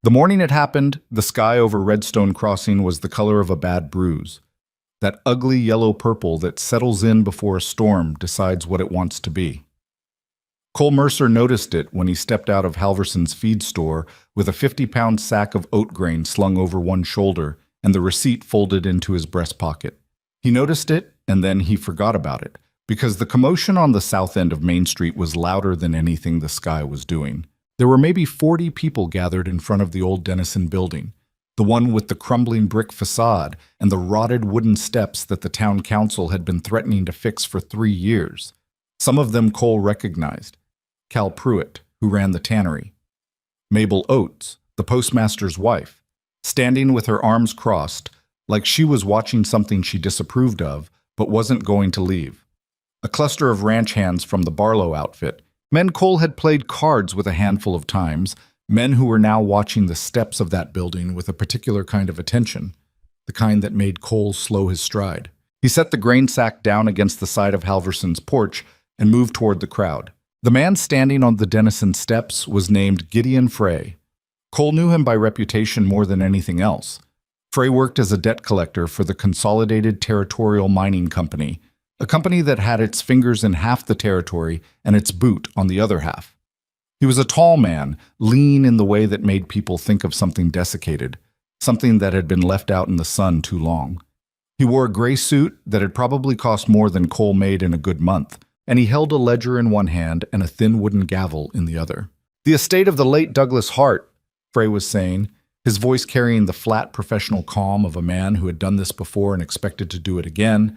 The morning it happened, the sky over Redstone Crossing was the color of a bad bruise. That ugly yellow purple that settles in before a storm decides what it wants to be. Cole Mercer noticed it when he stepped out of Halverson's feed store with a 50-pound sack of oat grain slung over one shoulder and the receipt folded into his breast pocket. He noticed it, and then he forgot about it, because the commotion on the south end of Main Street was louder than anything the sky was doing. There were maybe 40 people gathered in front of the old Dennison building, the one with the crumbling brick facade and the rotted wooden steps that the town council had been threatening to fix for 3 years. Some of them Cole recognized. Cal Pruitt, who ran the tannery. Mabel Oates, the postmaster's wife, standing with her arms crossed, like she was watching something she disapproved of, but wasn't going to leave. A cluster of ranch hands from the Barlow outfit, men Cole had played cards with a handful of times, men who were now watching the steps of that building with a particular kind of attention, the kind that made Cole slow his stride. He set the grain sack down against the side of Halverson's porch and moved toward the crowd. The man standing on the Dennison steps was named Gideon Frey. Cole knew him by reputation more than anything else. Frey worked as a debt collector for the Consolidated Territorial Mining Company, a company that had its fingers in half the territory and its boot on the other half. He was a tall man, lean in the way that made people think of something desiccated, something that had been left out in the sun too long. He wore a gray suit that had probably cost more than Cole made in a good month, and he held a ledger in one hand and a thin wooden gavel in the other. "The estate of the late Douglas Hart," Frey was saying, his voice carrying the flat professional calm of a man who had done this before and expected to do it again,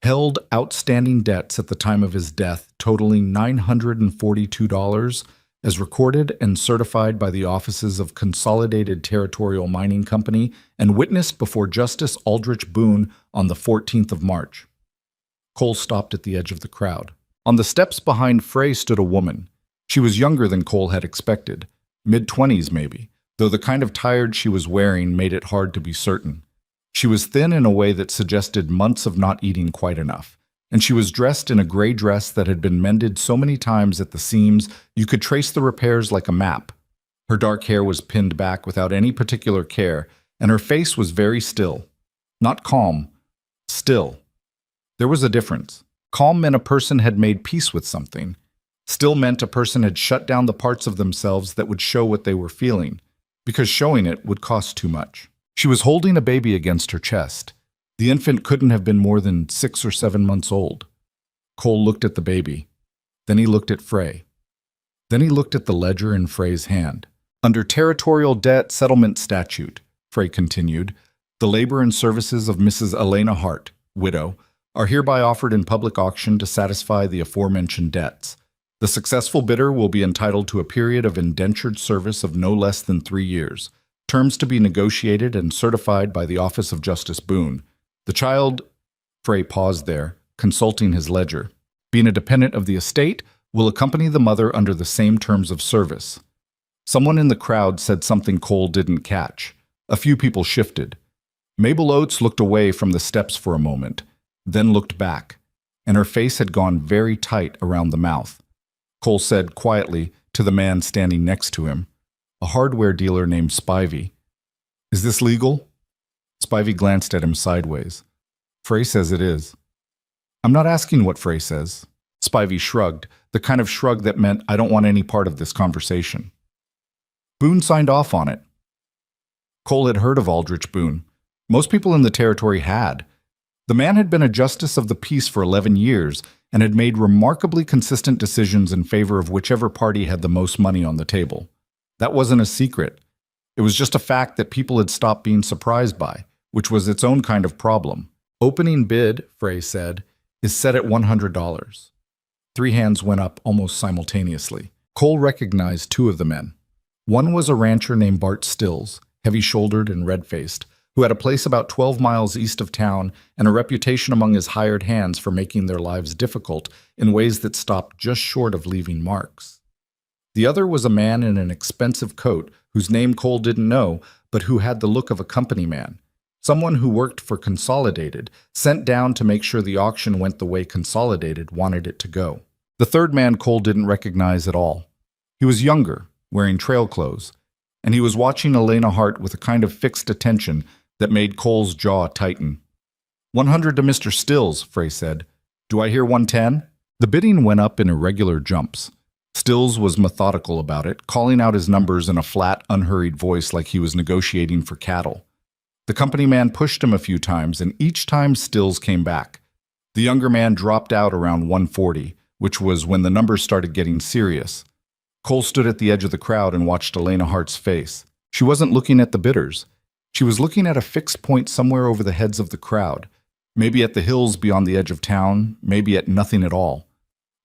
held outstanding debts at the time of his death totaling $942, as recorded and certified by the offices of Consolidated Territorial Mining Company and witnessed before Justice Aldrich Boone on the 14th of March. Cole stopped at the edge of the crowd. On the steps behind Frey stood a woman. She was younger than Cole had expected, mid-20s maybe, though the kind of tired she was wearing made it hard to be certain. She was thin in a way that suggested months of not eating quite enough, and she was dressed in a gray dress that had been mended so many times at the seams you could trace the repairs like a map. Her dark hair was pinned back without any particular care, and her face was very still. Not calm, still. There was a difference. Calm meant a person had made peace with something. Still meant a person had shut down the parts of themselves that would show what they were feeling, because showing it would cost too much. She was holding a baby against her chest. The infant couldn't have been more than 6 or 7 months old. Cole looked at the baby. Then he looked at Frey. Then he looked at the ledger in Frey's hand. "Under Territorial Debt Settlement Statute," Frey continued, "the labor and services of Mrs. Elena Hart, widow, are hereby offered in public auction to satisfy the aforementioned debts. The successful bidder will be entitled to a period of indentured service of no less than 3 years, terms to be negotiated and certified by the Office of Justice Boone. The child," Frey paused there, consulting his ledger, "being a dependent of the estate, will accompany the mother under the same terms of service." Someone in the crowd said something Cole didn't catch. A few people shifted. Mabel Oates looked away from the steps for a moment, then looked back, and her face had gone very tight around the mouth. Cole said quietly to the man standing next to him, a hardware dealer named Spivey, "Is this legal?" Spivey glanced at him sideways. "Frey says it is." "I'm not asking what Frey says." Spivey shrugged, the kind of shrug that meant, "I don't want any part of this conversation." "Boone signed off on it." Cole had heard of Aldrich Boone. Most people in the territory had. The man had been a justice of the peace for 11 years and had made remarkably consistent decisions in favor of whichever party had the most money on the table. That wasn't a secret. It was just a fact that people had stopped being surprised by, which was its own kind of problem. "Opening bid," Frey said, "is set at $100. 3 hands went up almost simultaneously. Cole recognized 2 of the men. One was a rancher named Bart Stills, heavy-shouldered and red-faced, who had a place about 12 miles east of town and a reputation among his hired hands for making their lives difficult in ways that stopped just short of leaving marks. The other was a man in an expensive coat whose name Cole didn't know, but who had the look of a company man, someone who worked for Consolidated, sent down to make sure the auction went the way Consolidated wanted it to go. The third man Cole didn't recognize at all. He was younger, wearing trail clothes. and he was watching Elena Hart with a kind of fixed attention that made Cole's jaw tighten. 100 to Mr. Stills, Frey said. Do I hear 110? The bidding went up in irregular jumps. Stills was methodical about it, calling out his numbers in a flat, unhurried voice like he was negotiating for cattle. The company man pushed him a few times, and each time Stills came back. The younger man dropped out around 140, which was when the numbers started getting serious. Cole stood at the edge of the crowd and watched Elena Hart's face. She wasn't looking at the bidders. She was looking at a fixed point somewhere over the heads of the crowd, maybe at the hills beyond the edge of town, maybe at nothing at all.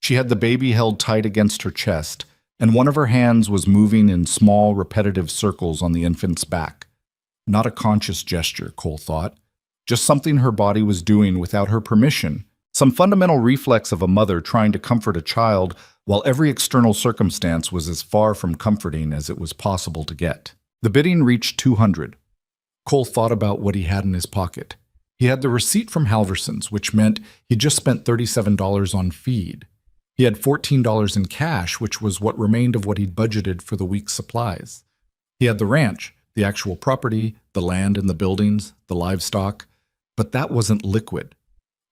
She had the baby held tight against her chest, and one of her hands was moving in small, repetitive circles on the infant's back. Not a conscious gesture, Cole thought. Just something her body was doing without her permission. Some fundamental reflex of a mother trying to comfort a child while every external circumstance was as far from comforting as it was possible to get. The bidding reached 200. Cole thought about what he had in his pocket. He had the receipt from Halverson's, which meant he'd just spent $37 on feed. He had $14 in cash, which was what remained of what he'd budgeted for the week's supplies. He had the ranch, the actual property, the land and the buildings, the livestock, but that wasn't liquid.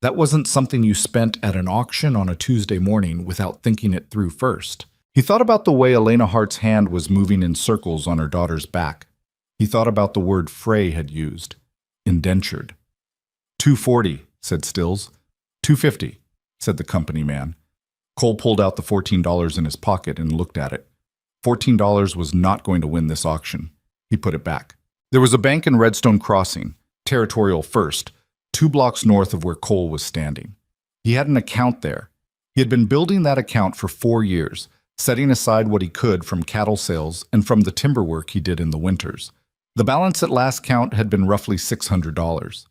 That wasn't something you spent at an auction on a Tuesday morning without thinking it through first. He thought about the way Elena Hart's hand was moving in circles on her daughter's back. He thought about the word Frey had used, indentured. 240, said Stills. 250, said the company man. Cole pulled out the $14 in his pocket and looked at it. $14 was not going to win this auction. He put it back. There was a bank in Redstone Crossing, Territorial First, 2 blocks north of where Cole was standing. He had an account there. He had been building that account for 4 years, setting aside what he could from cattle sales and from the timber work he did in the winters. The balance at last count had been roughly $600.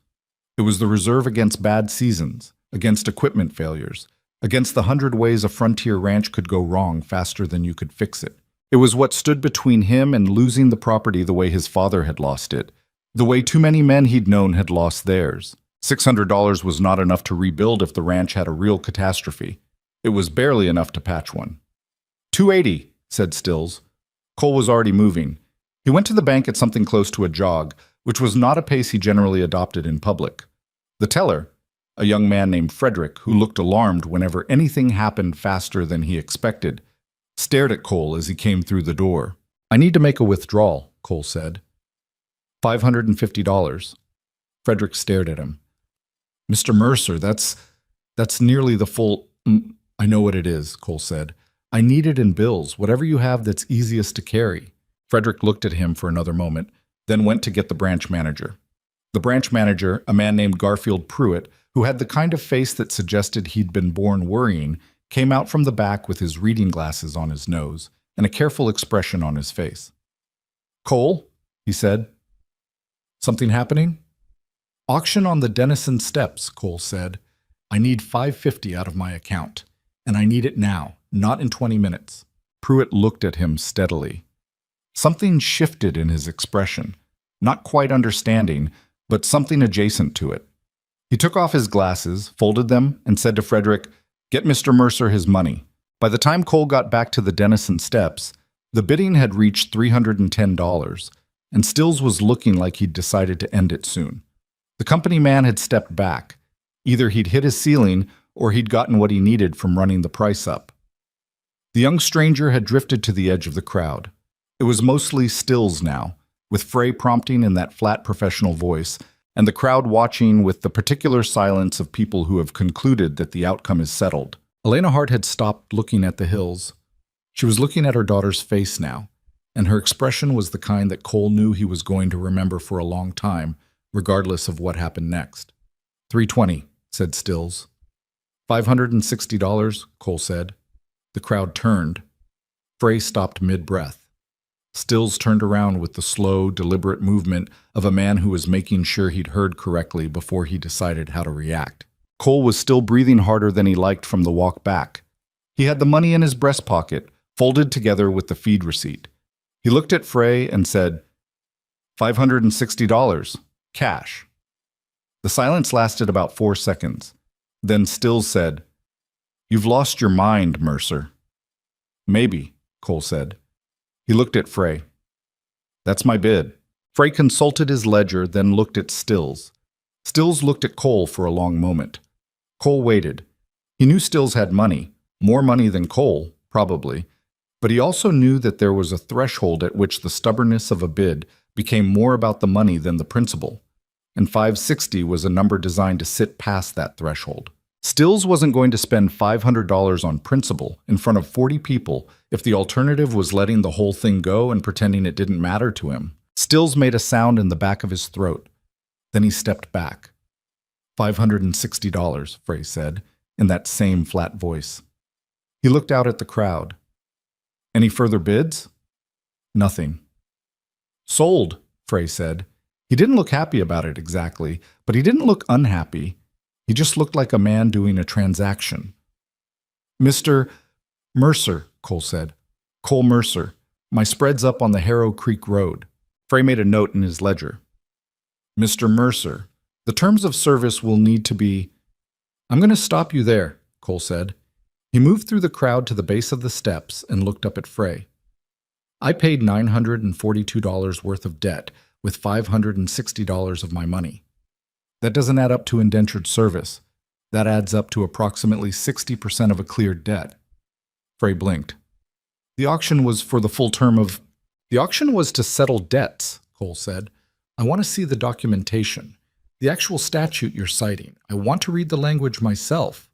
It was the reserve against bad seasons, against equipment failures, against the 100 ways a frontier ranch could go wrong faster than you could fix it. It was what stood between him and losing the property the way his father had lost it, the way too many men he'd known had lost theirs. $600 was not enough to rebuild if the ranch had a real catastrophe. It was barely enough to patch one. 280, said Stills. Cole was already moving. He went to the bank at something close to a jog, which was not a pace he generally adopted in public. The teller, a young man named Frederick, who looked alarmed whenever anything happened faster than he expected, stared at Cole as he came through the door. I need to make a withdrawal, Cole said. $550. Frederick stared at him. Mr. Mercer, that's nearly the full... I know what it is, Cole said. I need it in bills, whatever you have that's easiest to carry. Frederick looked at him for another moment, then went to get the branch manager. The branch manager, a man named Garfield Pruitt, who had the kind of face that suggested he'd been born worrying, came out from the back with his reading glasses on his nose and a careful expression on his face. Cole, he said. Something happening? Auction on the Denison Steps, Cole said. I need $550 out of my account, and I need it now, not in 20 minutes. Pruitt looked at him steadily. Something shifted in his expression, not quite understanding, but something adjacent to it. He took off his glasses, folded them, and said to Frederick, Get Mr. Mercer his money. By the time Cole got back to the Denison Steps, the bidding had reached $310, and Stills was looking like he'd decided to end it soon. The company man had stepped back. Either he'd hit his ceiling, or he'd gotten what he needed from running the price up. The young stranger had drifted to the edge of the crowd. It was mostly Stills now, with Frey prompting in that flat professional voice, and the crowd watching with the particular silence of people who have concluded that the outcome is settled. Elena Hart had stopped looking at the hills. She was looking at her daughter's face now, and her expression was the kind that Cole knew he was going to remember for a long time, regardless of what happened next. $320, said Stills. $560, Cole said. The crowd turned. Frey stopped mid-breath. Stills turned around with the slow, deliberate movement of a man who was making sure he'd heard correctly before he decided how to react. Cole was still breathing harder than he liked from the walk back. He had the money in his breast pocket, folded together with the feed receipt. He looked at Frey and said, $560, cash. The silence lasted about 4 seconds. Then Stills said, You've lost your mind, Mercer. Maybe, Cole said. He looked at Frey. That's my bid. Frey consulted his ledger, then looked at Stills. Stills looked at Cole for a long moment. Cole waited. He knew Stills had money, more money than Cole, probably, but he also knew that there was a threshold at which the stubbornness of a bid became more about the money than the principle, and 560 was a number designed to sit past that threshold. Stills wasn't going to spend $500 on principle in front of 40 people if the alternative was letting the whole thing go and pretending it didn't matter to him. Stills made a sound in the back of his throat. Then he stepped back. $560, Frey said, in that same flat voice. He looked out at the crowd. Any further bids? Nothing. Sold, Frey said. He didn't look happy about it exactly, but he didn't look unhappy. He just looked like a man doing a transaction. Mr. Mercer, Cole said. Cole Mercer. My spread's up on the Harrow Creek Road. Frey made a note in his ledger. Mr. Mercer, the terms of service will need to be... I'm going to stop you there, Cole said. He moved through the crowd to the base of the steps and looked up at Frey. I paid $942 worth of debt with $560 of my money. That doesn't add up to indentured service. That adds up to approximately 60% of a cleared debt. Frey blinked. The auction was for the full term of... The auction was to settle debts, Cole said. I want to see the documentation. The actual statute you're citing. I want to read the language myself.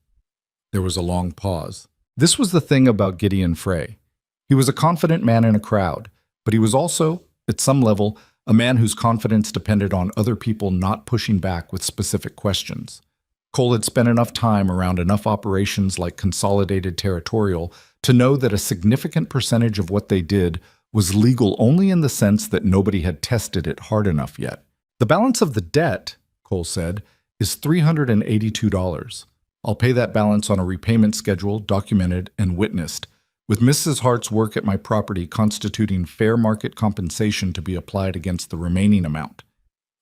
There was a long pause. This was the thing about Gideon Frey. He was a confident man in a crowd, but he was also, at some level, a man whose confidence depended on other people not pushing back with specific questions. Cole had spent enough time around enough operations like Consolidated Territorial to know that a significant percentage of what they did was legal only in the sense that nobody had tested it hard enough yet. The balance of the debt, Cole said, is $382. I'll pay that balance on a repayment schedule, documented and witnessed, with Mrs. Hart's work at my property constituting fair market compensation to be applied against the remaining amount.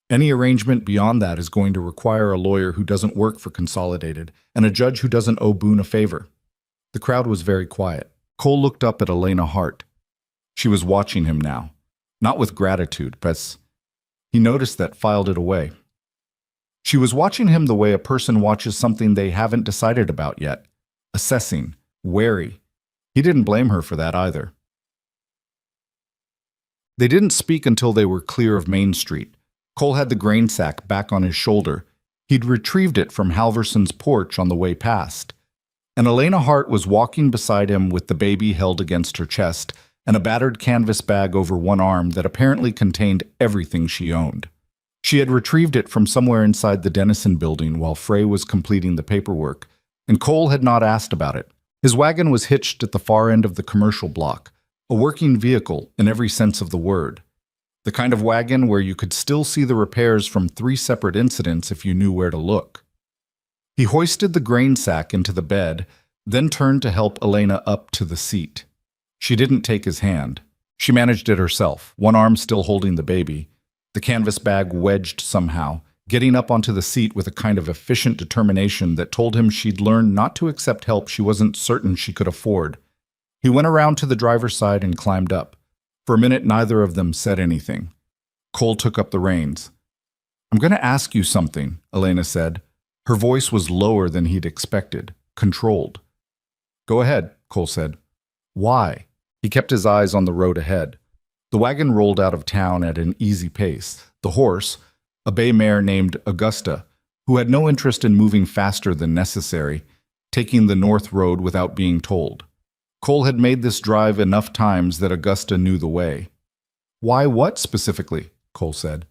Any arrangement beyond that is going to require a lawyer who doesn't work for Consolidated and a judge who doesn't owe Boone a favor. The crowd was very quiet. Cole looked up at Elena Hart. She was watching him now, not with gratitude, but he noticed that, filed it away. She was watching him the way a person watches something they haven't decided about yet, assessing, wary. He didn't blame her for that either. They didn't speak until they were clear of Main Street. Cole had the grain sack back on his shoulder. He'd retrieved it from Halverson's porch on the way past. And Elena Hart was walking beside him with the baby held against her chest and a battered canvas bag over one arm that apparently contained everything she owned. She had retrieved it from somewhere inside the Dennison building while Frey was completing the paperwork, and Cole had not asked about it. His wagon was hitched at the far end of the commercial block, a working vehicle in every sense of the word. The kind of wagon where you could still see the repairs from 3 separate incidents if you knew where to look. He hoisted the grain sack into the bed, then turned to help Elena up to the seat. She didn't take his hand. She managed it herself, one arm still holding the baby, the canvas bag wedged somehow, getting up onto the seat with a kind of efficient determination that told him she'd learned not to accept help she wasn't certain she could afford. He went around to the driver's side and climbed up. For a minute, neither of them said anything. Cole took up the reins. I'm going to ask you something, Elena said. Her voice was lower than he'd expected, controlled. Go ahead, Cole said. Why? He kept his eyes on the road ahead. The wagon rolled out of town at an easy pace. The horse, a bay mare named Augusta, who had no interest in moving faster than necessary, taking the north road without being told. Cole had made this drive enough times that Augusta knew the way. Why what specifically? Cole said.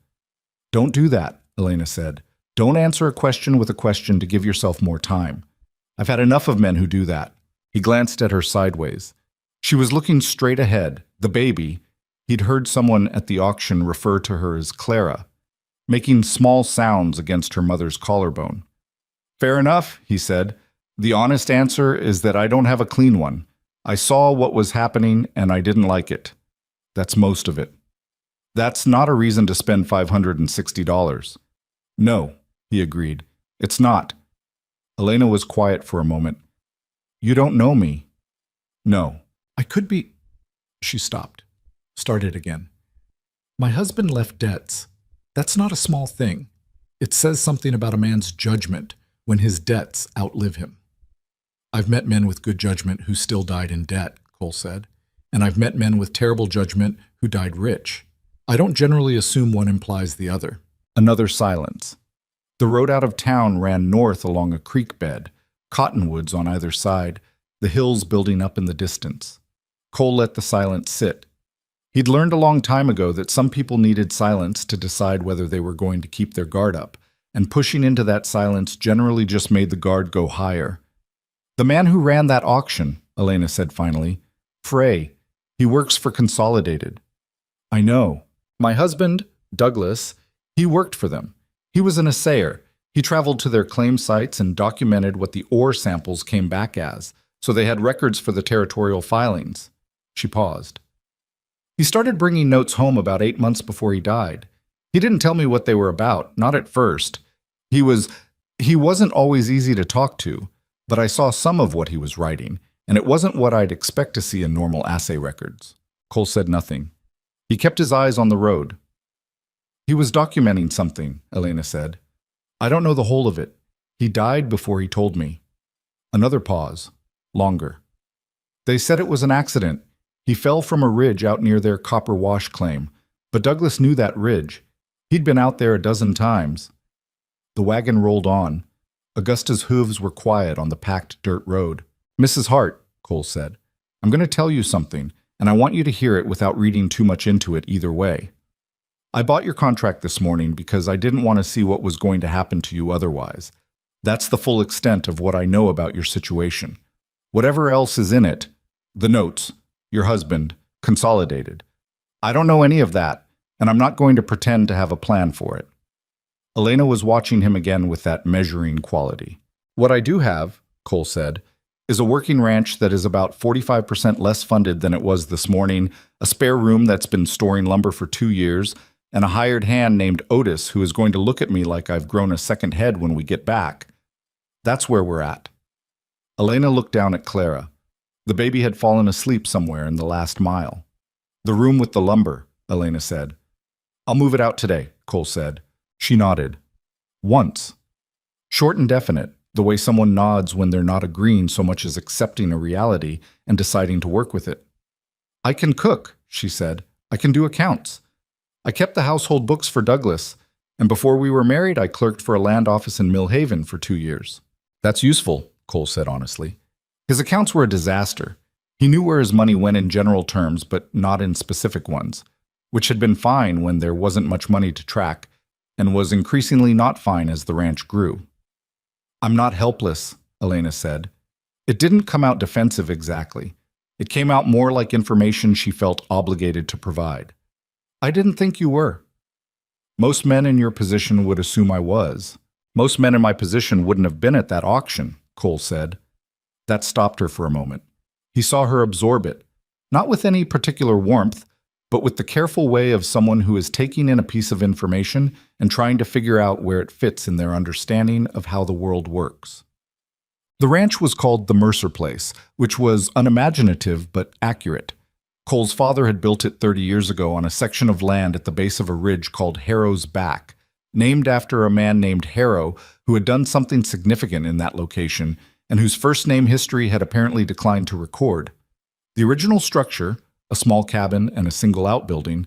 Don't do that, Elena said. Don't answer a question with a question to give yourself more time. I've had enough of men who do that. He glanced at her sideways. She was looking straight ahead, the baby. He'd heard someone at the auction refer to her as Clara, making small sounds against her mother's collarbone. Fair enough, he said. The honest answer is that I don't have a clean one. I saw what was happening and I didn't like it. That's most of it. That's not a reason to spend $560. No, he agreed. It's not. Elena was quiet for a moment. You don't know me. No. I could be... She stopped. Started again. My husband left debts. That's not a small thing. It says something about a man's judgment when his debts outlive him. I've met men with good judgment who still died in debt, Cole said, and I've met men with terrible judgment who died rich. I don't generally assume one implies the other. Another silence. The road out of town ran north along a creek bed, cottonwoods on either side, the hills building up in the distance. Cole let the silence sit. He'd learned a long time ago that some people needed silence to decide whether they were going to keep their guard up, and pushing into that silence generally just made the guard go higher. The man who ran that auction, Elena said finally, Frey, he works for Consolidated. I know. My husband, Douglas, he worked for them. He was an assayer. He traveled to their claim sites and documented what the ore samples came back as, so they had records for the territorial filings. She paused. He started bringing notes home about 8 months before he died. He didn't tell me what they were about, not at first. He wasn't always easy to talk to, but I saw some of what he was writing, and it wasn't what I'd expect to see in normal assay records. Cole said nothing. He kept his eyes on the road. He was documenting something, Elena said. I don't know the whole of it. He died before he told me. Another pause. Longer. They said it was an accident. He fell from a ridge out near their copper wash claim, but Douglas knew that ridge. He'd been out there a dozen times. The wagon rolled on. Augusta's hooves were quiet on the packed dirt road. Mrs. Hart, Cole said, I'm going to tell you something, and I want you to hear it without reading too much into it either way. I bought your contract this morning because I didn't want to see what was going to happen to you otherwise. That's the full extent of what I know about your situation. Whatever else is in it, the notes, your husband, Consolidated. I don't know any of that, and I'm not going to pretend to have a plan for it. Elena was watching him again with that measuring quality. What I do have, Cole said, is a working ranch that is about 45% less funded than it was this morning, a spare room that's been storing lumber for 2 years, and a hired hand named Otis who is going to look at me like I've grown a second head when we get back. That's where we're at. Elena looked down at Clara. The baby had fallen asleep somewhere in the last mile. The room with the lumber, Elena said. I'll move it out today, Cole said. She nodded. Once. Short and definite, the way someone nods when they're not agreeing so much as accepting a reality and deciding to work with it. I can cook, she said. I can do accounts. I kept the household books for Douglas, and before we were married, I clerked for a land office in Mill Haven for 2 years. That's useful, Cole said honestly. His accounts were a disaster. He knew where his money went in general terms, but not in specific ones, which had been fine when there wasn't much money to track, and was increasingly not fine as the ranch grew. I'm not helpless, Elena said. It didn't come out defensive exactly. It came out more like information she felt obligated to provide. I didn't think you were. Most men in your position would assume I was. Most men in my position wouldn't have been at that auction, Cole said. That stopped her for a moment. He saw her absorb it, not with any particular warmth, but with the careful way of someone who is taking in a piece of information and trying to figure out where it fits in their understanding of how the world works. The ranch was called the Mercer Place, which was unimaginative but accurate. Cole's father had built it 30 years ago on a section of land at the base of a ridge called Harrow's Back, named after a man named Harrow who had done something significant in that location and whose first name history had apparently declined to record. The original structure, a small cabin and a single outbuilding,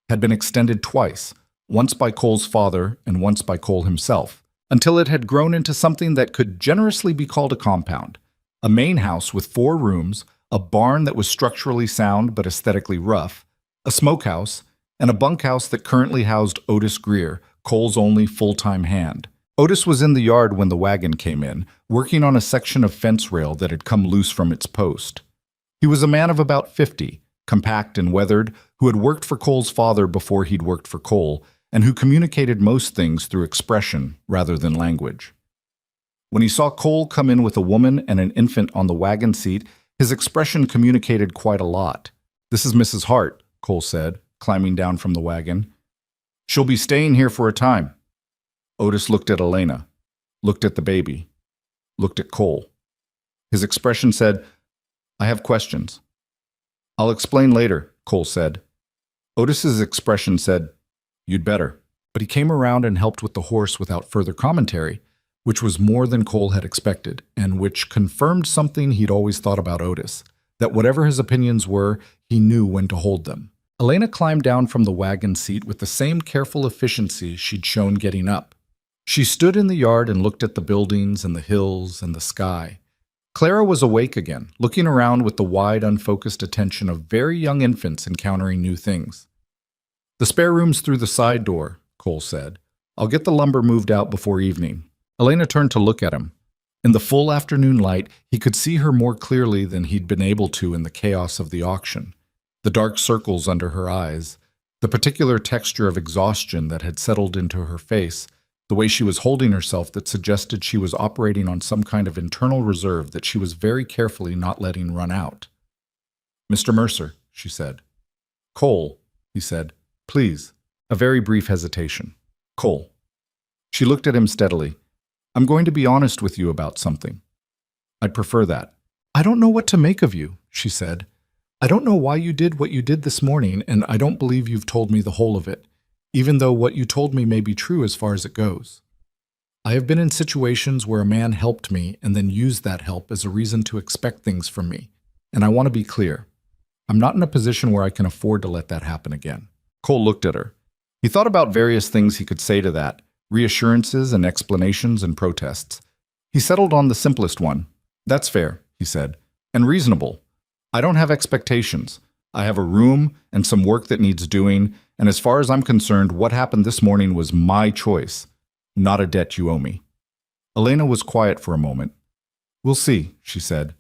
had been extended twice, once by Cole's father and once by Cole himself, until it had grown into something that could generously be called a compound, a main house with 4 rooms, a barn that was structurally sound but aesthetically rough, a smokehouse, and a bunkhouse that currently housed Otis Greer, Cole's only full-time hand. Otis was in the yard when the wagon came in, working on a section of fence rail that had come loose from its post. He was a man of about 50, compact and weathered, who had worked for Cole's father before he'd worked for Cole, and who communicated most things through expression rather than language. When he saw Cole come in with a woman and an infant on the wagon seat, his expression communicated quite a lot. This is Mrs. Hart, Cole said, climbing down from the wagon. She'll be staying here for a time. Otis looked at Elena, looked at the baby, looked at Cole. His expression said, I have questions. I'll explain later, Cole said. Otis's expression said, "You'd better." But he came around and helped with the horse without further commentary, which was more than Cole had expected, and which confirmed something he'd always thought about Otis, that whatever his opinions were, he knew when to hold them. Elena climbed down from the wagon seat with the same careful efficiency she'd shown getting up. She stood in the yard and looked at the buildings and the hills and the sky. Clara was awake again, looking around with the wide, unfocused attention of very young infants encountering new things. "The spare room's through the side door," Cole said. "I'll get the lumber moved out before evening." Elena turned to look at him. In the full afternoon light, he could see her more clearly than he'd been able to in the chaos of the auction. The dark circles under her eyes, the particular texture of exhaustion that had settled into her face, the way she was holding herself that suggested she was operating on some kind of internal reserve that she was very carefully not letting run out. "Mr. Mercer," she said. "Cole," he said. "Please." A very brief hesitation. "Cole." She looked at him steadily. "I'm going to be honest with you about something." "I'd prefer that." "I don't know what to make of you," she said. "I don't know why you did what you did this morning, and I don't believe you've told me the whole of it, even though what you told me may be true as far as it goes. I have been in situations where a man helped me and then used that help as a reason to expect things from me, and I want to be clear. I'm not in a position where I can afford to let that happen again." Cole looked at her. He thought about various things he could say to that, reassurances and explanations and protests. He settled on the simplest one. "That's fair," he said, "and reasonable. I don't have expectations. I have a room and some work that needs doing, and as far as I'm concerned, what happened this morning was my choice, not a debt you owe me." Elena was quiet for a moment. "We'll see," she said.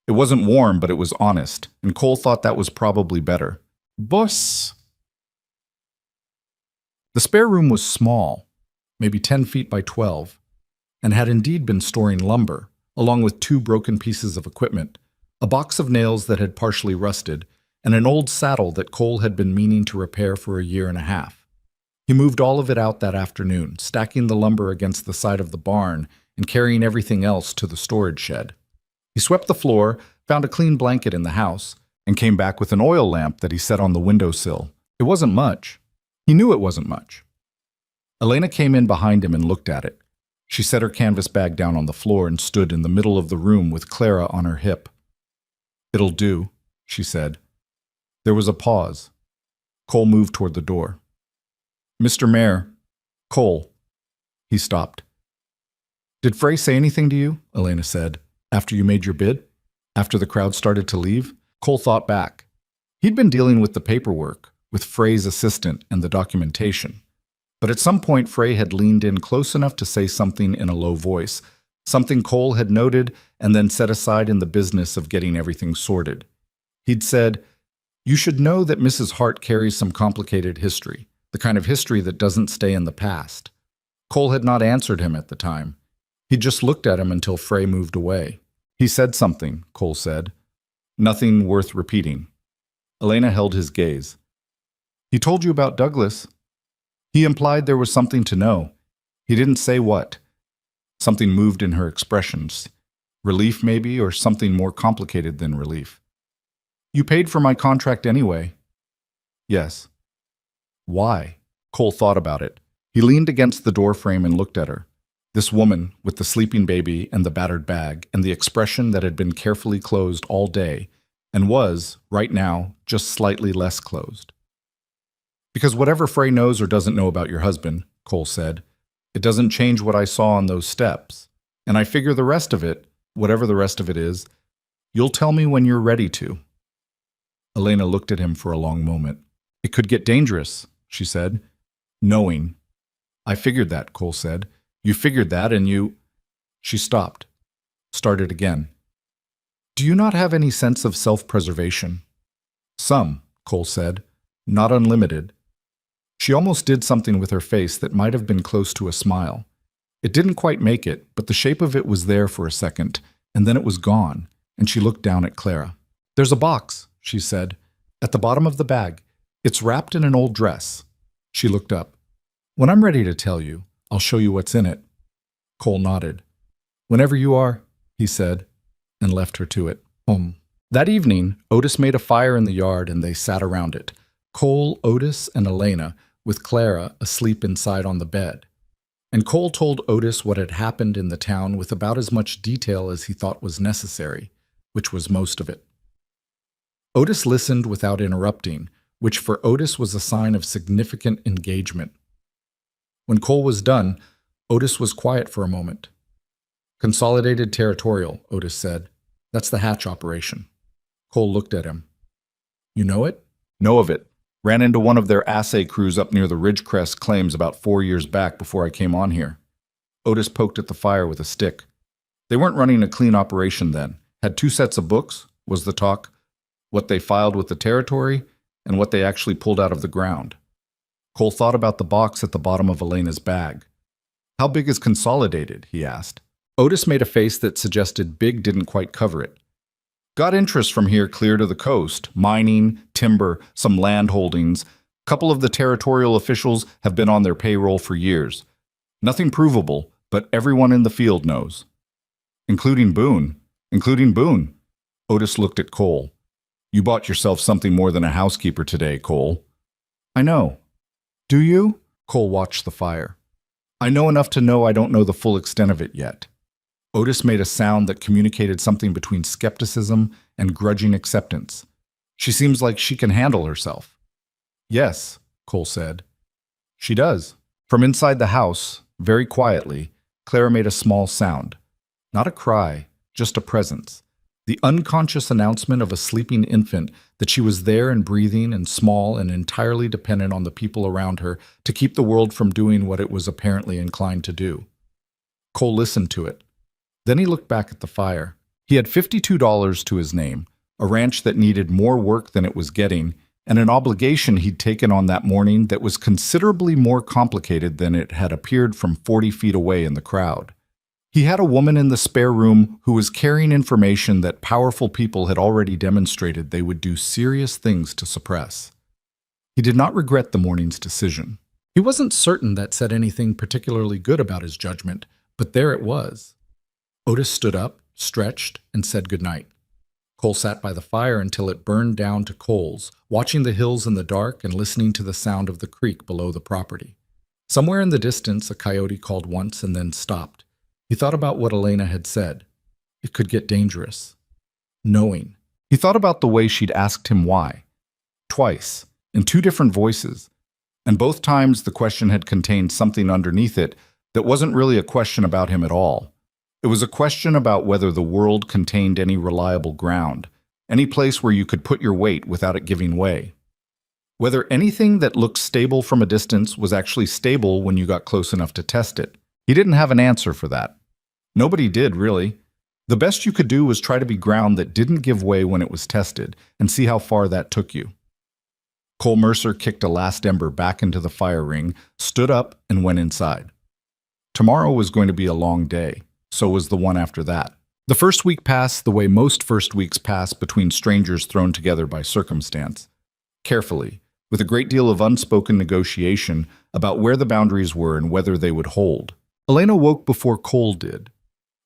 It wasn't warm, but it was honest, and Cole thought that was probably better. "Boss." The spare room was small, maybe 10 feet by 12, and had indeed been storing lumber, along with 2 broken pieces of equipment, a box of nails that had partially rusted, and an old saddle that Cole had been meaning to repair for a year and a half. He moved all of it out that afternoon, stacking the lumber against the side of the barn and carrying everything else to the storage shed. He swept the floor, found a clean blanket in the house, and came back with an oil lamp that he set on the windowsill. It wasn't much. He knew it wasn't much. Elena came in behind him and looked at it. She set her canvas bag down on the floor and stood in the middle of the room with Clara on her hip. "It'll do," she said. There was a pause. Cole moved toward the door. "Mr. Mayor, Cole." He stopped. "Did Frey say anything to you?" Elena said. "After you made your bid? After the crowd started to leave?" Cole thought back. He'd been dealing with the paperwork, with Frey's assistant and the documentation. But at some point, Frey had leaned in close enough to say something in a low voice, something Cole had noted and then set aside in the business of getting everything sorted. He'd said, "You should know that Mrs. Hart carries some complicated history, the kind of history that doesn't stay in the past." Cole had not answered him at the time. He'd just looked at him until Frey moved away. "He said something," Cole said. "Nothing worth repeating." Elena held his gaze. "He told you about Douglas. He implied there was something to know. He didn't say what." Something moved in her expressions. Relief, maybe, or something more complicated than relief. "You paid for my contract anyway." "Yes." "Why?" Cole thought about it. He leaned against the doorframe and looked at her. This woman, with the sleeping baby and the battered bag, and the expression that had been carefully closed all day, and was, right now, just slightly less closed. "Because whatever Frey knows or doesn't know about your husband," Cole said, "it doesn't change what I saw on those steps. And I figure the rest of it, whatever the rest of it is, you'll tell me when you're ready to." Elena looked at him for a long moment. "It could get dangerous," she said. "Knowing." "I figured that," Cole said. "You figured that and you—" She stopped. Started again. "Do you not have any sense of self-preservation?" "Some," Cole said. "Not unlimited." She almost did something with her face that might have been close to a smile. It didn't quite make it, but the shape of it was there for a second, and then it was gone, and she looked down at Clara. "There's a box," she said, "at the bottom of the bag. It's wrapped in an old dress." She looked up. "When I'm ready to tell you, I'll show you what's in it." Cole nodded. "Whenever you are," he said, and left her to it. That evening, Otis made a fire in the yard and they sat around it. Cole, Otis, and Elena, with Clara asleep inside on the bed. And Cole told Otis what had happened in the town with about as much detail as he thought was necessary, which was most of it. Otis listened without interrupting, which for Otis was a sign of significant engagement. When Cole was done, Otis was quiet for a moment. "Consolidated Territorial," Otis said. "That's the hatch operation." Cole looked at him. "You know it?" "Know of it. Ran into one of their assay crews up near the Ridgecrest claims about 4 years back before I came on here." Otis poked at the fire with a stick. "They weren't running a clean operation then. Had 2 sets of books," was the talk. "What they filed with the territory and what they actually pulled out of the ground." Cole thought about the box at the bottom of Elena's bag. "How big is Consolidated?" he asked. Otis made a face that suggested big didn't quite cover it. "Got interest from here clear to the coast. Mining, timber, some land holdings. Couple of the territorial officials have been on their payroll for years. Nothing provable, but everyone in the field knows." "Including Boone." "Including Boone." Otis looked at Cole. "You bought yourself something more than a housekeeper today, Cole." "I know." "Do you?" Cole watched the fire. "I know enough to know I don't know the full extent of it yet." Otis made a sound that communicated something between skepticism and grudging acceptance. "She seems like she can handle herself." "Yes," Cole said. "She does." From inside the house, very quietly, Clara made a small sound. Not a cry, just a presence. The unconscious announcement of a sleeping infant that she was there and breathing and small and entirely dependent on the people around her to keep the world from doing what it was apparently inclined to do. Cole listened to it. Then he looked back at the fire. He had $52 to his name, a ranch that needed more work than it was getting, and an obligation he'd taken on that morning that was considerably more complicated than it had appeared from 40 feet away in the crowd. He had a woman in the spare room who was carrying information that powerful people had already demonstrated they would do serious things to suppress. He did not regret the morning's decision. He wasn't certain that said anything particularly good about his judgment, but there it was. Otis stood up, stretched, and said goodnight. Cole sat by the fire until it burned down to coals, watching the hills in the dark and listening to the sound of the creek below the property. Somewhere in the distance, a coyote called once and then stopped. He thought about what Elena had said. It could get dangerous. Knowing. He thought about the way she'd asked him why. Twice, in 2 different voices. And both times the question had contained something underneath it that wasn't really a question about him at all. It was a question about whether the world contained any reliable ground, any place where you could put your weight without it giving way. Whether anything that looked stable from a distance was actually stable when you got close enough to test it. He didn't have an answer for that. Nobody did, really. The best you could do was try to be ground that didn't give way when it was tested, and see how far that took you. Cole Mercer kicked a last ember back into the fire ring, stood up, and went inside. Tomorrow was going to be a long day. So was the one after that. The first week passed the way most first weeks pass between strangers thrown together by circumstance. Carefully, with a great deal of unspoken negotiation about where the boundaries were and whether they would hold. Elena woke before Cole did.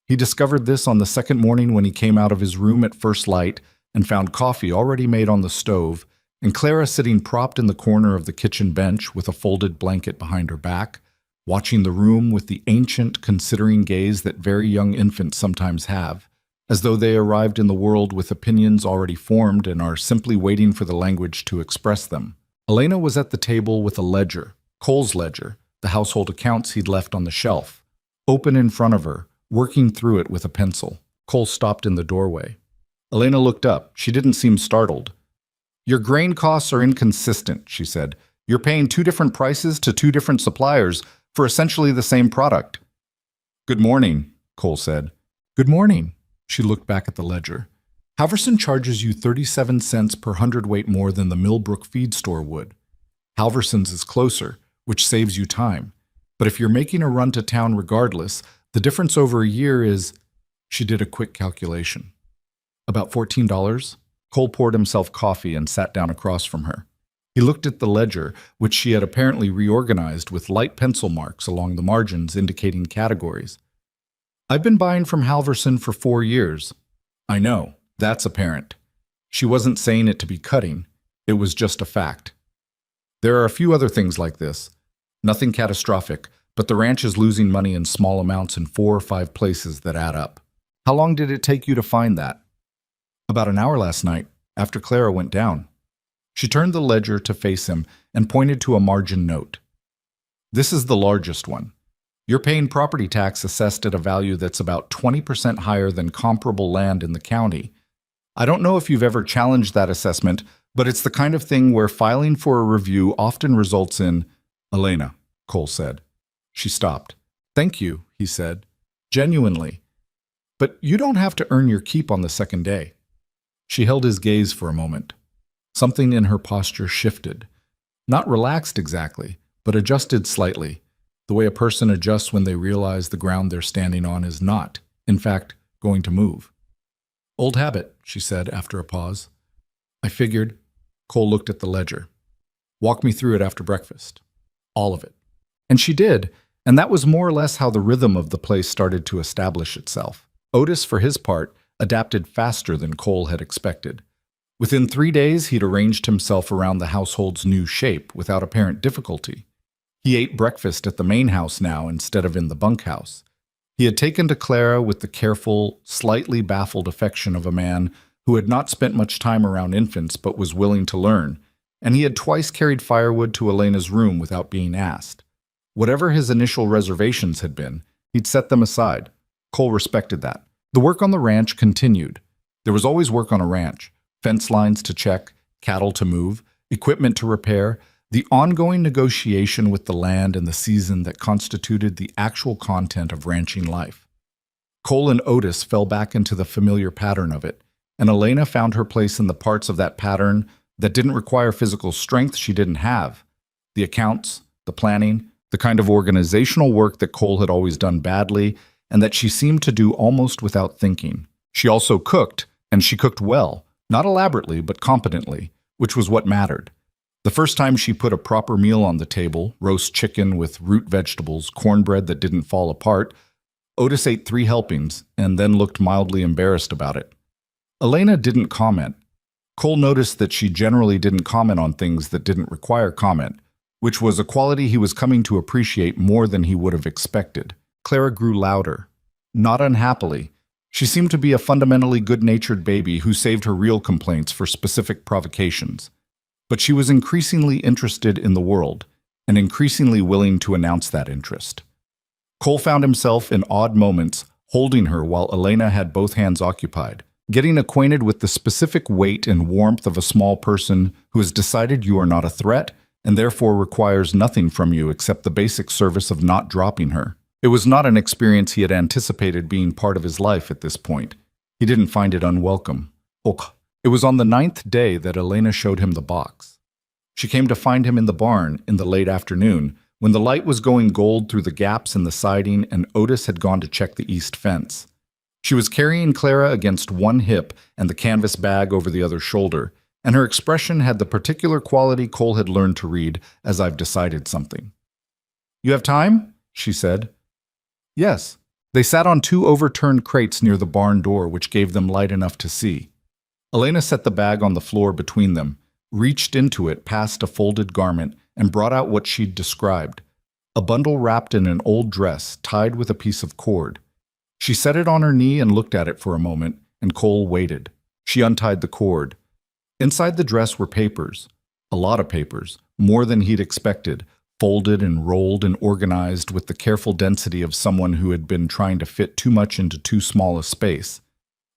He discovered this on the second morning when he came out of his room at first light and found coffee already made on the stove, and Clara sitting propped in the corner of the kitchen bench with a folded blanket behind her back, watching the room with the ancient, considering gaze that very young infants sometimes have, as though they arrived in the world with opinions already formed and are simply waiting for the language to express them. Elena was at the table with a ledger, Cole's ledger, the household accounts he'd left on the shelf, open in front of her, working through it with a pencil. Cole stopped in the doorway. Elena looked up. She didn't seem startled. "Your grain costs are inconsistent," she said. "You're paying 2 different prices to 2 different suppliers for essentially the same product." "Good morning," Cole said. "Good morning." She looked back at the ledger. "Halverson charges you 37 cents per hundredweight more than the Millbrook feed store would. Halverson's is closer, which saves you time. But if you're making a run to town regardless, the difference over a year is—" She did a quick calculation. "About $14? Cole poured himself coffee and sat down across from her. He looked at the ledger, which she had apparently reorganized with light pencil marks along the margins indicating categories. "I've been buying from Halverson for 4 years. "I know. That's apparent." She wasn't saying it to be cutting. It was just a fact. There are a few other things like this. Nothing catastrophic, but the ranch is losing money in small amounts in 4 or 5 places that add up. How long did it take you to find that? About an hour last night, after Clara went down. She turned the ledger to face him and pointed to a margin note. This is the largest one. You're paying property tax assessed at a value that's about 20% higher than comparable land in the county. I don't know if you've ever challenged that assessment, but it's the kind of thing where filing for a review often results in— Elena, Cole said. She stopped. Thank you, he said. Genuinely. But you don't have to earn your keep on the second day. She held his gaze for a moment. Something in her posture shifted. Not relaxed exactly, but adjusted slightly, the way a person adjusts when they realize the ground they're standing on is not, in fact, going to move. Old habit, she said after a pause. I figured. Cole looked at the ledger. Walk me through it after breakfast. All of it. And she did, and that was more or less how the rhythm of the place started to establish itself. Otis, for his part, adapted faster than Cole had expected. Within 3 days, he'd arranged himself around the household's new shape without apparent difficulty. He ate breakfast at the main house now instead of in the bunkhouse. He had taken to Clara with the careful, slightly baffled affection of a man who had not spent much time around infants but was willing to learn, and he had twice carried firewood to Elena's room without being asked. Whatever his initial reservations had been, he'd set them aside. Cole respected that. The work on the ranch continued. There was always work on a ranch. Fence lines to check, cattle to move, equipment to repair, the ongoing negotiation with the land and the season that constituted the actual content of ranching life. Cole and Otis fell back into the familiar pattern of it, and Elena found her place in the parts of that pattern that didn't require physical strength she didn't have. The accounts, the planning, the kind of organizational work that Cole had always done badly and that she seemed to do almost without thinking. She also cooked, and she cooked well, not elaborately but competently, which was what mattered. The first time she put a proper meal on the table, roast chicken with root vegetables, cornbread that didn't fall apart, Otis ate 3 helpings and then looked mildly embarrassed about it. Elena didn't comment. Cole noticed that she generally didn't comment on things that didn't require comment, which was a quality he was coming to appreciate more than he would have expected. Clara grew louder. Not unhappily. She seemed to be a fundamentally good-natured baby who saved her real complaints for specific provocations. But she was increasingly interested in the world, and increasingly willing to announce that interest. Cole found himself in odd moments holding her while Elena had both hands occupied, getting acquainted with the specific weight and warmth of a small person who has decided you are not a threat and therefore requires nothing from you except the basic service of not dropping her. It was not an experience he had anticipated being part of his life at this point. He didn't find it unwelcome. It was on the 9th day that Elena showed him the box. She came to find him in the barn in the late afternoon, when the light was going gold through the gaps in the siding and Otis had gone to check the east fence. She was carrying Clara against one hip and the canvas bag over the other shoulder, and her expression had the particular quality Cole had learned to read as I've decided something. You have time? She said. Yes. They sat on 2 overturned crates near the barn door, which gave them light enough to see. Elena set the bag on the floor between them, reached into it past a folded garment, and brought out what she'd described, a bundle wrapped in an old dress tied with a piece of cord. She set it on her knee and looked at it for a moment, and Cole waited. She untied the cord. Inside the dress were papers, a lot of papers, more than he'd expected, folded and rolled and organized with the careful density of someone who had been trying to fit too much into too small a space.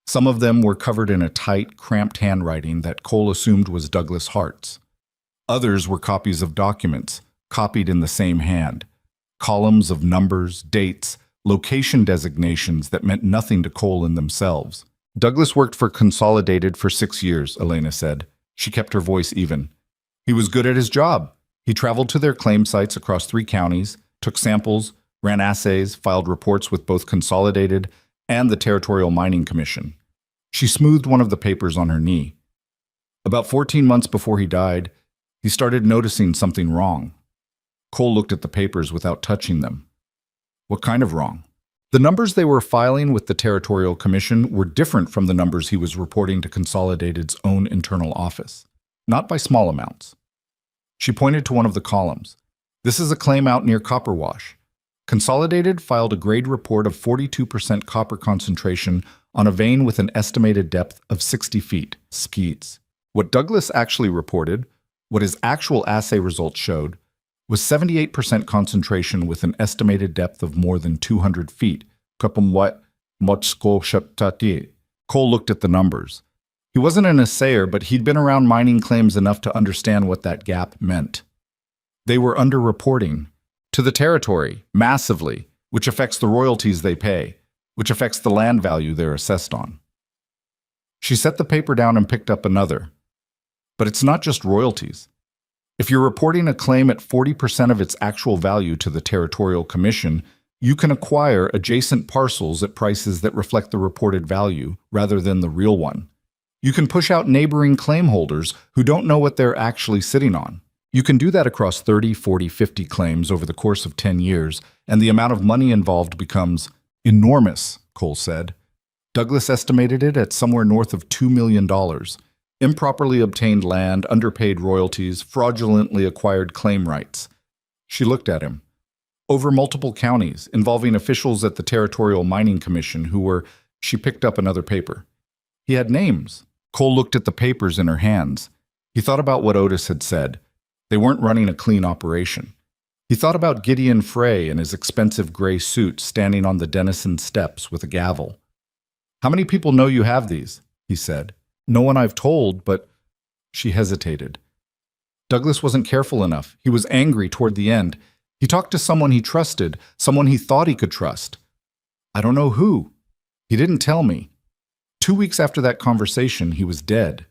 Some of them were covered in a tight, cramped handwriting that Cole assumed was Douglas Hart's. Others were copies of documents, copied in the same hand. Columns of numbers, dates, location designations that meant nothing to Cole in themselves. Douglas worked for Consolidated for 6 years, Elena said. She kept her voice even. He was good at his job. He traveled to their claim sites across 3 counties, took samples, ran assays, filed reports with both Consolidated and the Territorial Mining Commission. She smoothed one of the papers on her knee. About 14 months before he died, he started noticing something wrong. Cole looked at the papers without touching them. What kind of wrong? The numbers they were filing with the Territorial Commission were different from the numbers he was reporting to Consolidated's own internal office, not by small amounts. She pointed to one of the columns. This is a claim out near Copperwash. Consolidated filed a grade report of 42% copper concentration on a vein with an estimated depth of 60 feet. Skeets. What Douglas actually reported, what his actual assay results showed, was 78% concentration with an estimated depth of more than 200 feet. Cole looked at the numbers. He wasn't an assayer, but he'd been around mining claims enough to understand what that gap meant. They were underreporting to the territory, massively, which affects the royalties they pay, which affects the land value they're assessed on. She set the paper down and picked up another. But it's not just royalties. If you're reporting a claim at 40% of its actual value to the Territorial Commission, you can acquire adjacent parcels at prices that reflect the reported value rather than the real one. You can push out neighboring claim holders who don't know what they're actually sitting on. You can do that across 30, 40, 50 claims over the course of 10 years, and the amount of money involved becomes enormous, Cole said. Douglas estimated it at somewhere north of $2 million. Improperly obtained land, underpaid royalties, fraudulently acquired claim rights. She looked at him. Over multiple counties, involving officials at the Territorial Mining Commission who were... She picked up another paper. He had names. Cole looked at the papers in her hands. He thought about what Otis had said. They weren't running a clean operation. He thought about Gideon Frey in his expensive gray suit standing on the Denison steps with a gavel. "How many people know you have these?" he said. "No one I've told, but..." She hesitated. Douglas wasn't careful enough. He was angry toward the end. He talked to someone he trusted, someone he thought he could trust. "I don't know who. He didn't tell me." 2 weeks after that conversation, he was dead.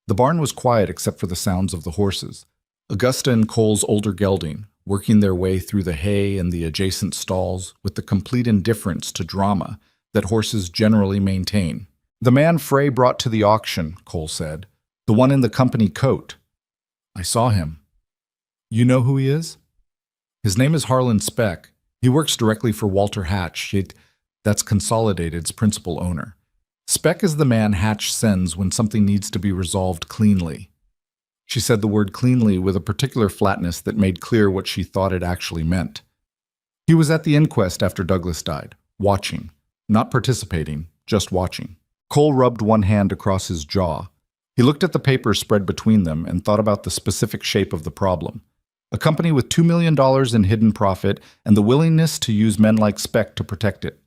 The barn was quiet except for the sounds of the horses. Augusta and Cole's older gelding, working their way through the hay and the adjacent stalls with the complete indifference to drama that horses generally maintain. "The man Frey brought to the auction," Cole said. "The one in the company coat." "I saw him." "You know who he is?" "His name is Harlan Speck. He works directly for Walter Hatch. That's Consolidated's principal owner. Speck is the man Hatch sends when something needs to be resolved cleanly." She said the word cleanly with a particular flatness that made clear what she thought it actually meant. He was at the inquest after Douglas died, watching. Not participating, just watching. Cole rubbed one hand across his jaw. He looked at the papers spread between them and thought about the specific shape of the problem. A company with $2 million in hidden profit and the willingness to use men like Speck to protect it.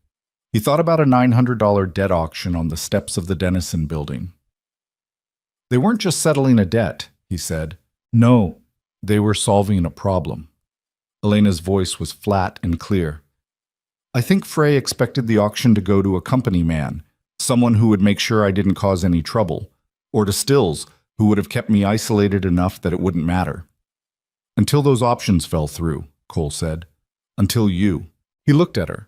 He thought about a $900 debt auction on the steps of the Denison building. They weren't just settling a debt, he said. No, they were solving a problem. Elena's voice was flat and clear. "I think Frey expected the auction to go to a company man, someone who would make sure I didn't cause any trouble, or to Stills, who would have kept me isolated enough that it wouldn't matter. Until those options fell through," Cole said. "Until you." He looked at her.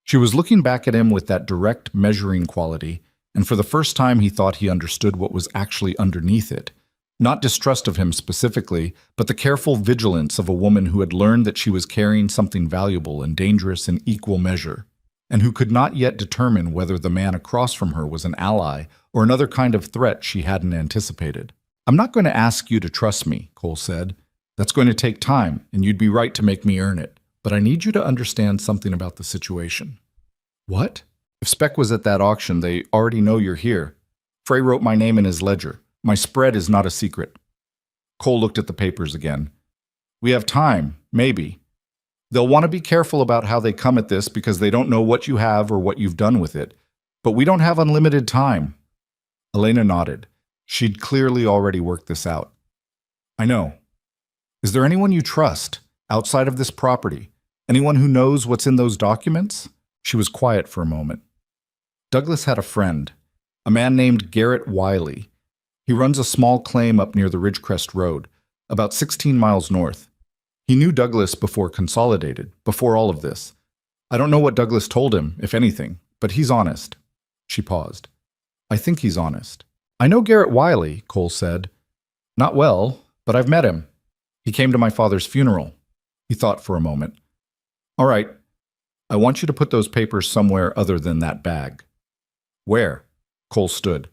She was looking back at him with that direct measuring quality, and for the first time he thought he understood what was actually underneath it. Not distrust of him specifically, but the careful vigilance of a woman who had learned that she was carrying something valuable and dangerous in equal measure, and who could not yet determine whether the man across from her was an ally or another kind of threat she hadn't anticipated. "I'm not going to ask you to trust me," Cole said. "That's going to take time, and you'd be right to make me earn it. But I need you to understand something about the situation." "What?" "If Speck was at that auction, they already know you're here. Frey wrote my name in his ledger. My spread is not a secret." Cole looked at the papers again. "We have time, maybe. They'll want to be careful about how they come at this because they don't know what you have or what you've done with it. But we don't have unlimited time." Elena nodded. She'd clearly already worked this out. "I know. Is there anyone you trust, outside of this property? Anyone who knows what's in those documents?" She was quiet for a moment. Douglas had a friend, a man named Garrett Wiley. He runs a small claim up near the Ridgecrest Road, about 16 miles north. He knew Douglas before Consolidated, before all of this. I don't know what Douglas told him, if anything, but he's honest. She paused. "I think he's honest." "I know Garrett Wiley," Cole said. "Not well, but I've met him. He came to my father's funeral." He thought for a moment. "All right, I want you to put those papers somewhere other than that bag." "Where?" Cole stood.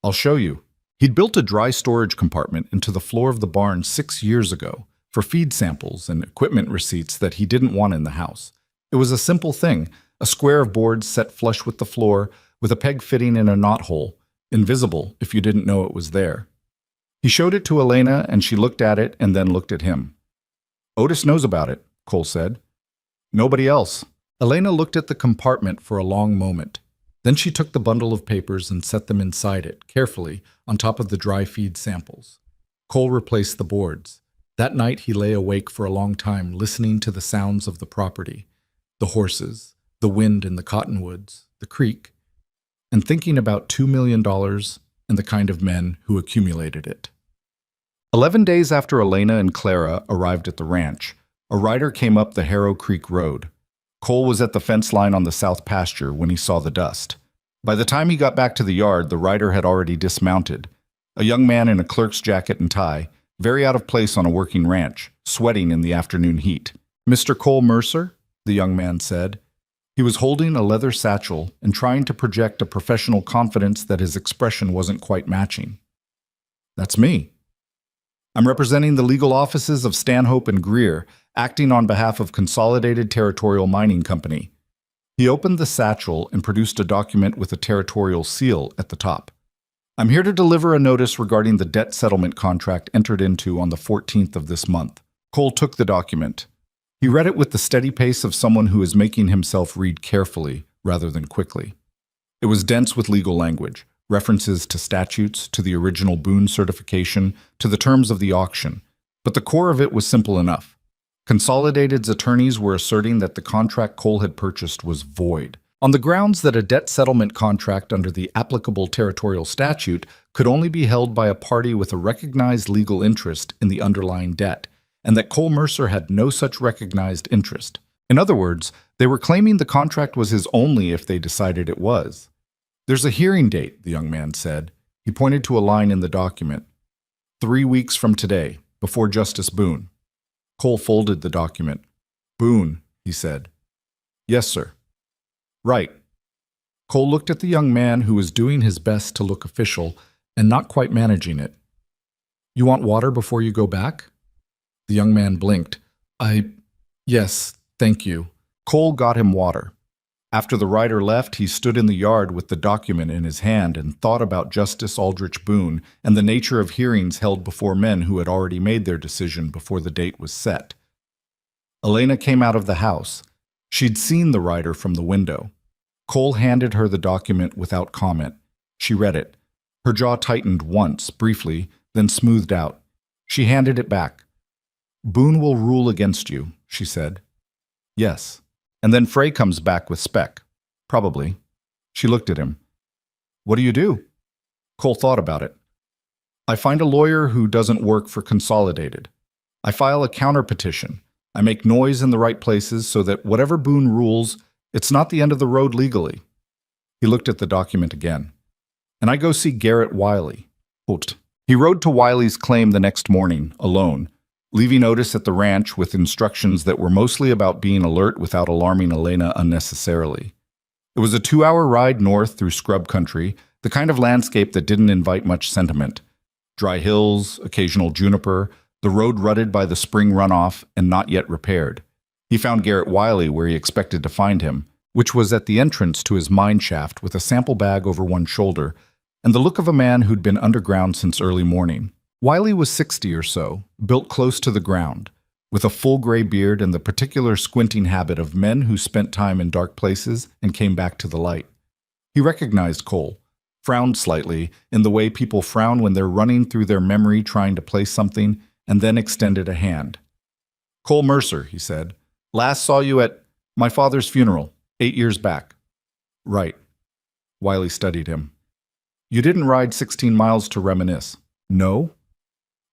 "I'll show you." He'd built a dry storage compartment into the floor of the barn 6 years ago for feed samples and equipment receipts that he didn't want in the house. It was a simple thing, a square of boards set flush with the floor, with a peg fitting in a knothole, invisible if you didn't know it was there. He showed it to Elena, and she looked at it and then looked at him. "Otis knows about it," Cole said. "Nobody else." Elena looked at the compartment for a long moment. Then she took the bundle of papers and set them inside it, carefully, on top of the dry feed samples. Cole replaced the boards. That night he lay awake for a long time, listening to the sounds of the property, the horses, the wind in the cottonwoods, the creek, and thinking about $2 million and the kind of men who accumulated it. 11 days after Elena and Clara arrived at the ranch, a rider came up the Harrow Creek Road. Cole was at the fence line on the south pasture when he saw the dust. By the time he got back to the yard, the rider had already dismounted. A young man in a clerk's jacket and tie, very out of place on a working ranch, sweating in the afternoon heat. "Mr. Cole Mercer?" the young man said. He was holding a leather satchel and trying to project a professional confidence that his expression wasn't quite matching. "That's me. I'm representing the legal offices of Stanhope and Greer, acting on behalf of Consolidated Territorial Mining Company." He opened the satchel and produced a document with a territorial seal at the top. "I'm here to deliver a notice regarding the debt settlement contract entered into on the 14th of this month." Cole took the document. He read it with the steady pace of someone who is making himself read carefully rather than quickly. It was dense with legal language, references to statutes, to the original Boone certification, to the terms of the auction. But the core of it was simple enough. Consolidated's attorneys were asserting that the contract Cole had purchased was void, on the grounds that a debt settlement contract under the applicable territorial statute could only be held by a party with a recognized legal interest in the underlying debt, and that Cole Mercer had no such recognized interest. In other words, they were claiming the contract was his only if they decided it was. "There's a hearing date," the young man said. He pointed to a line in the document. 3 weeks from today, before Justice Boone." Cole folded the document. "Boone," he said. "Yes, sir." "Right." Cole looked at the young man who was doing his best to look official and not quite managing it. "You want water before you go back?" The young man blinked. Yes, thank you." Cole got him water. After the rider left, he stood in the yard with the document in his hand and thought about Justice Aldrich Boone and the nature of hearings held before men who had already made their decision before the date was set. Elena came out of the house. She'd seen the rider from the window. Cole handed her the document without comment. She read it. Her jaw tightened once, briefly, then smoothed out. She handed it back. "Boone will rule against you," she said. "Yes. And then Frey comes back with spec. Probably." She looked at him. "What do you do?" Cole thought about it. "I find a lawyer who doesn't work for Consolidated. I file a counter-petition. I make noise in the right places so that whatever Boone rules, it's not the end of the road legally." He looked at the document again. "And I go see Garrett Wiley." He rode to Wiley's claim the next morning, alone, leaving Otis at the ranch with instructions that were mostly about being alert without alarming Elena unnecessarily. It was a 2-hour ride north through scrub country, the kind of landscape that didn't invite much sentiment. Dry hills, occasional juniper, the road rutted by the spring runoff and not yet repaired. He found Garrett Wiley where he expected to find him, which was at the entrance to his mine shaft with a sample bag over one shoulder and the look of a man who'd been underground since early morning. Wiley was 60 or so, built close to the ground, with a full gray beard and the particular squinting habit of men who spent time in dark places and came back to the light. He recognized Cole, frowned slightly in the way people frown when they're running through their memory trying to place something, and then extended a hand. "Cole Mercer," he said. "Last saw you at my father's funeral, 8 years back." "Right." Wiley studied him. "You didn't ride 16 miles to reminisce." "No?"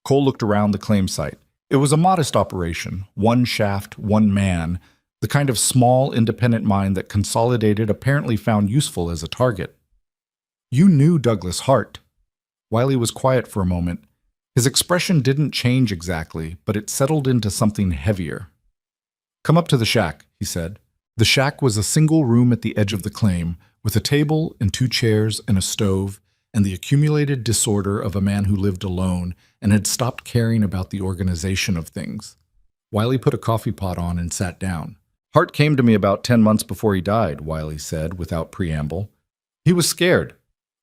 Cole looked around the claim site. It was a modest operation, one shaft, one man, the kind of small, independent mine that Consolidated apparently found useful as a target. "You knew Douglas Hart." Wiley was quiet for a moment. His expression didn't change exactly, but it settled into something heavier. "Come up to the shack," he said. The shack was a single room at the edge of the claim, with a table and 2 chairs and a stove, and the accumulated disorder of a man who lived alone and had stopped caring about the organization of things. Wiley put a coffee pot on and sat down. Hart came to me about 10 months before he died, Wiley said without preamble. He was scared.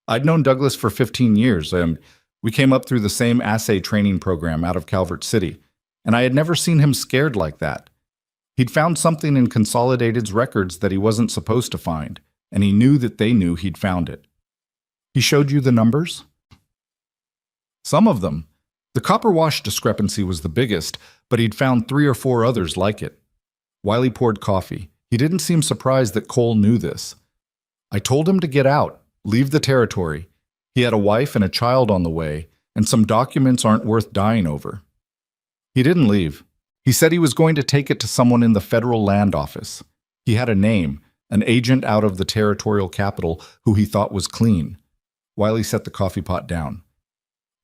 I'd known Douglas for 15 years, and we came up through the same assay training program out of Calvert City, and I had never seen him scared like that. He'd found something in Consolidated's records that he wasn't supposed to find, and he knew that they knew he'd found it. He showed you the numbers? Some of them. The copper wash discrepancy was the biggest, but he'd found 3 or 4 others like it. Wiley poured coffee. He didn't seem surprised that Cole knew this. I told him to get out, leave the territory. He had a wife and a child on the way, and some documents aren't worth dying over. He didn't leave. He said he was going to take it to someone in the federal land office. He had a name, an agent out of the territorial capital who he thought was clean. Wiley set the coffee pot down.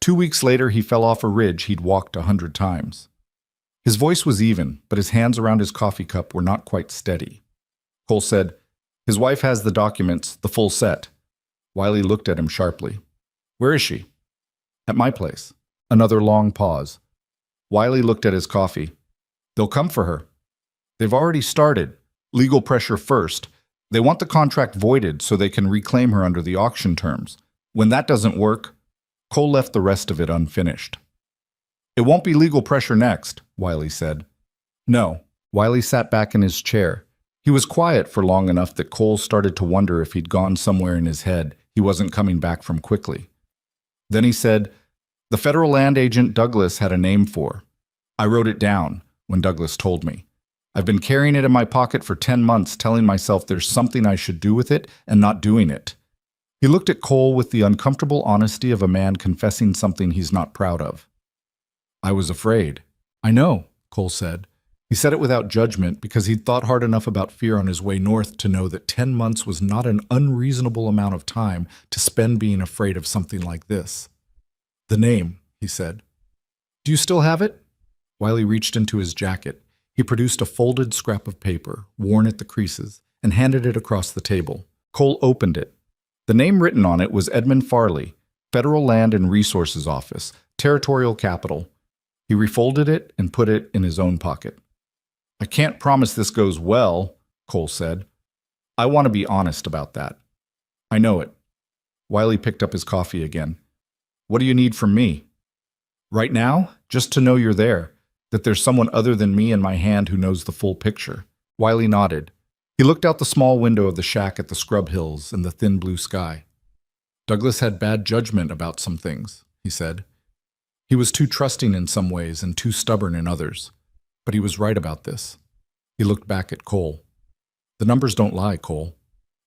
2 weeks later, he fell off a ridge he'd walked 100 times. His voice was even, but his hands around his coffee cup were not quite steady. Cole said, "His wife has the documents, the full set." Wiley looked at him sharply. "Where is she?" "At my place." Another long pause. Wiley looked at his coffee. "They'll come for her. They've already started. Legal pressure first. They want the contract voided so they can reclaim her under the auction terms. When that doesn't work..." Cole left the rest of it unfinished. "It won't be legal pressure next," Wiley said. "No." Wiley sat back in his chair. He was quiet for long enough that Cole started to wonder if he'd gone somewhere in his head he wasn't coming back from quickly. Then he said, "The federal land agent Douglas had a name for. I wrote it down when Douglas told me. I've been carrying it in my pocket for 10 months, telling myself there's something I should do with it and not doing it." He looked at Cole with the uncomfortable honesty of a man confessing something he's not proud of. "I was afraid." "I know," Cole said. He said it without judgment because he'd thought hard enough about fear on his way north to know that 10 months was not an unreasonable amount of time to spend being afraid of something like this. "The name," he said. "Do you still have it?" Wiley reached into his jacket. He produced a folded scrap of paper, worn at the creases, and handed it across the table. Cole opened it. The name written on it was Edmund Farley, Federal Land and Resources Office, Territorial Capital. He refolded it and put it in his own pocket. "I can't promise this goes well," Cole said. "I want to be honest about that." "I know it." Wiley picked up his coffee again. "What do you need from me?" "Right now, just to know you're there, that there's someone other than me in my hand who knows the full picture." Wiley nodded. He looked out the small window of the shack at the scrub hills and the thin blue sky. "Douglas had bad judgment about some things," he said. "He was too trusting in some ways and too stubborn in others. But he was right about this." He looked back at Cole. "The numbers don't lie, Cole.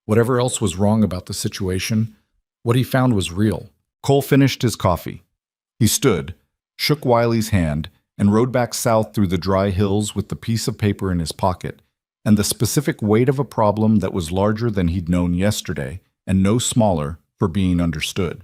Whatever else was wrong about the situation, what he found was real." Cole finished his coffee. He stood, shook Wiley's hand, and rode back south through the dry hills with the piece of paper in his pocket and the specific weight of a problem that was larger than he'd known yesterday and no smaller for being understood.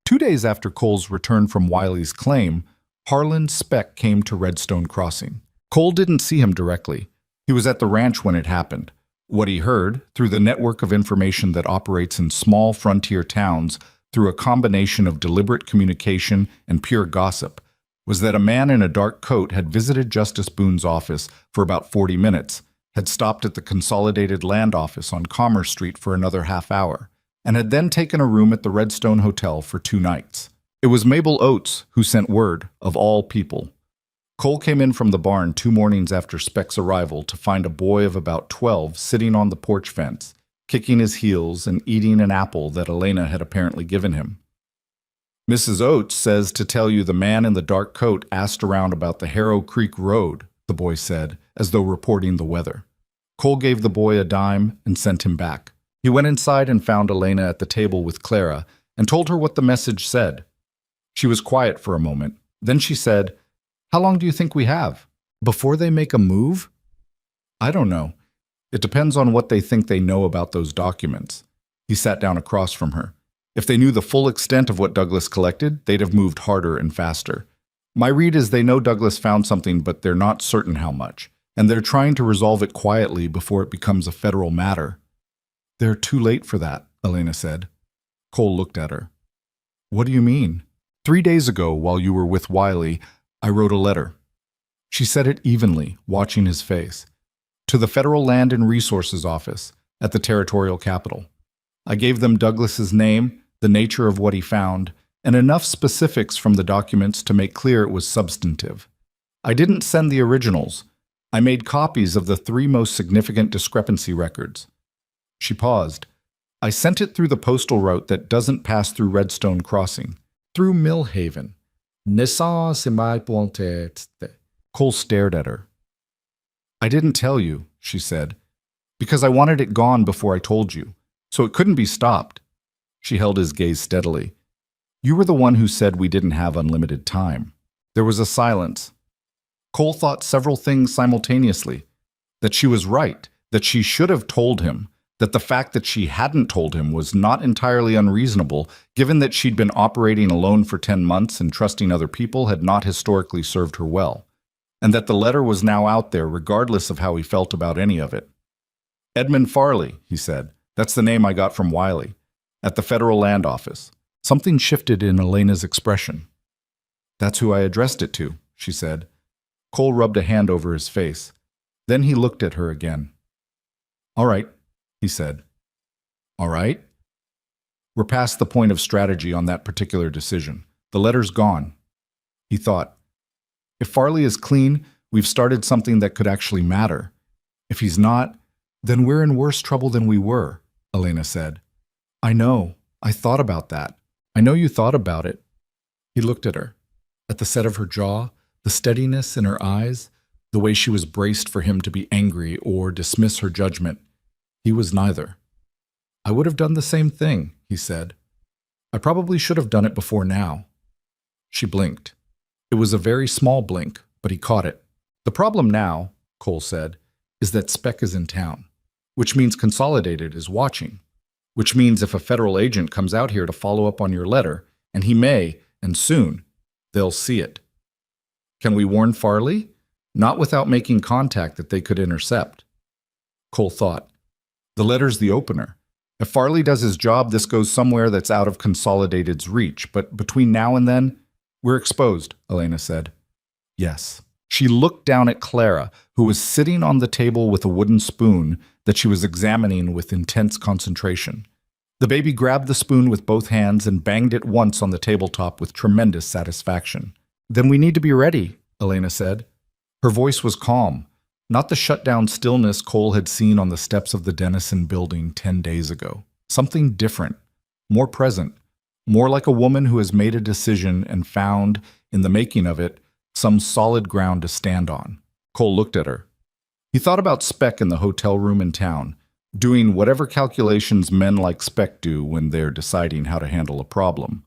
2 days after Cole's return from Wiley's claim, Harlan Speck came to Redstone Crossing. Cole didn't see him directly. He was at the ranch when it happened. What he heard, through the network of information that operates in small frontier towns through a combination of deliberate communication and pure gossip, was that a man in a dark coat had visited Justice Boone's office for about 40 minutes, had stopped at the Consolidated Land Office on Commerce Street for another half hour, and had then taken a room at the Redstone Hotel for 2 nights. It was Mabel Oates who sent word, of all people. Cole came in from the barn 2 mornings after Speck's arrival to find a boy of about 12 sitting on the porch fence, kicking his heels and eating an apple that Elena had apparently given him. "Mrs. Oates says to tell you the man in the dark coat asked around about the Harrow Creek Road," the boy said, as though reporting the weather. Cole gave the boy a dime and sent him back. He went inside and found Elena at the table with Clara and told her what the message said. She was quiet for a moment. Then she said, "How long do you think we have? Before they make a move?" "I don't know. It depends on what they think they know about those documents." He sat down across from her. "If they knew the full extent of what Douglas collected, they'd have moved harder and faster. My read is they know Douglas found something, but they're not certain how much, and they're trying to resolve it quietly before it becomes a federal matter." "They're too late for that," Elena said. Cole looked at her. What do you mean? 3 days ago, while you were with Wiley, I wrote a letter. She said it evenly, watching his face. To the Federal Land and Resources Office at the Territorial Capital. I gave them Douglas's name, the nature of what he found, and enough specifics from the documents to make clear it was substantive. I didn't send the originals. I made copies of the 3 most significant discrepancy records. She paused. I sent it through the postal route that doesn't pass through Redstone Crossing, through Millhaven. Cole stared at her. I didn't tell you, she said, because I wanted it gone before I told you, so it couldn't be stopped. She held his gaze steadily. You were the one who said we didn't have unlimited time. There was a silence. Cole thought several things simultaneously. That she was right, that she should have told him, that the fact that she hadn't told him was not entirely unreasonable, given that she'd been operating alone for 10 months and trusting other people had not historically served her well, and that the letter was now out there regardless of how he felt about any of it. Edmund Farley, he said. That's the name I got from Wiley, at the Federal Land Office. Something shifted in Elena's expression. That's who I addressed it to, she said. Cole rubbed a hand over his face. Then he looked at her again. All right, he said. All right? We're past the point of strategy on that particular decision. The letter's gone. He thought, if Farley is clean, we've started something that could actually matter. If he's not, then we're in worse trouble than we were, Elena said. I know. I thought about that. I know you thought about it. He looked at her. At the set of her jaw, the steadiness in her eyes, the way she was braced for him to be angry or dismiss her judgment. He was neither. I would have done the same thing, he said. I probably should have done it before now. She blinked. It was a very small blink, but he caught it. The problem now, Cole said, is that Speck is in town, which means Consolidated is watching, which means if a federal agent comes out here to follow up on your letter, and he may, and soon, they'll see it. Can we warn Farley? Not without making contact that they could intercept. Cole thought. The letter's the opener. If Farley does his job, this goes somewhere that's out of Consolidated's reach, but between now and then, we're exposed, Elena said. Yes. She looked down at Clara, who was sitting on the table with a wooden spoon that she was examining with intense concentration. The baby grabbed the spoon with both hands and banged it once on the tabletop with tremendous satisfaction. Then we need to be ready, Elena said. Her voice was calm, not the shut-down stillness Cole had seen on the steps of the Dennison building 10 days ago. Something different, more present, more like a woman who has made a decision and found, in the making of it, some solid ground to stand on. Cole looked at her. He thought about Speck in the hotel room in town, doing whatever calculations men like Speck do when they're deciding how to handle a problem.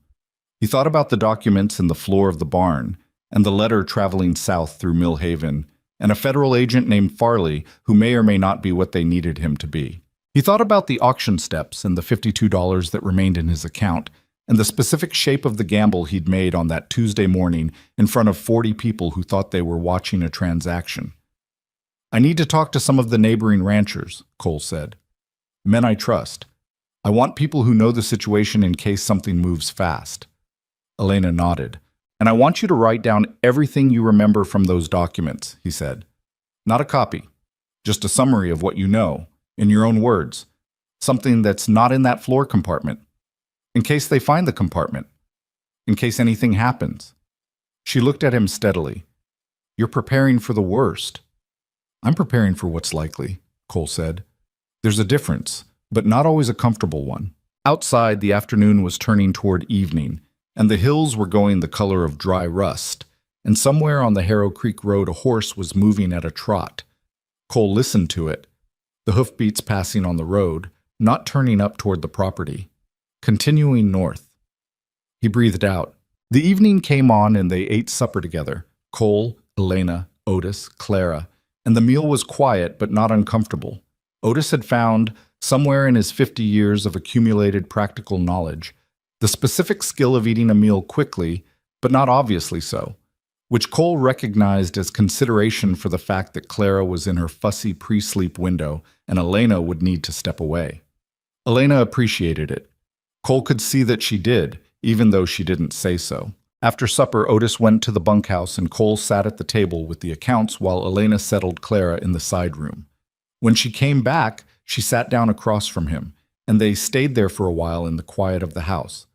He thought about the documents in the floor of the barn, and the letter traveling south through Millhaven, and a federal agent named Farley who may or may not be what they needed him to be. He thought about the auction steps and the $52 that remained in his account, and the specific shape of the gamble he'd made on that Tuesday morning in front of 40 people who thought they were watching a transaction. I need to talk to some of the neighboring ranchers, Cole said. Men I trust. I want people who know the situation in case something moves fast. Elena nodded. And I want you to write down everything you remember from those documents, he said. Not a copy, just a summary of what you know, in your own words. Something that's not in that floor compartment. In case they find the compartment. In case anything happens. She looked at him steadily. You're preparing for the worst. I'm preparing for what's likely, Cole said. There's a difference, but not always a comfortable one. Outside, the afternoon was turning toward evening, and the hills were going the color of dry rust, and somewhere on the Harrow Creek Road a horse was moving at a trot. Cole listened to it, the hoofbeats passing on the road, not turning up toward the property, continuing north. He breathed out. The evening came on and they ate supper together, Cole, Elena, Otis, Clara, and the meal was quiet but not uncomfortable. Otis had found, somewhere in his 50 years of accumulated practical knowledge, the specific skill of eating a meal quickly, but not obviously so, which Cole recognized as consideration for the fact that Clara was in her fussy pre-sleep window and Elena would need to step away. Elena appreciated it. Cole could see that she did, even though she didn't say so. After supper, Otis went to the bunkhouse and Cole sat at the table with the accounts while Elena settled Clara in the side room. When she came back, she sat down across from him, and they stayed there for a while in the quiet of the house.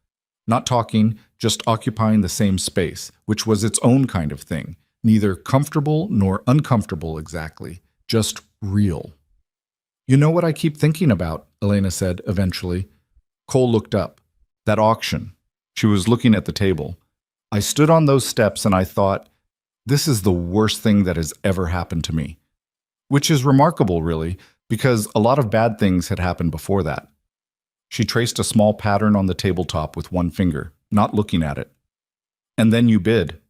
Not talking, just occupying the same space, which was its own kind of thing, neither comfortable nor uncomfortable exactly, just real. "You know what I keep thinking about," Elena said eventually. Cole looked up. "That auction." She was looking at the table. "I stood on those steps and I thought, this is the worst thing that has ever happened to me." Which is remarkable, really, because a lot of bad things had happened before that. She traced a small pattern on the tabletop with one finger, not looking at it. "And then you bid."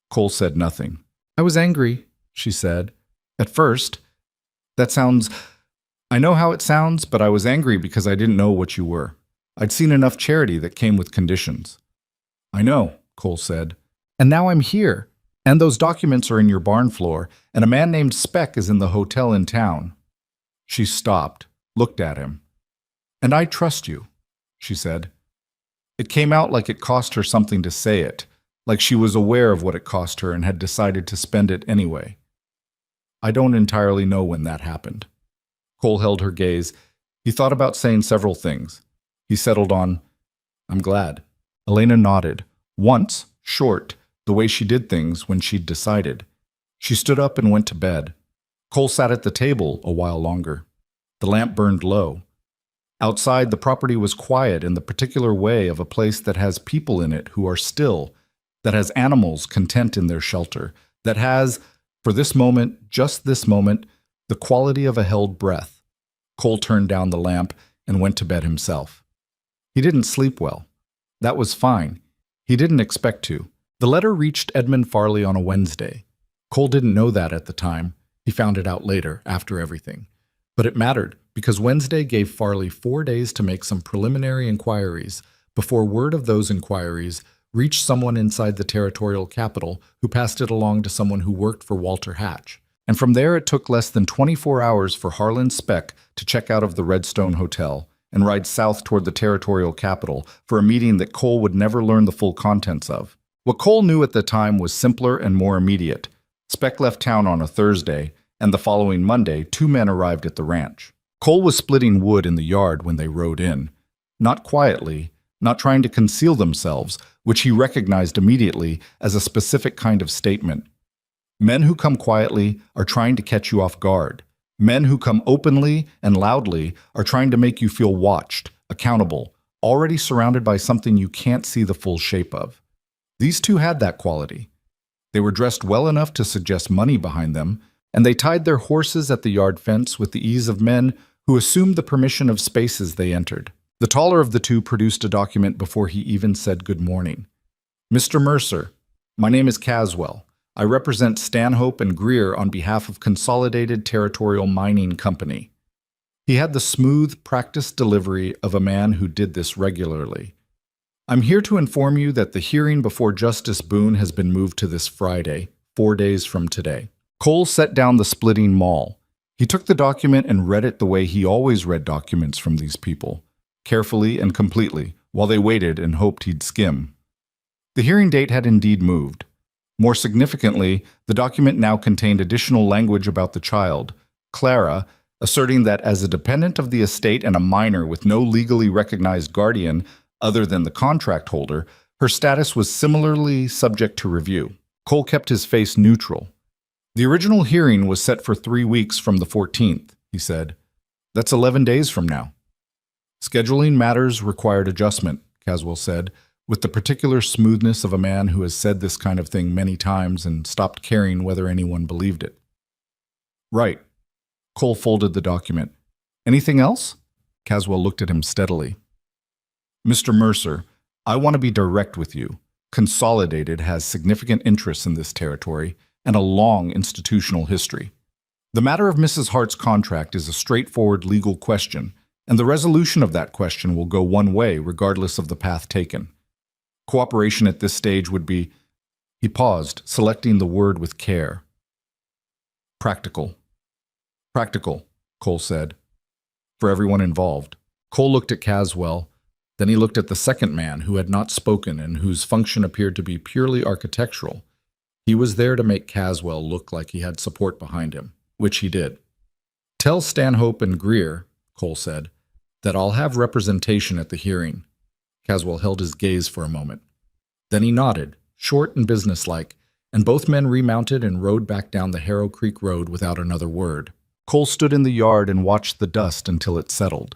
Cole said nothing. "I was angry," she said. "At first. I know how it sounds, but I was angry because I didn't know what you were. I'd seen enough charity that came with conditions." "I know," Cole said. "And now I'm here. And those documents are in your barn floor, and a man named Speck is in the hotel in town." She stopped, looked at him. "And I trust you," she said. It came out like it cost her something to say it, like she was aware of what it cost her and had decided to spend it anyway. "I don't entirely know when that happened." Cole held her gaze. He thought about saying several things. He settled on, "I'm glad." Elena nodded. Once, short, the way she did things when she'd decided. She stood up and went to bed. Cole sat at the table a while longer. The lamp burned low. Outside, the property was quiet in the particular way of a place that has people in it who are still, that has animals content in their shelter, that has, for this moment, just this moment, the quality of a held breath. Cole turned down the lamp and went to bed himself. He didn't sleep well. That was fine. He didn't expect to. The letter reached Edmund Farley on a Wednesday. Cole didn't know that at the time. He found it out later, after everything. But it mattered, because Wednesday gave Farley 4 days to make some preliminary inquiries before word of those inquiries reached someone inside the territorial capital who passed it along to someone who worked for Walter Hatch. And from there it took less than 24 hours for Harlan Speck to check out of the Redstone Hotel and ride south toward the territorial capital for a meeting that Cole would never learn the full contents of. What Cole knew at the time was simpler and more immediate. Speck left town on a Thursday, and the following Monday, 2 men arrived at the ranch. Cole was splitting wood in the yard when they rode in. Not quietly, not trying to conceal themselves, which he recognized immediately as a specific kind of statement. Men who come quietly are trying to catch you off guard. Men who come openly and loudly are trying to make you feel watched, accountable, already surrounded by something you can't see the full shape of. These two had that quality. They were dressed well enough to suggest money behind them, and they tied their horses at the yard fence with the ease of men who assumed the permission of spaces they entered. The taller of the two produced a document before he even said good morning. "Mr. Mercer, my name is Caswell. I represent Stanhope and Greer on behalf of Consolidated Territorial Mining Company." He had the smooth, practiced delivery of a man who did this regularly. "I'm here to inform you that the hearing before Justice Boone has been moved to this Friday, 4 days from today." Cole set down the splitting maul. He took the document and read it the way he always read documents from these people, carefully and completely, while they waited and hoped he'd skim. The hearing date had indeed moved. More significantly, the document now contained additional language about the child, Clara, asserting that as a dependent of the estate and a minor with no legally recognized guardian other than the contract holder, her status was similarly subject to review. Cole kept his face neutral. "The original hearing was set for 3 weeks from the 14th, he said. "That's 11 days from now." "Scheduling matters required adjustment," Caswell said, with the particular smoothness of a man who has said this kind of thing many times and stopped caring whether anyone believed it. "Right." Cole folded the document. "Anything else?" Caswell looked at him steadily. "Mr. Mercer, I want to be direct with you. Consolidated has significant interests in this territory and a long institutional history. The matter of Mrs. Hart's contract is a straightforward legal question, and the resolution of that question will go one way regardless of the path taken. Cooperation at this stage would be—" He paused, selecting the word with care. "Practical." "Practical," Cole said. "For everyone involved." Cole looked at Caswell. Then he looked at the second man who had not spoken and whose function appeared to be purely architectural. He was there to make Caswell look like he had support behind him, which he did. "Tell Stanhope and Greer," Cole said, "that I'll have representation at the hearing." Caswell held his gaze for a moment. Then he nodded, short and businesslike, and both men remounted and rode back down the Harrow Creek Road without another word. Cole stood in the yard and watched the dust until it settled.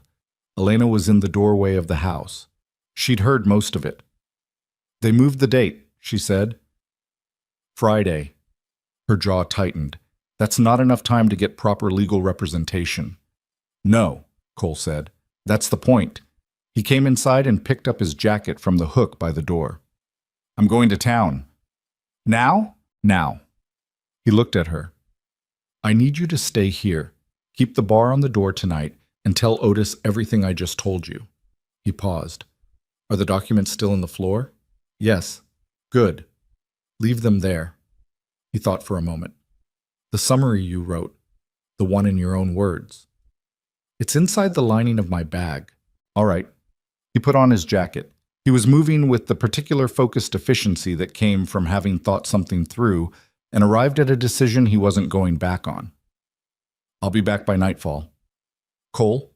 Elena was in the doorway of the house. She'd heard most of it. "They moved the date," she said. "Friday." Her jaw tightened. "That's not enough time to get proper legal representation." "No," Cole said. "That's the point." He came inside and picked up his jacket from the hook by the door. "I'm going to town." "Now?" "Now." He looked at her. "I need you to stay here. Keep the bar on the door tonight and tell Otis everything I just told you." He paused. "Are the documents still in the floor?" "Yes." "Good. Leave them there." He thought for a moment. "The summary you wrote, the one in your own words." "It's inside the lining of my bag." "All right." He put on his jacket. He was moving with the particular focused efficiency that came from having thought something through and arrived at a decision he wasn't going back on. "I'll be back by nightfall." "Cole?"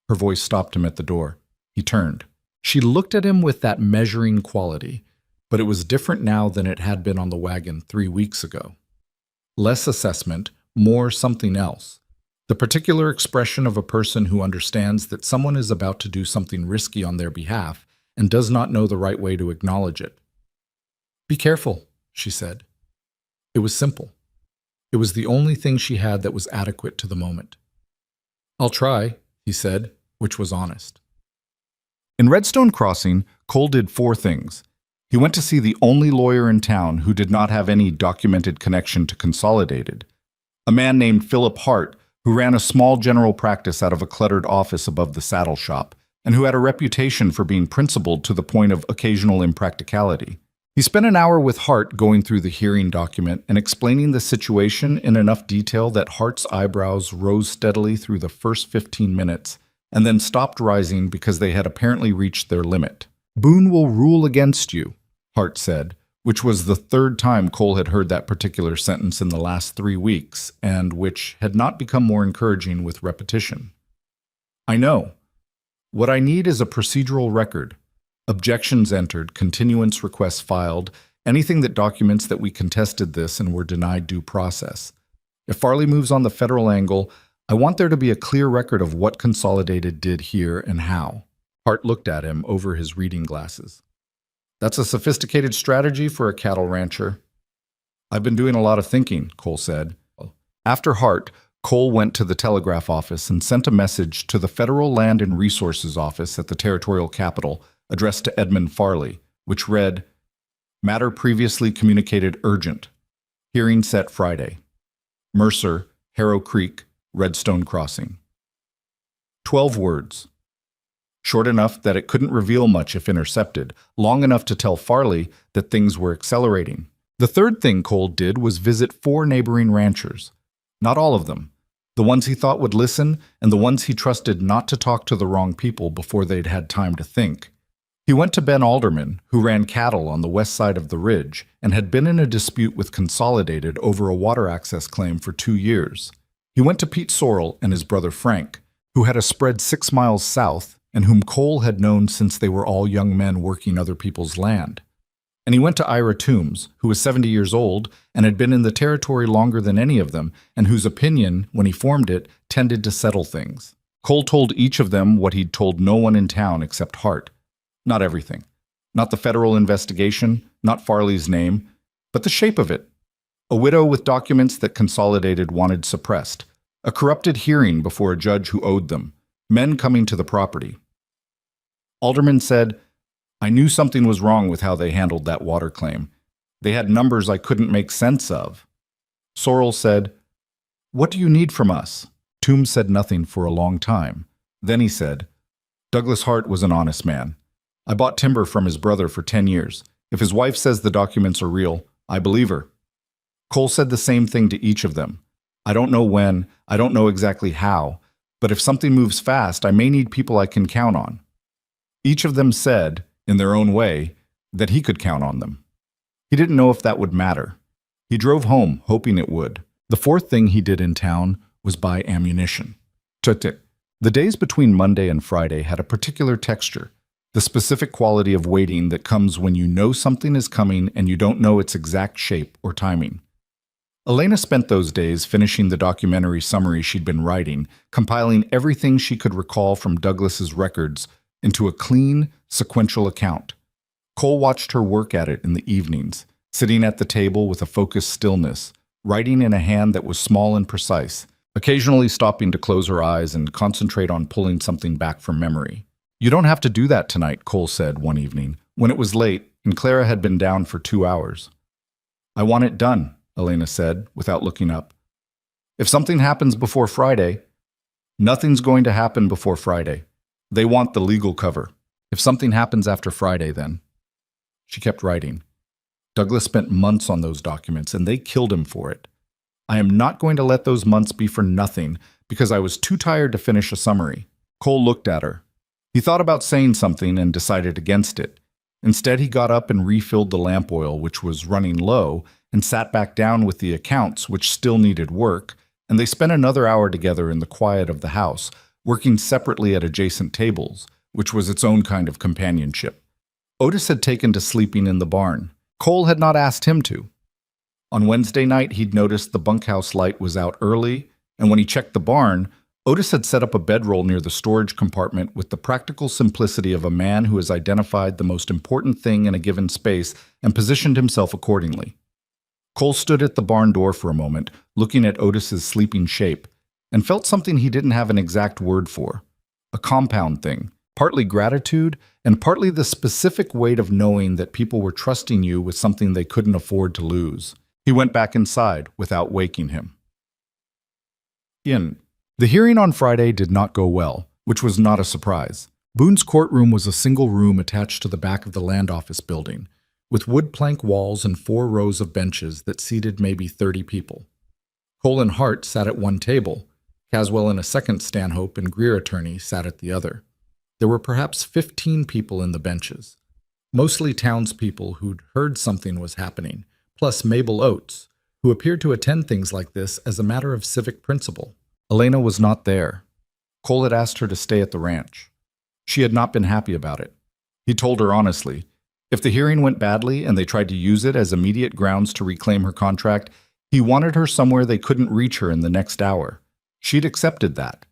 Her voice stopped him at the door. He turned. She looked at him with that measuring quality, but it was different now than it had been on the wagon 3 weeks ago. Less assessment, more something else. The particular expression of a person who understands that someone is about to do something risky on their behalf and does not know the right way to acknowledge it. "Be careful," she said. It was simple. It was the only thing she had that was adequate to the moment. "I'll try," he said, which was honest. In Redstone Crossing, Cole did 4 things. He went to see the only lawyer in town who did not have any documented connection to Consolidated, a man named Philip Hart, who ran a small general practice out of a cluttered office above the saddle shop, and who had a reputation for being principled to the point of occasional impracticality. He spent an hour with Hart going through the hearing document and explaining the situation in enough detail that Hart's eyebrows rose steadily through the first 15 minutes, and then stopped rising because they had apparently reached their limit. "Boone will rule against you," Hart said, which was the 3rd time Cole had heard that particular sentence in the last 3 weeks, and which had not become more encouraging with repetition. "I know. What I need is a procedural record. Objections entered, continuance requests filed, anything that documents that we contested this and were denied due process. If Farley moves on the federal angle, I want there to be a clear record of what Consolidated did here and how." Hart looked at him over his reading glasses. "That's a sophisticated strategy for a cattle rancher." "I've been doing a lot of thinking," Cole said. After Hart, Cole went to the telegraph office and sent a message to the Federal Land and Resources Office at the territorial capital, addressed to Edmund Farley, which read, "Matter previously communicated urgent. Hearing set Friday. Mercer, Harrow Creek, Redstone Crossing." 12 words. Short enough that it couldn't reveal much if intercepted, long enough to tell Farley that things were accelerating. The 3rd thing Cole did was visit 4 neighboring ranchers. Not all of them. The ones he thought would listen, and the ones he trusted not to talk to the wrong people before they'd had time to think. He went to Ben Alderman, who ran cattle on the west side of the ridge and had been in a dispute with Consolidated over a water access claim for 2 years. He went to Pete Sorrell and his brother Frank, who had a spread 6 miles south and whom Cole had known since they were all young men working other people's land. And he went to Ira Toombs, who was 70 years old and had been in the territory longer than any of them, and whose opinion, when he formed it, tended to settle things. Cole told each of them what he'd told no one in town except Hart. Not everything. Not the federal investigation, not Farley's name, but the shape of it. A widow with documents that Consolidated wanted suppressed. A corrupted hearing before a judge who owed them. Men coming to the property. Alderman said, "I knew something was wrong with how they handled that water claim. They had numbers I couldn't make sense of." Sorrell said, "What do you need from us?" Toombs said nothing for a long time. Then he said, "Douglas Hart was an honest man. I bought timber from his brother for 10 years. If his wife says the documents are real, I believe her." Cole said the same thing to each of them. "I don't know when, I don't know exactly how, but if something moves fast, I may need people I can count on." Each of them said, in their own way, that he could count on them. He didn't know if that would matter. He drove home, hoping it would. The fourth thing he did in town was buy ammunition. The days between Monday and Friday had a particular texture, the specific quality of waiting that comes when you know something is coming and you don't know its exact shape or timing. Elena spent those days finishing the documentary summary she'd been writing, compiling everything she could recall from Douglas's records into a clean, sequential account. Cole watched her work at it in the evenings, sitting at the table with a focused stillness, writing in a hand that was small and precise, occasionally stopping to close her eyes and concentrate on pulling something back from memory. "You don't have to do that tonight," Cole said one evening, when it was late and Clara had been down for 2 hours. "I want it done," Elena said, without looking up. "If something happens before Friday..." "Nothing's going to happen before Friday. They want the legal cover. If something happens after Friday, then..." She kept writing. Douglas spent months on those documents, and they killed him for it. "I am not going to let those months be for nothing, because I was too tired to finish a summary." Cole looked at her. He thought about saying something and decided against it. Instead, he got up and refilled the lamp oil, which was running low, and sat back down with the accounts, which still needed work, and they spent another hour together in the quiet of the house, working separately at adjacent tables, which was its own kind of companionship. Otis had taken to sleeping in the barn. Cole had not asked him to. On Wednesday night, he'd noticed the bunkhouse light was out early, and when he checked the barn, Otis had set up a bedroll near the storage compartment with the practical simplicity of a man who has identified the most important thing in a given space and positioned himself accordingly. Cole stood at the barn door for a moment, looking at Otis's sleeping shape, and felt something he didn't have an exact word for. A compound thing, partly gratitude and partly the specific weight of knowing that people were trusting you with something they couldn't afford to lose. He went back inside without waking him. The hearing on Friday did not go well, which was not a surprise. Boone's courtroom was a single room attached to the back of the land office building, with wood plank walls and 4 rows of benches that seated maybe 30 people. Cole and Hart sat at one table. Caswell and a second Stanhope and Greer attorney sat at the other. There were perhaps 15 people in the benches, mostly townspeople who'd heard something was happening, plus Mabel Oates, who appeared to attend things like this as a matter of civic principle. Elena was not there. Cole had asked her to stay at the ranch. She had not been happy about it. He told her honestly, if the hearing went badly and they tried to use it as immediate grounds to reclaim her contract, he wanted her somewhere they couldn't reach her in the next hour. She'd accepted that.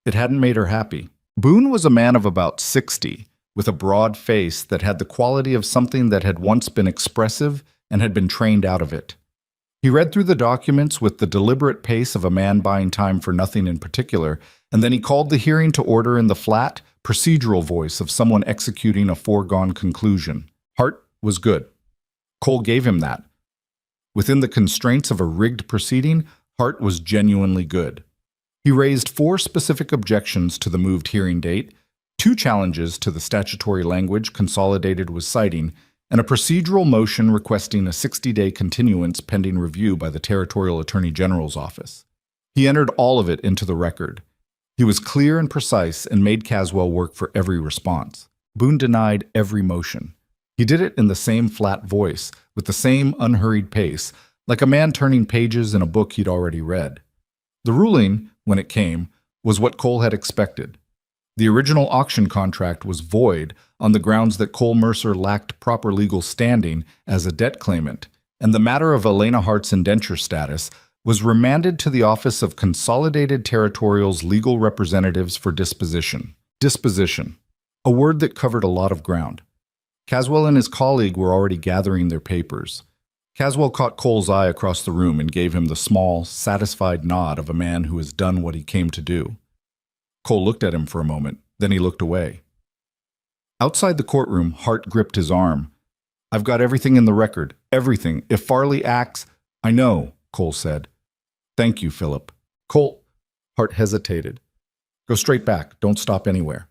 It hadn't made her happy. Boone was a man of about 60, with a broad face that had the quality of something that had once been expressive and had been trained out of it. He read through the documents with the deliberate pace of a man buying time for nothing in particular, and then he called the hearing to order in the flat, procedural voice of someone executing a foregone conclusion. Hart was good. Cole gave him that. Within the constraints of a rigged proceeding, Hart was genuinely good. He raised 4 specific objections to the moved hearing date, 2 challenges to the statutory language consolidated with citing, and a procedural motion requesting a 60-day continuance pending review by the Territorial Attorney General's office. He entered all of it into the record. He was clear and precise and made Caswell work for every response. Boone denied every motion. He did it in the same flat voice, with the same unhurried pace, like a man turning pages in a book he'd already read. The ruling, when it came, was what Cole had expected. The original auction contract was void on the grounds that Cole Mercer lacked proper legal standing as a debt claimant, and the matter of Elena Hart's indenture status was remanded to the Office of Consolidated Territorial's legal representatives for disposition. Disposition, a word that covered a lot of ground. Caswell and his colleague were already gathering their papers. Caswell caught Cole's eye across the room and gave him the small, satisfied nod of a man who has done what he came to do. Cole looked at him for a moment, then he looked away. Outside the courtroom, Hart gripped his arm. "I've got everything in the record, everything. If Farley acts..." "I know," Cole said. "Thank you, Philip." "Cole..." Hart hesitated. "Go straight back. Don't stop anywhere."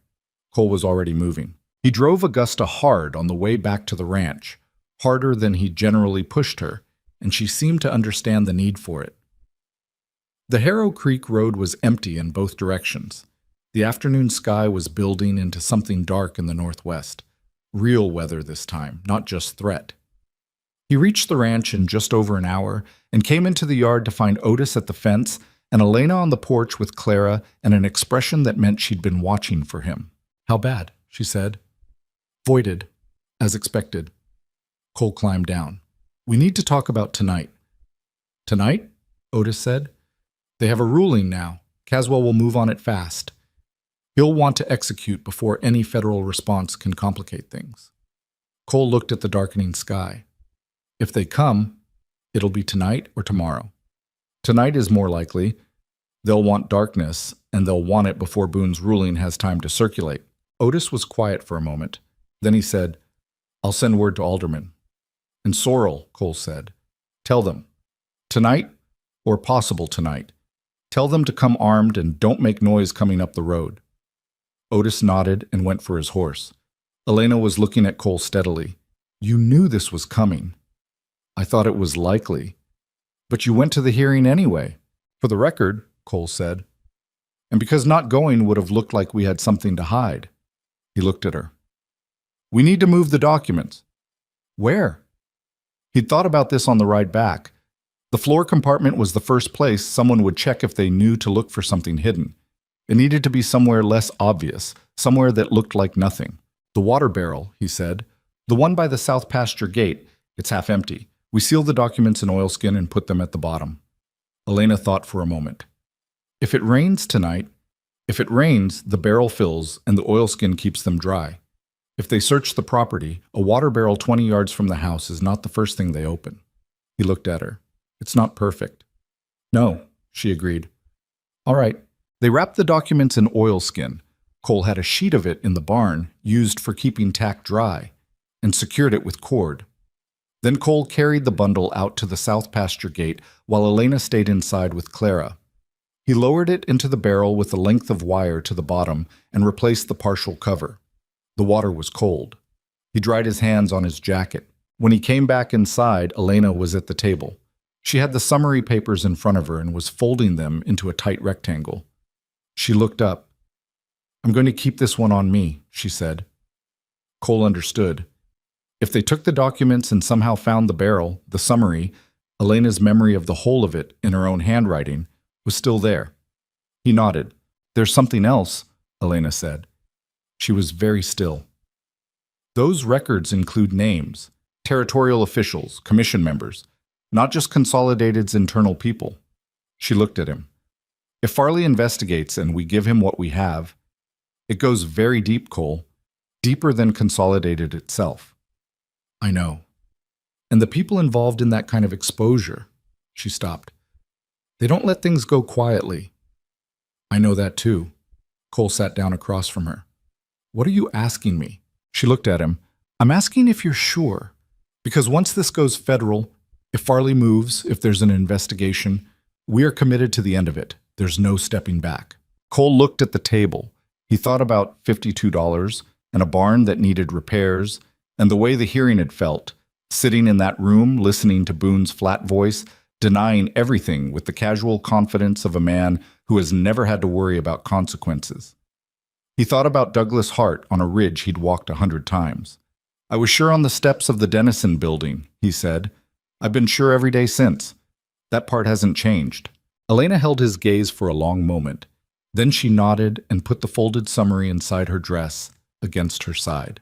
Cole was already moving. He drove Augusta hard on the way back to the ranch, harder than he generally pushed her, and she seemed to understand the need for it. The Harrow Creek Road was empty in both directions. The afternoon sky was building into something dark in the northwest. Real weather this time, not just threat. He reached the ranch in just over an hour and came into the yard to find Otis at the fence and Elena on the porch with Clara and an expression that meant she'd been watching for him. "How bad?" she said. "Voided, as expected." Cole climbed down. "We need to talk about tonight." "Tonight?" Otis said. "They have a ruling now. Caswell will move on it fast. He'll want to execute before any federal response can complicate things." Cole looked at the darkening sky. "If they come, it'll be tonight or tomorrow. Tonight is more likely. They'll want darkness, and they'll want it before Boone's ruling has time to circulate." Otis was quiet for a moment. Then he said, "I'll send word to Alderman." "And Sorrel," Cole said. "Tell them. Tonight, or possible tonight. Tell them to come armed and don't make noise coming up the road." Otis nodded and went for his horse. Elena was looking at Cole steadily. "You knew this was coming." "I thought it was likely." "But you went to the hearing anyway." "For the record," Cole said. "And because not going would have looked like we had something to hide." He looked at her. "We need to move the documents." "Where?" He'd thought about this on the ride back. The floor compartment was the first place someone would check if they knew to look for something hidden. It needed to be somewhere less obvious, somewhere that looked like nothing. "The water barrel," he said. "The one by the south pasture gate. It's half empty. We seal the documents in oilskin and put them at the bottom." Elena thought for a moment. "If it rains tonight, if it rains, the barrel fills and the oilskin keeps them dry. If they search the property, a water barrel 20 yards from the house is not the first thing they open." He looked at her. "It's not perfect." "No," she agreed. "All right." They wrapped the documents in oilskin. Cole had a sheet of it in the barn, used for keeping tack dry, and secured it with cord. Then Cole carried the bundle out to the south pasture gate while Elena stayed inside with Clara. He lowered it into the barrel with a length of wire to the bottom and replaced the partial cover. The water was cold. He dried his hands on his jacket. When he came back inside, Elena was at the table. She had the summary papers in front of her and was folding them into a tight rectangle. She looked up. "I'm going to keep this one on me," she said. Cole understood. If they took the documents and somehow found the barrel, the summary, Elena's memory of the whole of it in her own handwriting, was still there. He nodded. "There's something else," Elena said. She was very still. "Those records include names, territorial officials, commission members, not just Consolidated's internal people." She looked at him. "If Farley investigates and we give him what we have, it goes very deep, Cole, deeper than Consolidated itself." "I know. And the people involved in that kind of exposure," she stopped. "They don't let things go quietly." "I know that too." Cole sat down across from her. "What are you asking me?" She looked at him. "I'm asking if you're sure. Because once this goes federal, if Farley moves, if there's an investigation, we are committed to the end of it. There's no stepping back." Cole looked at the table. He thought about $52 and a barn that needed repairs, and the way the hearing had felt, sitting in that room, listening to Boone's flat voice, denying everything with the casual confidence of a man who has never had to worry about consequences. He thought about Douglas Hart on a ridge he'd walked 100 times. "I was sure on the steps of the Dennison building," he said. "I've been sure every day since. That part hasn't changed." Elena held his gaze for a long moment. Then she nodded and put the folded summary inside her dress, against her side.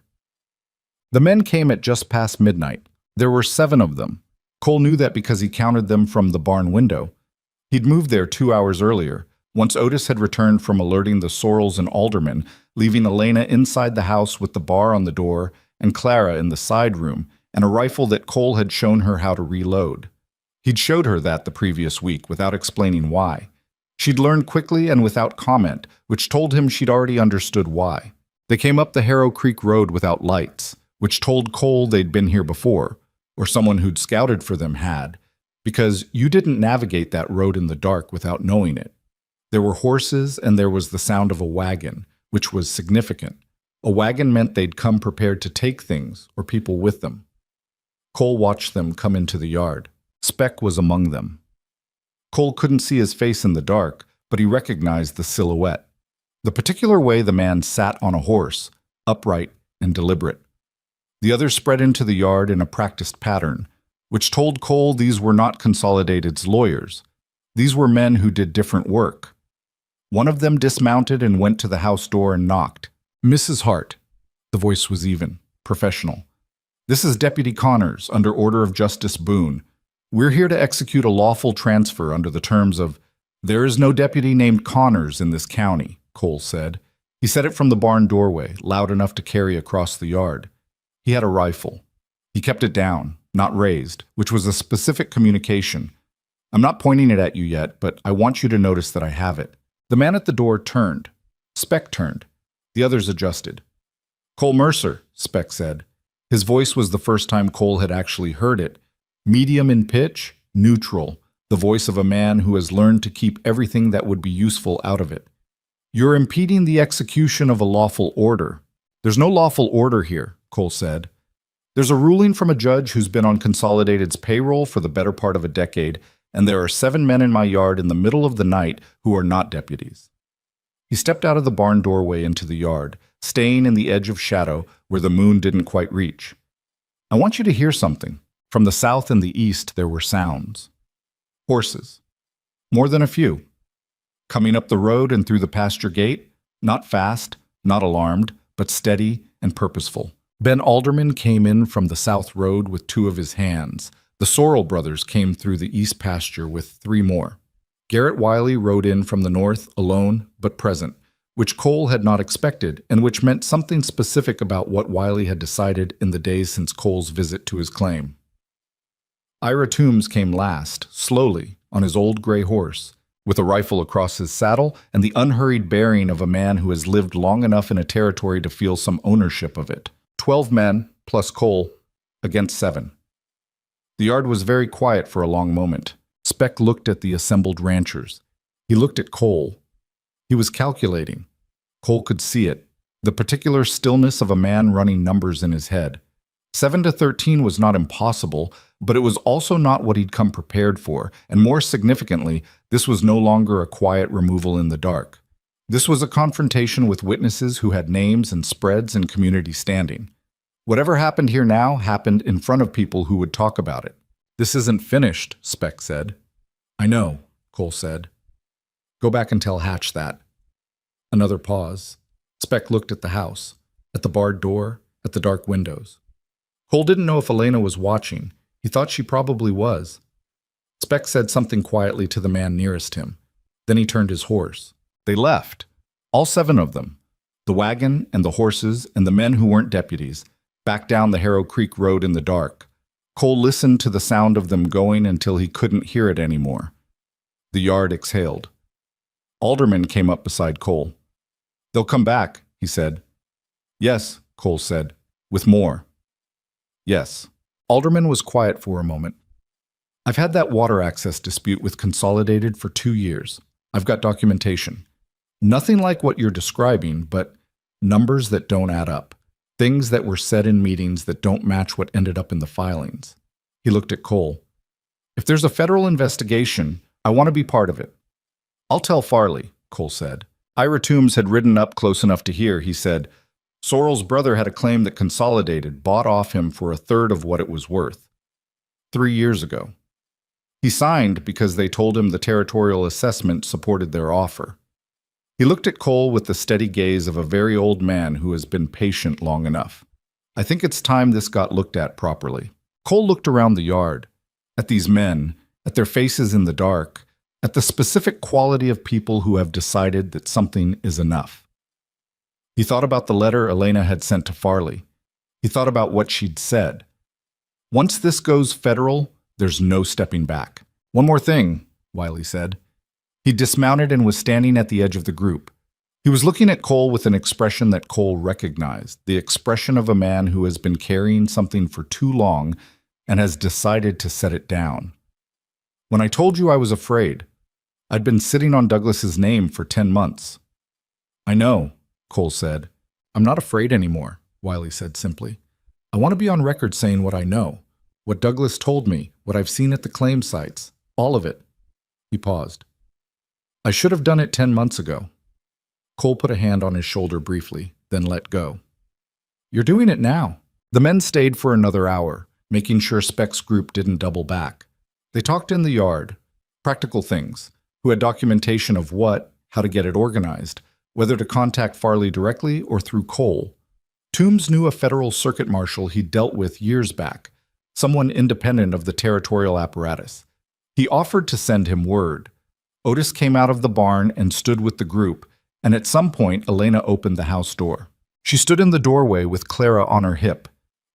The men came at just past midnight. There were 7 of them. Cole knew that because he counted them from the barn window. He'd moved there 2 hours earlier, once Otis had returned from alerting the Sorrels and Alderman, leaving Elena inside the house with the bar on the door and Clara in the side room, and a rifle that Cole had shown her how to reload. He'd showed her that the previous week without explaining why. She'd learned quickly and without comment, which told him she'd already understood why. They came up the Harrow Creek Road without lights, which told Cole they'd been here before, or someone who'd scouted for them had, because you didn't navigate that road in the dark without knowing it. There were horses and there was the sound of a wagon, which was significant. A wagon meant they'd come prepared to take things or people with them. Cole watched them come into the yard. Speck was among them. Cole couldn't see his face in the dark, but he recognized the silhouette. The particular way the man sat on a horse, upright and deliberate. The others spread into the yard in a practiced pattern, which told Cole these were not Consolidated's lawyers. These were men who did different work. One of them dismounted and went to the house door and knocked. "Mrs. Hart." The voice was even, professional. "This is Deputy Connors, under order of Justice Boone. We're here to execute a lawful transfer under the terms of—" "There is no deputy named Connors in this county," Cole said. He said it from the barn doorway, loud enough to carry across the yard. He had a rifle. He kept it down, not raised, which was a specific communication. "I'm not pointing it at you yet, but I want you to notice that I have it." The man at the door turned. Speck turned. The others adjusted. "Cole Mercer," Speck said. His voice was the first time Cole had actually heard it. Medium in pitch, neutral, the voice of a man who has learned to keep everything that would be useful out of it. "You're impeding the execution of a lawful order." "There's no lawful order here," Cole said. "There's a ruling from a judge who's been on Consolidated's payroll for the better part of a decade, and there are 7 men in my yard in the middle of the night who are not deputies." He stepped out of the barn doorway into the yard, staying in the edge of shadow where the moon didn't quite reach. "I want you to hear something." From the south and the east there were sounds. Horses. More than a few. Coming up the road and through the pasture gate, not fast, not alarmed, but steady and purposeful. Ben Alderman came in from the south road with 2 of his hands. The Sorrell brothers came through the east pasture with 3 more. Garrett Wiley rode in from the north, alone but present, which Cole had not expected, and which meant something specific about what Wiley had decided in the days since Cole's visit to his claim. Ira Toombs came last, slowly, on his old gray horse, with a rifle across his saddle and the unhurried bearing of a man who has lived long enough in a territory to feel some ownership of it. 12 men, plus Cole, against 7. The yard was very quiet for a long moment. Speck looked at the assembled ranchers. He looked at Cole. He was calculating. Cole could see it, the particular stillness of a man running numbers in his head. 7 to 13 was not impossible, but it was also not what he'd come prepared for, and more significantly, this was no longer a quiet removal in the dark. This was a confrontation with witnesses who had names and spreads and community standing. Whatever happened here now happened in front of people who would talk about it. "This isn't finished," Speck said. "I know," Cole said. "Go back and tell Hatch that." Another pause. Speck looked at the house, at the barred door, at the dark windows. Cole didn't know if Elena was watching. He thought she probably was. Speck said something quietly to the man nearest him. Then he turned his horse. They left. All 7 of them. The wagon and the horses and the men who weren't deputies, back down the Harrow Creek Road in the dark. Cole listened to the sound of them going until he couldn't hear it anymore. The yard exhaled. Alderman came up beside Cole. "They'll come back," he said. "Yes," Cole said, "with more." "Yes." Alderman was quiet for a moment. "I've had that water access dispute with Consolidated for 2 years. I've got documentation. Nothing like what you're describing, but numbers that don't add up. Things that were said in meetings that don't match what ended up in the filings." He looked at Cole. "If there's a federal investigation, I want to be part of it." "I'll tell Farley," Cole said. Ira Toombs had ridden up close enough to hear. He said, "Sorrell's brother had a claim that Consolidated bought off him for 1/3 of what it was worth. 3 years ago. He signed because they told him the territorial assessment supported their offer." He looked at Cole with the steady gaze of a very old man who has been patient long enough. "I think it's time this got looked at properly." Cole looked around the yard, at these men, at their faces in the dark, at the specific quality of people who have decided that something is enough. He thought about the letter Elena had sent to Farley. He thought about what she'd said. Once this goes federal, there's no stepping back. "One more thing," Wiley said. He dismounted and was standing at the edge of the group. He was looking at Cole with an expression that Cole recognized, the expression of a man who has been carrying something for too long and has decided to set it down. "When I told you I was afraid, I'd been sitting on Douglas's name for 10 months. "I know," Cole said. "I'm not afraid anymore," Wiley said simply. "I want to be on record saying what I know, what Douglas told me, what I've seen at the claim sites, all of it." He paused. "I should have done it 10 months ago." Cole put a hand on his shoulder briefly, then let go. You're doing it now. The men stayed for another hour, making sure Speck's group didn't double back. They talked in the yard, practical things, who had documentation of what, how to get it organized, whether to contact Farley directly or through Cole. Toombs knew a federal circuit marshal he'd dealt with years back, someone independent of the territorial apparatus. He offered to send him word. Otis came out of the barn and stood with the group, and at some point Elena opened the house door. She stood in the doorway with Clara on her hip.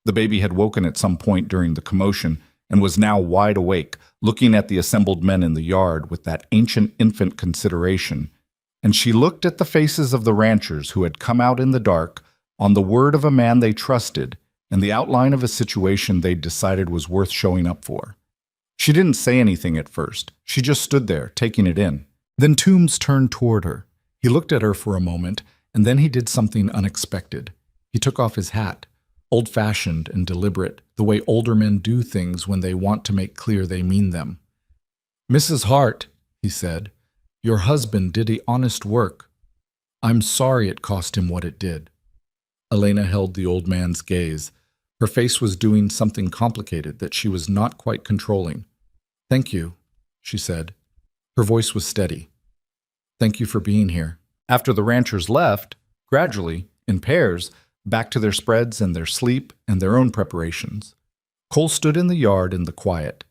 The baby had woken at some point during the commotion and was now wide awake, looking at the assembled men in the yard with that ancient infant consideration. And she looked at the faces of the ranchers who had come out in the dark on the word of a man they trusted and the outline of a situation they'd decided was worth showing up for. She didn't say anything at first. She just stood there, taking it in. Then Toombs turned toward her. He looked at her for a moment, and then he did something unexpected. He took off his hat, old-fashioned and deliberate, the way older men do things when they want to make clear they mean them. "Mrs. Hart," he said, "your husband did a honest work. I'm sorry it cost him what it did." Elena held the old man's gaze. Her face was doing something complicated that she was not quite controlling. "Thank you," she said. Her voice was steady. "Thank you for being here." After the ranchers left, gradually, in pairs, back to their spreads and their sleep and their own preparations, Cole stood in the yard in the quiet.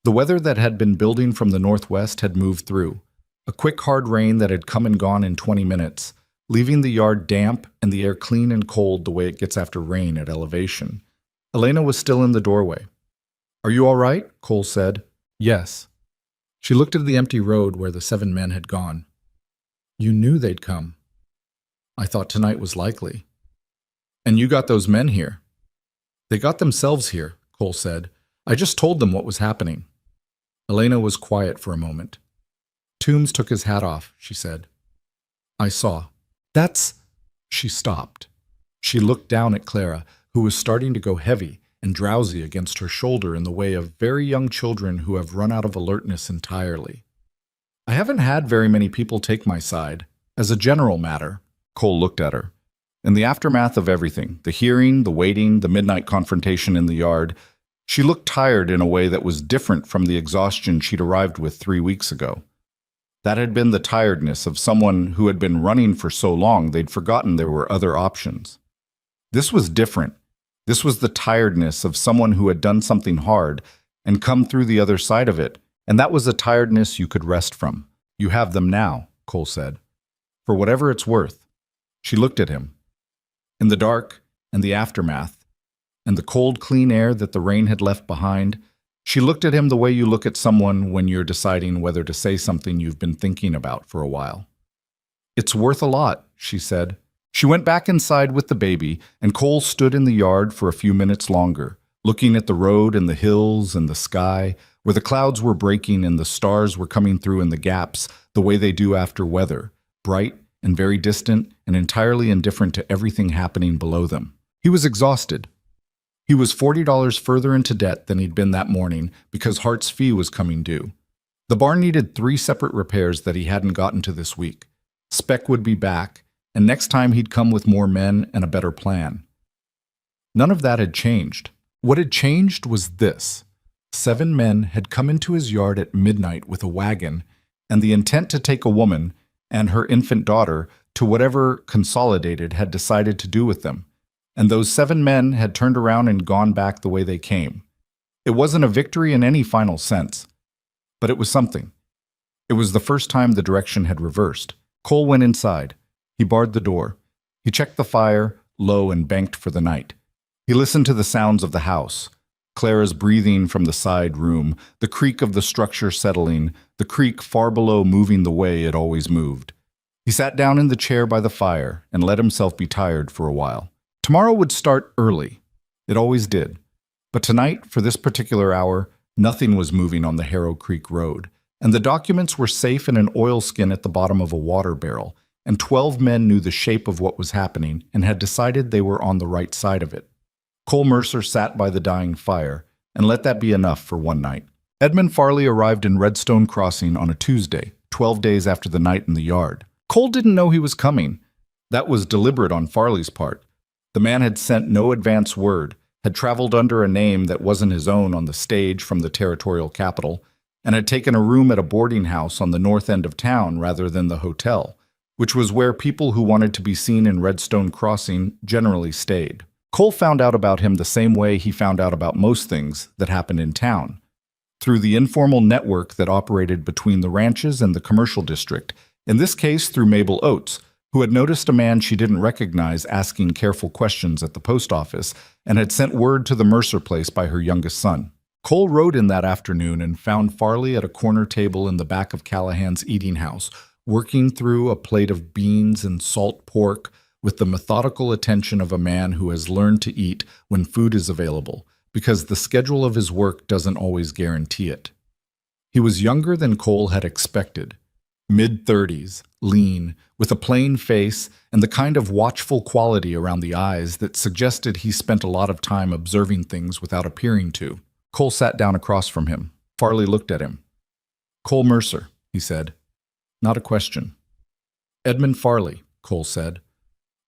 The weather that had been building from the northwest had moved through. A quick hard rain that had come and gone in 20 minutes, leaving the yard damp and the air clean and cold the way it gets after rain at elevation. Elena was still in the doorway. "Are you all right?" Cole said. "Yes." She looked at the empty road where the 7 men had gone. "You knew they'd come." "I thought tonight was likely." "And you got those men here." "They got themselves here," Cole said. "I just told them what was happening." Elena was quiet for a moment. "Toombs took his hat off," she said. "I saw." "That's—" She stopped. She looked down at Clara, who was starting to go heavy and drowsy against her shoulder in the way of very young children who have run out of alertness entirely. "I haven't had very many people take my side. As a general matter," Cole looked at her. In the aftermath of everything, the hearing, the waiting, the midnight confrontation in the yard, she looked tired in a way that was different from the exhaustion she'd arrived with 3 weeks ago. That had been the tiredness of someone who had been running for so long they'd forgotten there were other options. This was different. This was the tiredness of someone who had done something hard and come through the other side of it, and that was a tiredness you could rest from. "You have them now," Cole said. "For whatever it's worth." She looked at him. In the dark and the aftermath, and the cold, clean air that the rain had left behind, she looked at him the way you look at someone when you're deciding whether to say something you've been thinking about for a while. "It's worth a lot," she said. She went back inside with the baby, and Cole stood in the yard for a few minutes longer, looking at the road and the hills and the sky, where the clouds were breaking and the stars were coming through in the gaps the way they do after weather, bright and very distant and entirely indifferent to everything happening below them. He was exhausted. He was $40 further into debt than he'd been that morning because Hart's fee was coming due. The barn needed 3 separate repairs that he hadn't gotten to this week. Speck would be back, and next time he'd come with more men and a better plan. None of that had changed. What had changed was this. 7 men had come into his yard at midnight with a wagon and the intent to take a woman and her infant daughter to whatever Consolidated had decided to do with them. And those 7 men had turned around and gone back the way they came. It wasn't a victory in any final sense, but it was something. It was the first time the direction had reversed. Cole went inside. He barred the door. He checked the fire, low, and banked for the night. He listened to the sounds of the house. Clara's breathing from the side room, the creak of the structure settling, the creak far below moving the way it always moved. He sat down in the chair by the fire and let himself be tired for a while. Tomorrow would start early. It always did. But tonight, for this particular hour, nothing was moving on the Harrow Creek Road, and the documents were safe in an oilskin at the bottom of a water barrel, and 12 men knew the shape of what was happening and had decided they were on the right side of it. Cole Mercer sat by the dying fire, and let that be enough for one night. Edmund Farley arrived in Redstone Crossing on a Tuesday, 12 days after the night in the yard. Cole didn't know he was coming. That was deliberate on Farley's part. The man had sent no advance word, had traveled under a name that wasn't his own on the stage from the territorial capital, and had taken a room at a boarding house on the north end of town rather than the hotel, which was where people who wanted to be seen in Redstone Crossing generally stayed. Cole found out about him the same way he found out about most things that happened in town, through the informal network that operated between the ranches and the commercial district, in this case through Mabel Oates, who had noticed a man she didn't recognize asking careful questions at the post office and had sent word to the Mercer place by her youngest son. Cole rode in that afternoon and found Farley at a corner table in the back of Callahan's eating house, working through a plate of beans and salt pork with the methodical attention of a man who has learned to eat when food is available, because the schedule of his work doesn't always guarantee it. He was younger than Cole had expected. Mid-30s, lean, with a plain face and the kind of watchful quality around the eyes that suggested he spent a lot of time observing things without appearing to. Cole sat down across from him. Farley looked at him. "Cole Mercer," he said. Not a question. "Edmund Farley," Cole said.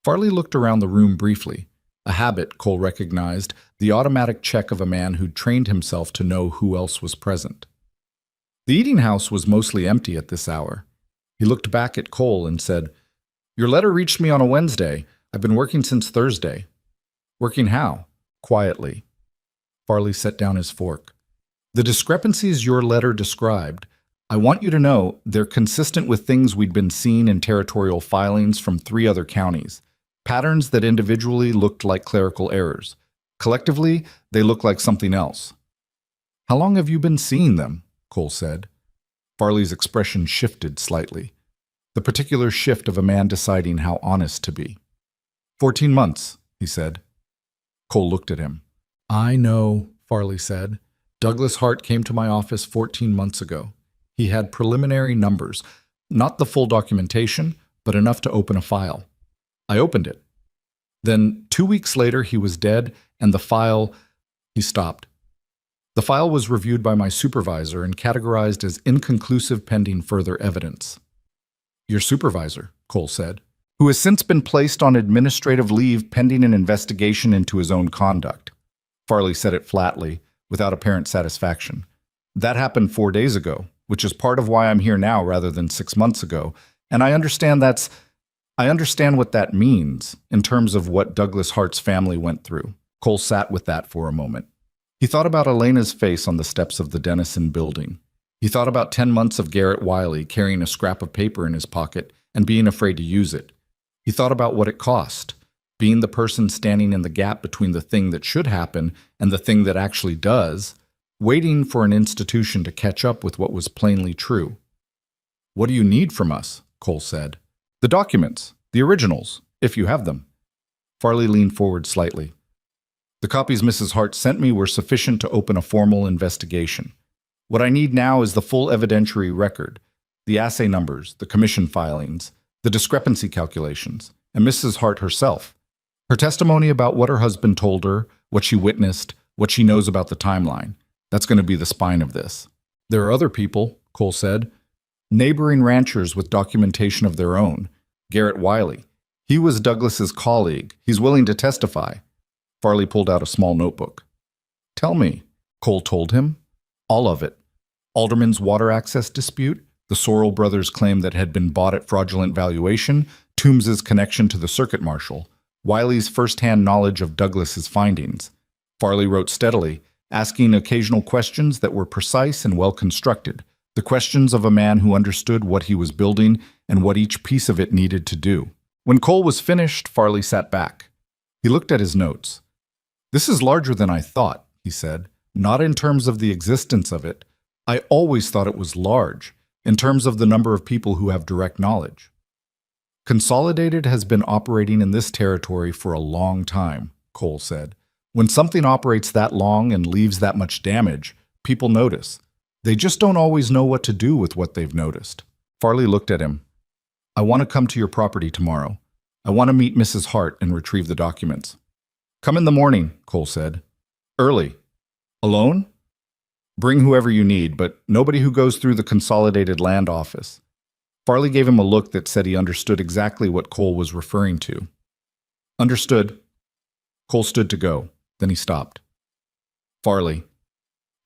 Farley looked around the room briefly. A habit, Cole recognized, the automatic check of a man who'd trained himself to know who else was present. The eating house was mostly empty at this hour. He looked back at Cole and said, "Your letter reached me on a Wednesday. I've been working since Thursday." "Working how?" Quietly. Farley set down his fork. "The discrepancies your letter described, I want you to know they're consistent with things we'd been seeing in territorial filings from 3 other counties. Patterns that individually looked like clerical errors. Collectively, they look like something else." "How long have you been seeing them?" Cole said. Farley's expression shifted slightly. The particular shift of a man deciding how honest to be. 14 months, he said. Cole looked at him. "I know," Farley said. "Douglas Hart came to my office 14 months ago. He had preliminary numbers, not the full documentation, but enough to open a file. I opened it. Then 2 weeks later, he was dead, and the file..." He stopped. "The file was reviewed by my supervisor and categorized as inconclusive pending further evidence." "Your supervisor," Cole said, "who has since been placed on administrative leave pending an investigation into his own conduct." Farley said it flatly, without apparent satisfaction. "That happened 4 days ago, which is part of why I'm here now rather than 6 months ago, and I understand what that means in terms of what Douglas Hart's family went through." Cole sat with that for a moment. He thought about Elena's face on the steps of the Dennison building. He thought about 10 months of Garrett Wiley carrying a scrap of paper in his pocket and being afraid to use it. He thought about what it cost, being the person standing in the gap between the thing that should happen and the thing that actually does, waiting for an institution to catch up with what was plainly true. "What do you need from us?" Cole said. "The documents, the originals, if you have them." Farley leaned forward slightly. "The copies Mrs. Hart sent me were sufficient to open a formal investigation. What I need now is the full evidentiary record, the assay numbers, the commission filings, the discrepancy calculations, and Mrs. Hart herself. Her testimony about what her husband told her, what she witnessed, what she knows about the timeline. That's going to be the spine of this." "There are other people," Cole said. "Neighboring ranchers with documentation of their own. Garrett Wiley. He was Douglas's colleague. He's willing to testify." Farley pulled out a small notebook. "Tell me," Cole told him. "All of it. Alderman's water access dispute, the Sorrell brothers' claim that had been bought at fraudulent valuation, Toombs's connection to the circuit marshal, Wiley's first-hand knowledge of Douglas's findings." Farley wrote steadily, asking occasional questions that were precise and well-constructed, the questions of a man who understood what he was building and what each piece of it needed to do. When Cole was finished, Farley sat back. He looked at his notes. "This is larger than I thought," he said, "not in terms of the existence of it. I always thought it was large, in terms of the number of people who have direct knowledge. Consolidated has been operating in this territory for a long time," Cole said. "When something operates that long and leaves that much damage, people notice. They just don't always know what to do with what they've noticed." Farley looked at him. "I want to come to your property tomorrow. I want to meet Mrs. Hart and retrieve the documents." "Come in the morning," Cole said. "Early. Alone? Bring whoever you need, but nobody who goes through the Consolidated Land Office." Farley gave him a look that said he understood exactly what Cole was referring to. Understood. Cole stood to go. Then he stopped. Farley.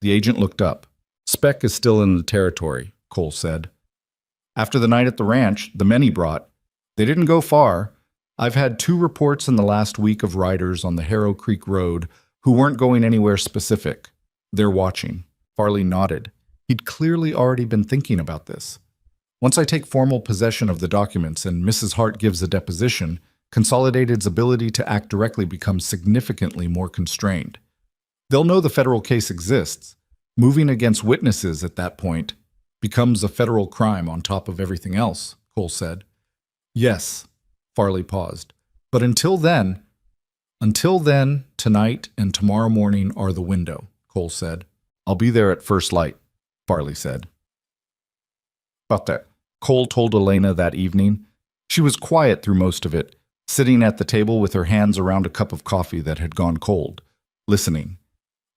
The agent looked up. Speck is still in the territory, Cole said. After the night at the ranch, the men he brought, they didn't go far. I've had 2 reports in the last week of riders on the Harrow Creek Road who weren't going anywhere specific. They're watching. Farley nodded. He'd clearly already been thinking about this. Once I take formal possession of the documents and Mrs. Hart gives a deposition, Consolidated's ability to act directly becomes significantly more constrained. They'll know the federal case exists. Moving against witnesses at that point becomes a federal crime on top of everything else, Cole said. Yes, Farley paused. But until then, tonight and tomorrow morning are the window, Cole said. I'll be there at first light, Farley said. About that, Cole told Elena that evening. She was quiet through most of it, sitting at the table with her hands around a cup of coffee that had gone cold, listening.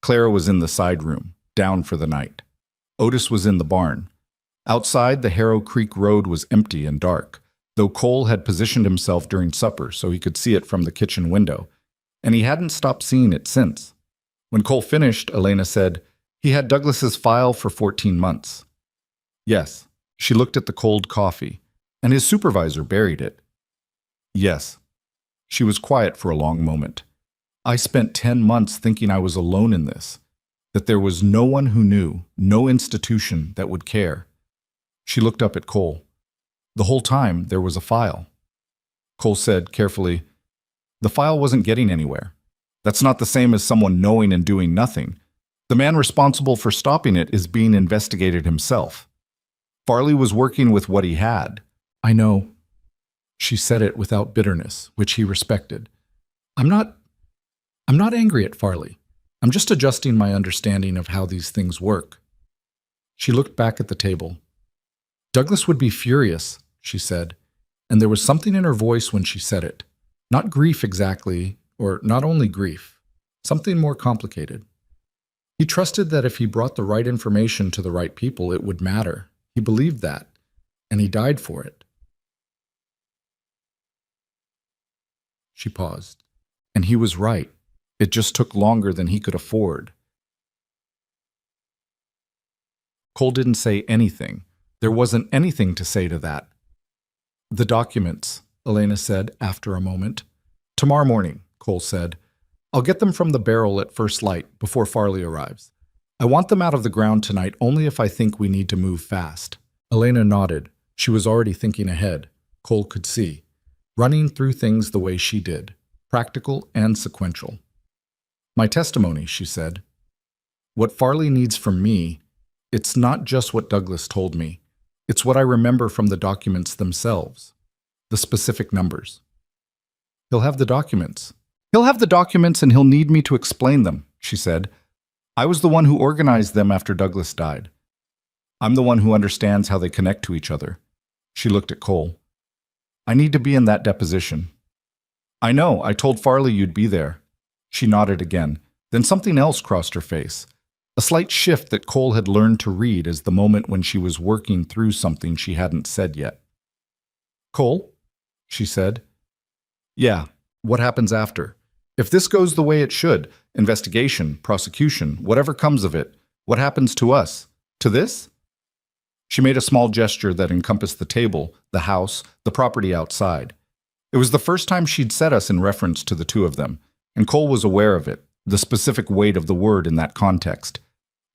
Clara was in the side room, down for the night. Otis was in the barn. Outside, the Harrow Creek Road was empty and dark, though Cole had positioned himself during supper so he could see it from the kitchen window, and he hadn't stopped seeing it since. When Cole finished, Elena said, he had Douglas's file for 14 months. Yes. She looked at the cold coffee, and his supervisor buried it. Yes. She was quiet for a long moment. I spent 10 months thinking I was alone in this, that there was no one who knew, no institution that would care. She looked up at Cole. The whole time, there was a file. Cole said carefully, the file wasn't getting anywhere. That's not the same as someone knowing and doing nothing. The man responsible for stopping it is being investigated himself. Farley was working with what he had. I know. She said it without bitterness, which he respected. I'm not angry at Farley. I'm just adjusting my understanding of how these things work. She looked back at the table. Douglas would be furious, she said, and there was something in her voice when she said it. Not grief exactly, or not only grief. Something more complicated. He trusted that if he brought the right information to the right people, it would matter. He believed that, and he died for it. She paused. And he was right. It just took longer than he could afford. Cole didn't say anything. There wasn't anything to say to that. The documents, Elena said after a moment. Tomorrow morning, Cole said. I'll get them from the barrel at first light before Farley arrives. I want them out of the ground tonight only if I think we need to move fast. Elena nodded. She was already thinking ahead. Cole could see. Running through things the way she did. Practical and sequential. My testimony, she said. What Farley needs from me, it's not just what Douglas told me. It's what I remember from the documents themselves. The specific numbers. He'll have the documents. He'll have the documents and he'll need me to explain them, she said. I was the one who organized them after Douglas died. I'm the one who understands how they connect to each other. She looked at Cole. I need to be in that deposition. I know, I told Farley you'd be there. She nodded again. Then something else crossed her face. A slight shift that Cole had learned to read as the moment when she was working through something she hadn't said yet. Cole? She said. Yeah, what happens after? If this goes the way it should, investigation, prosecution, whatever comes of it, what happens to us? To this? She made a small gesture that encompassed the table, the house, the property outside. It was the first time she'd said us in reference to the two of them, and Cole was aware of it, the specific weight of the word in that context.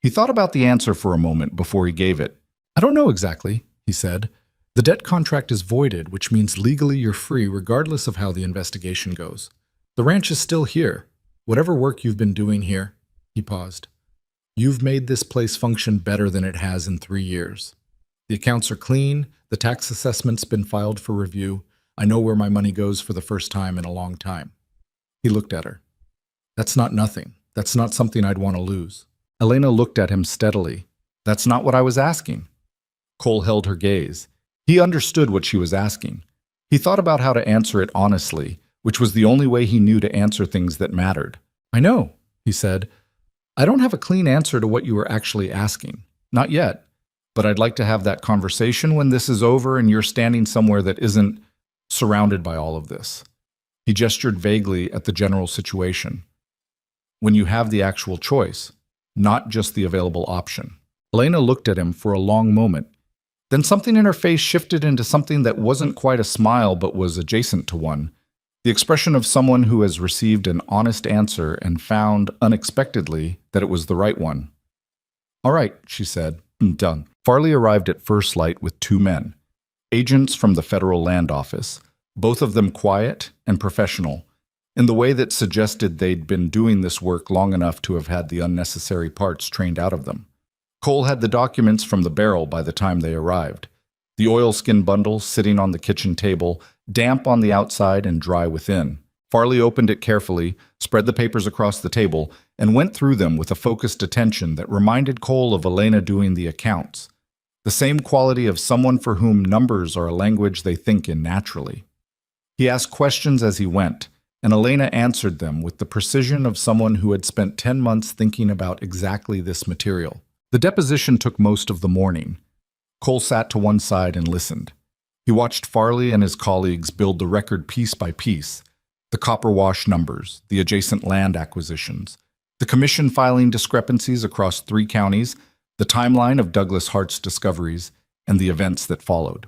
He thought about the answer for a moment before he gave it. I don't know exactly, he said. The debt contract is voided, which means legally you're free regardless of how the investigation goes. The ranch is still here. Whatever work you've been doing here, he paused. You've made this place function better than it has in 3 years. The accounts are clean, the tax assessment's been filed for review. I know where my money goes for the first time in a long time. He looked at her. That's not nothing. That's not something I'd want to lose. Elena looked at him steadily. That's not what I was asking. Cole held her gaze. He understood what she was asking. He thought about how to answer it honestly, which was the only way he knew to answer things that mattered. I know, he said. I don't have a clean answer to what you were actually asking. Not yet. but I'd like to have that conversation when this is over and you're standing somewhere that isn't surrounded by all of this. He gestured vaguely at the general situation. When you have the actual choice, not just the available option. Elena looked at him for a long moment. Then something in her face shifted into something that wasn't quite a smile but was adjacent to one. The expression of someone who has received an honest answer and found, unexpectedly, that it was the right one. "All right," she said. "Done." Farley arrived at first light with two men, agents from the Federal Land Office, both of them quiet and professional, in the way that suggested they'd been doing this work long enough to have had the unnecessary parts trained out of them. Cole had the documents from the barrel by the time they arrived. The oilskin bundle sitting on the kitchen table, damp on the outside and dry within. Farley opened it carefully, spread the papers across the table, and went through them with a focused attention that reminded Cole of Elena doing the accounts. The same quality of someone for whom numbers are a language they think in naturally. He asked questions as he went, and Elena answered them with the precision of someone who had spent 10 months thinking about exactly this material. The deposition took most of the morning. Cole sat to one side and listened. He watched Farley and his colleagues build the record piece by piece, the copper wash numbers, the adjacent land acquisitions, the commission filing discrepancies across 3 counties, the timeline of Douglas Hart's discoveries, and the events that followed.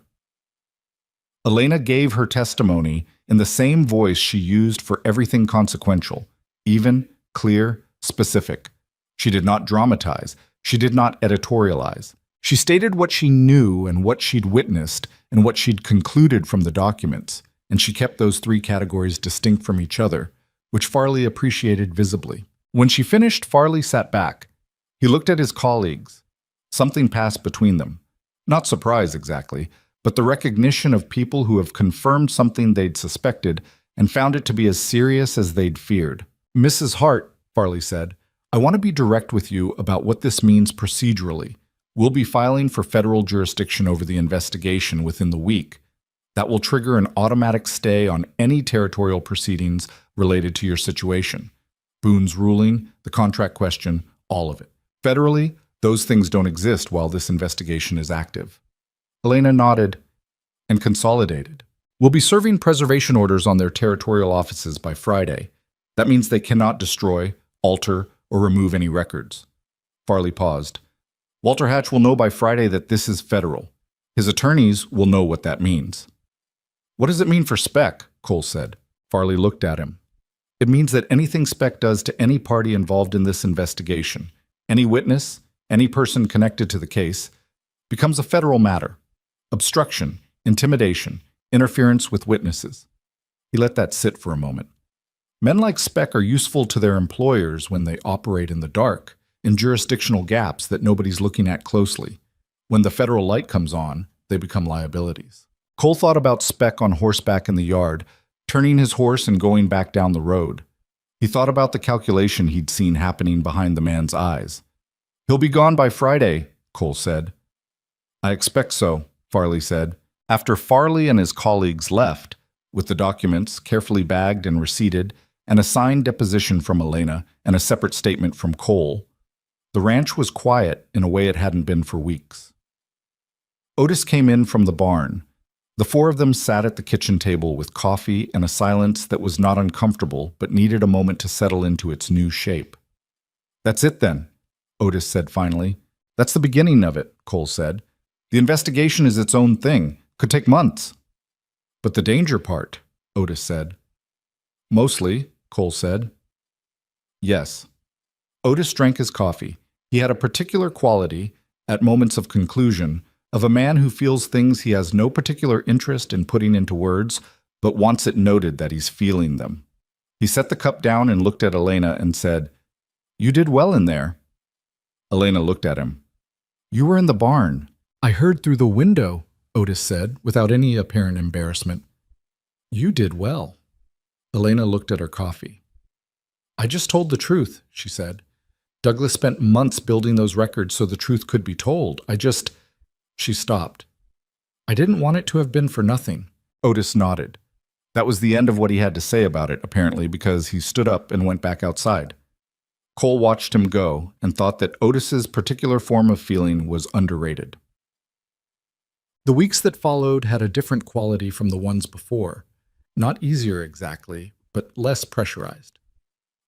Elena gave her testimony in the same voice she used for everything consequential, even, clear, specific. She did not dramatize. She did not editorialize. She stated what she knew and what she'd witnessed and what she'd concluded from the documents, and she kept those 3 categories distinct from each other, which Farley appreciated visibly. When she finished, Farley sat back. He looked at his colleagues. Something passed between them. Not surprise exactly, but the recognition of people who have confirmed something they'd suspected and found it to be as serious as they'd feared. "Mrs. Hart," Farley said, "I want to be direct with you about what this means procedurally. We'll be filing for federal jurisdiction over the investigation within the week. That will trigger an automatic stay on any territorial proceedings related to your situation. Boone's ruling, the contract question, all of it. Federally, those things don't exist while this investigation is active." Elena nodded and consolidated. "We'll be serving preservation orders on their territorial offices by Friday. That means they cannot destroy, alter, or remove any records." Farley paused. "Walter Hatch will know by Friday that this is federal. His attorneys will know what that means." "What does it mean for Speck?" Cole said. Farley looked at him. "It means that anything Speck does to any party involved in this investigation, any witness, any person connected to the case, becomes a federal matter. Obstruction, intimidation, interference with witnesses." He let that sit for a moment. "Men like Speck are useful to their employers when they operate in the dark, in jurisdictional gaps that nobody's looking at closely. When the federal light comes on, they become liabilities." Cole thought about Speck on horseback in the yard, turning his horse and going back down the road. He thought about the calculation he'd seen happening behind the man's eyes. "He'll be gone by Friday," Cole said. "I expect so," Farley said. After Farley and his colleagues left, with the documents carefully bagged and receipted, and a signed deposition from Elena and a separate statement from Cole, the ranch was quiet in a way it hadn't been for weeks. Otis came in from the barn. The 4 of them sat at the kitchen table with coffee and a silence that was not uncomfortable but needed a moment to settle into its new shape. "That's it then," Otis said finally. "That's the beginning of it," Cole said. "The investigation is its own thing. Could take months." "But the danger part," Otis said. "Mostly," Cole said. "Yes." Otis drank his coffee. He had a particular quality, at moments of conclusion, of a man who feels things he has no particular interest in putting into words, but wants it noted that he's feeling them. He set the cup down and looked at Elena and said, "You did well in there." Elena looked at him. "You were in the barn." "I heard through the window," Otis said, without any apparent embarrassment. "You did well." Elena looked at her coffee. "I just told the truth," she said. "Douglas spent months building those records so the truth could be told. She stopped. "I didn't want it to have been for nothing." Otis nodded. That was the end of what he had to say about it, apparently, because he stood up and went back outside. Cole watched him go and thought that Otis's particular form of feeling was underrated. The weeks that followed had a different quality from the ones before. Not easier exactly, but less pressurized.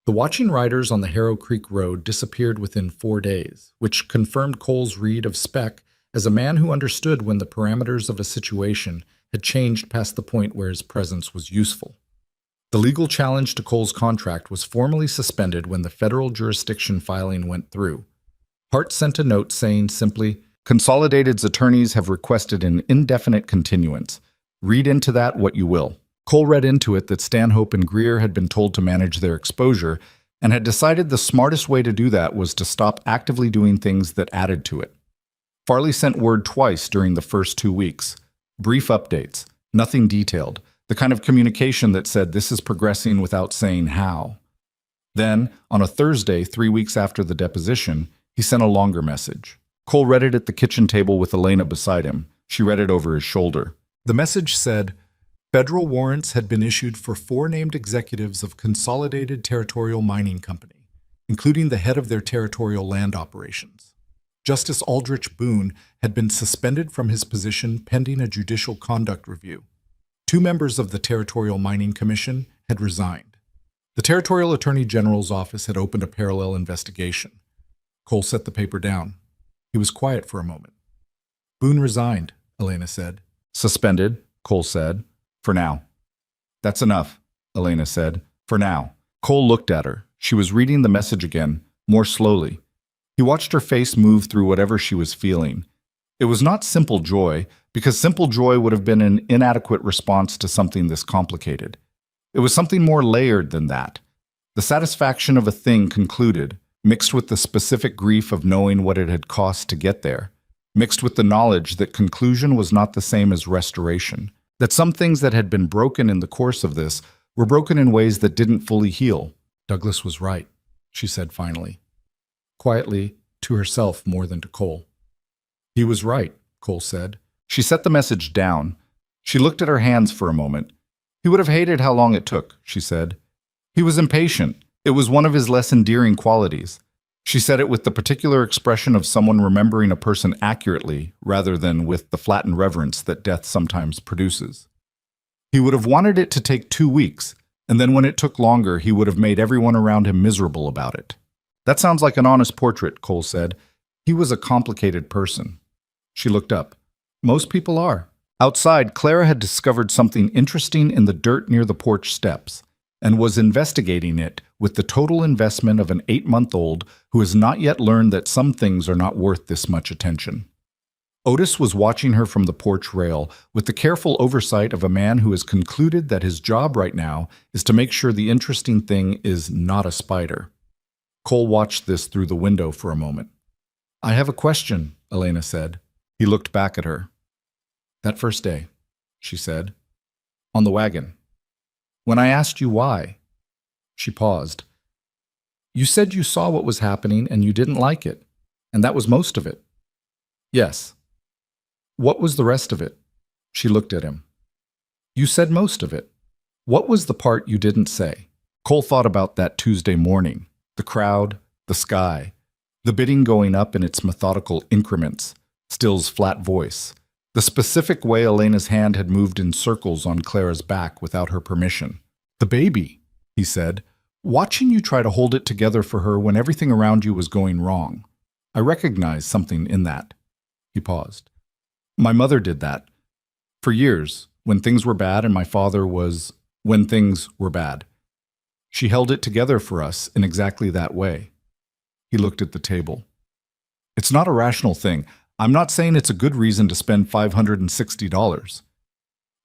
The watching riders on the Harrow Creek Road disappeared within 4 days, which confirmed Cole's read of Speck as a man who understood when the parameters of a situation had changed past the point where his presence was useful. The legal challenge to Cole's contract was formally suspended when the federal jurisdiction filing went through. Hart sent a note saying simply, "Consolidated's attorneys have requested an indefinite continuance. Read into that what you will." Cole read into it that Stanhope and Greer had been told to manage their exposure and had decided the smartest way to do that was to stop actively doing things that added to it. Farley sent word twice during the first 2 weeks. Brief updates, nothing detailed, the kind of communication that said this is progressing without saying how. Then, on a Thursday 3 weeks after the deposition, he sent a longer message. Cole read it at the kitchen table with Elena beside him. She read it over his shoulder. The message said, "Federal warrants had been issued for 4 named executives of Consolidated Territorial Mining Company, including the head of their territorial land operations. Justice Aldrich Boone had been suspended from his position pending a judicial conduct review. 2 members of the Territorial Mining Commission had resigned. The Territorial Attorney General's office had opened a parallel investigation." Cole set the paper down. He was quiet for a moment. "Boone resigned," Elena said. "Suspended," Cole said. "For now." "That's enough," Elena said. "For now." Cole looked at her. She was reading the message again, more slowly. He watched her face move through whatever she was feeling. It was not simple joy, because simple joy would have been an inadequate response to something this complicated. It was something more layered than that. The satisfaction of a thing concluded, mixed with the specific grief of knowing what it had cost to get there, mixed with the knowledge that conclusion was not the same as restoration, that some things that had been broken in the course of this were broken in ways that didn't fully heal. "Douglas was right," she said finally. Quietly, to herself more than to Cole. "He was right," Cole said. She set the message down. She looked at her hands for a moment. "He would have hated how long it took," she said. "He was impatient. It was one of his less endearing qualities." She said it with the particular expression of someone remembering a person accurately rather than with the flattened reverence that death sometimes produces. "He would have wanted it to take 2 weeks, and then when it took longer, he would have made everyone around him miserable about it." "That sounds like an honest portrait," Cole said. "He was a complicated person." She looked up. "Most people are." Outside, Clara had discovered something interesting in the dirt near the porch steps and was investigating it with the total investment of an 8-month-old who has not yet learned that some things are not worth this much attention. Otis was watching her from the porch rail with the careful oversight of a man who has concluded that his job right now is to make sure the interesting thing is not a spider. Cole watched this through the window for a moment. "I have a question," Elena said. He looked back at her. "That first day," she said, "on the wagon. When I asked you why." She paused. "You said you saw what was happening and you didn't like it, and that was most of it." "Yes." "What was the rest of it?" She looked at him. "You said most of it. What was the part you didn't say?" Cole thought about that Tuesday morning, the crowd, the sky, the bidding going up in its methodical increments, Still's flat voice, the specific way Elena's hand had moved in circles on Clara's back without her permission. "The baby," he said, "watching you try to hold it together for her when everything around you was going wrong. I recognized something in that." He paused. "My mother did that. For years, when things were bad and my father was... when things were bad. She held it together for us in exactly that way." He looked at the table. "It's not a rational thing. I'm not saying it's a good reason to spend $560.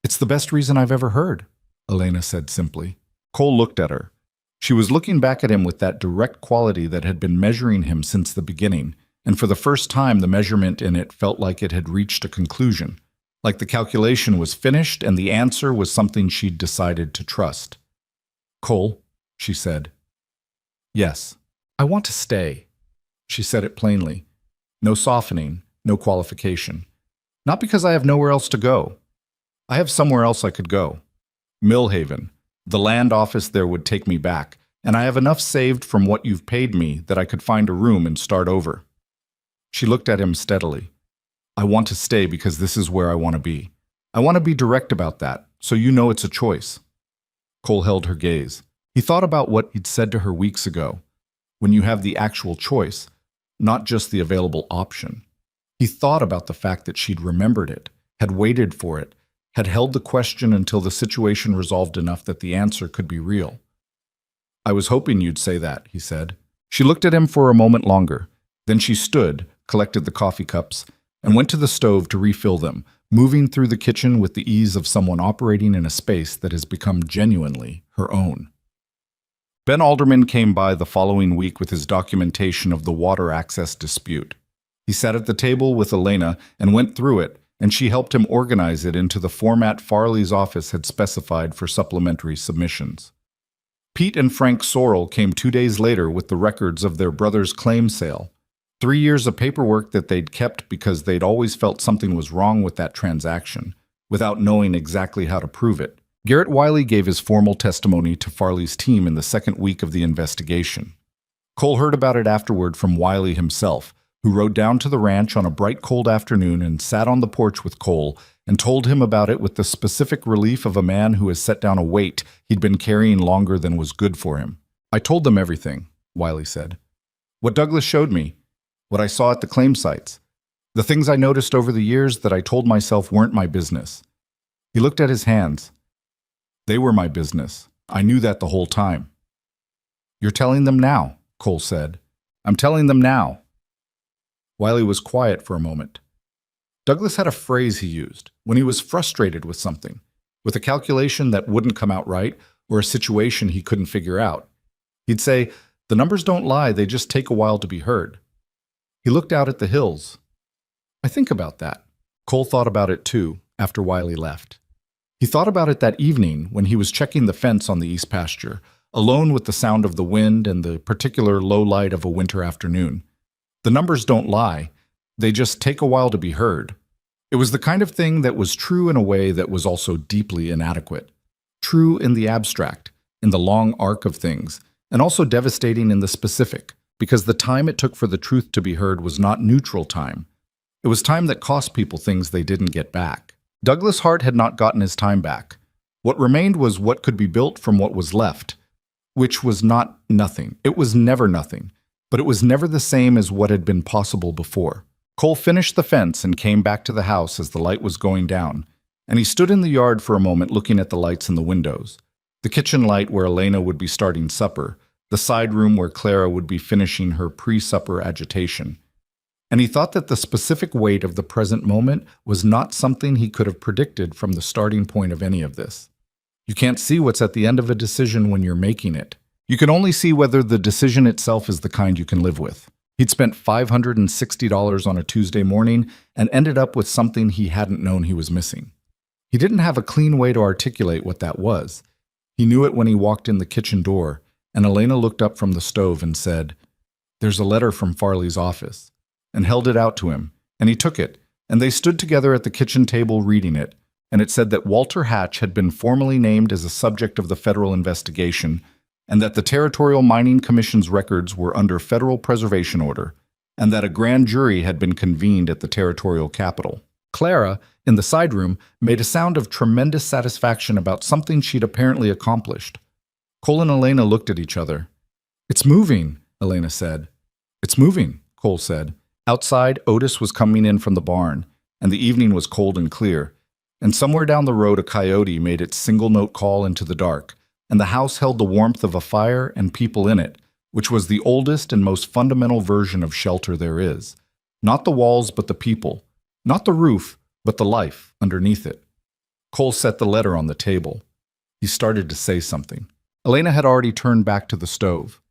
It's the best reason I've ever heard," Elena said simply. Cole looked at her. She was looking back at him with that direct quality that had been measuring him since the beginning, and for the first time the measurement in it felt like it had reached a conclusion, like the calculation was finished and the answer was something she'd decided to trust. "Cole," she said. "Yes, I want to stay." She said it plainly. No softening, no qualification. "Not because I have nowhere else to go. I have somewhere else I could go. Millhaven. The land office there would take me back, and I have enough saved from what you've paid me that I could find a room and start over." She looked at him steadily. I want to stay because this is where I want to be. I want to be direct about that, so you know it's a choice. Cole held her gaze. He thought about what he'd said to her weeks ago. When you have the actual choice, not just the available option. He thought about the fact that she'd remembered it, had waited for it, had held the question until the situation resolved enough that the answer could be real. I was hoping you'd say that, he said. She looked at him for a moment longer. Then she stood, collected the coffee cups, and went to the stove to refill them, moving through the kitchen with the ease of someone operating in a space that has become genuinely her own. Ben Alderman came by the following week with his documentation of the water access dispute. He sat at the table with Elena and went through it, and she helped him organize it into the format Farley's office had specified for supplementary submissions. Pete and Frank Sorrell came 2 days later with the records of their brother's claim sale. 3 years of paperwork that they'd kept because they'd always felt something was wrong with that transaction, without knowing exactly how to prove it. Garrett Wiley gave his formal testimony to Farley's team in the second week of the investigation. Cole heard about it afterward from Wiley himself, who rode down to the ranch on a bright cold afternoon and sat on the porch with Cole and told him about it with the specific relief of a man who has set down a weight he'd been carrying longer than was good for him. I told them everything, Wiley said. What Douglas showed me, what I saw at the claim sites, the things I noticed over the years that I told myself weren't my business. He looked at his hands. They were my business. I knew that the whole time. You're telling them now, Cole said. I'm telling them now. Wiley was quiet for a moment. Douglas had a phrase he used when he was frustrated with something, with a calculation that wouldn't come out right or a situation he couldn't figure out. He'd say, "The numbers don't lie, they just take a while to be heard." He looked out at the hills. I think about that. Cole thought about it too, after Wiley left. He thought about it that evening when he was checking the fence on the east pasture, alone with the sound of the wind and the particular low light of a winter afternoon. The numbers don't lie, they just take a while to be heard. It was the kind of thing that was true in a way that was also deeply inadequate. True in the abstract, in the long arc of things, and also devastating in the specific, because the time it took for the truth to be heard was not neutral time. It was time that cost people things they didn't get back. Douglas Hart had not gotten his time back. What remained was what could be built from what was left, which was not nothing. It was never nothing, but it was never the same as what had been possible before. Cole finished the fence and came back to the house as the light was going down, and he stood in the yard for a moment looking at the lights in the windows. The kitchen light where Elena would be starting supper, the side room where Clara would be finishing her pre-supper agitation. And he thought that the specific weight of the present moment was not something he could have predicted from the starting point of any of this. You can't see what's at the end of a decision when you're making it. You can only see whether the decision itself is the kind you can live with. He'd spent $560 on a Tuesday morning and ended up with something he hadn't known he was missing. He didn't have a clean way to articulate what that was. He knew it when he walked in the kitchen door, and Elena looked up from the stove and said, "There's a letter from Farley's office," and held it out to him, and he took it, and they stood together at the kitchen table reading it, and it said that Walter Hatch had been formally named as a subject of the federal investigation, and that the Territorial Mining Commission's records were under federal preservation order, and that a grand jury had been convened at the territorial capital. Clara, in the side room, made a sound of tremendous satisfaction about something she'd apparently accomplished. Cole and Elena looked at each other. "It's moving," Elena said. "It's moving," Cole said. Outside, Otis was coming in from the barn, and the evening was cold and clear, and somewhere down the road a coyote made its single-note call into the dark, and the house held the warmth of a fire and people in it, which was the oldest and most fundamental version of shelter there is. Not the walls, but the people. Not the roof, but the life underneath it. Cole set the letter on the table. He started to say something. Elena had already turned back to the stove.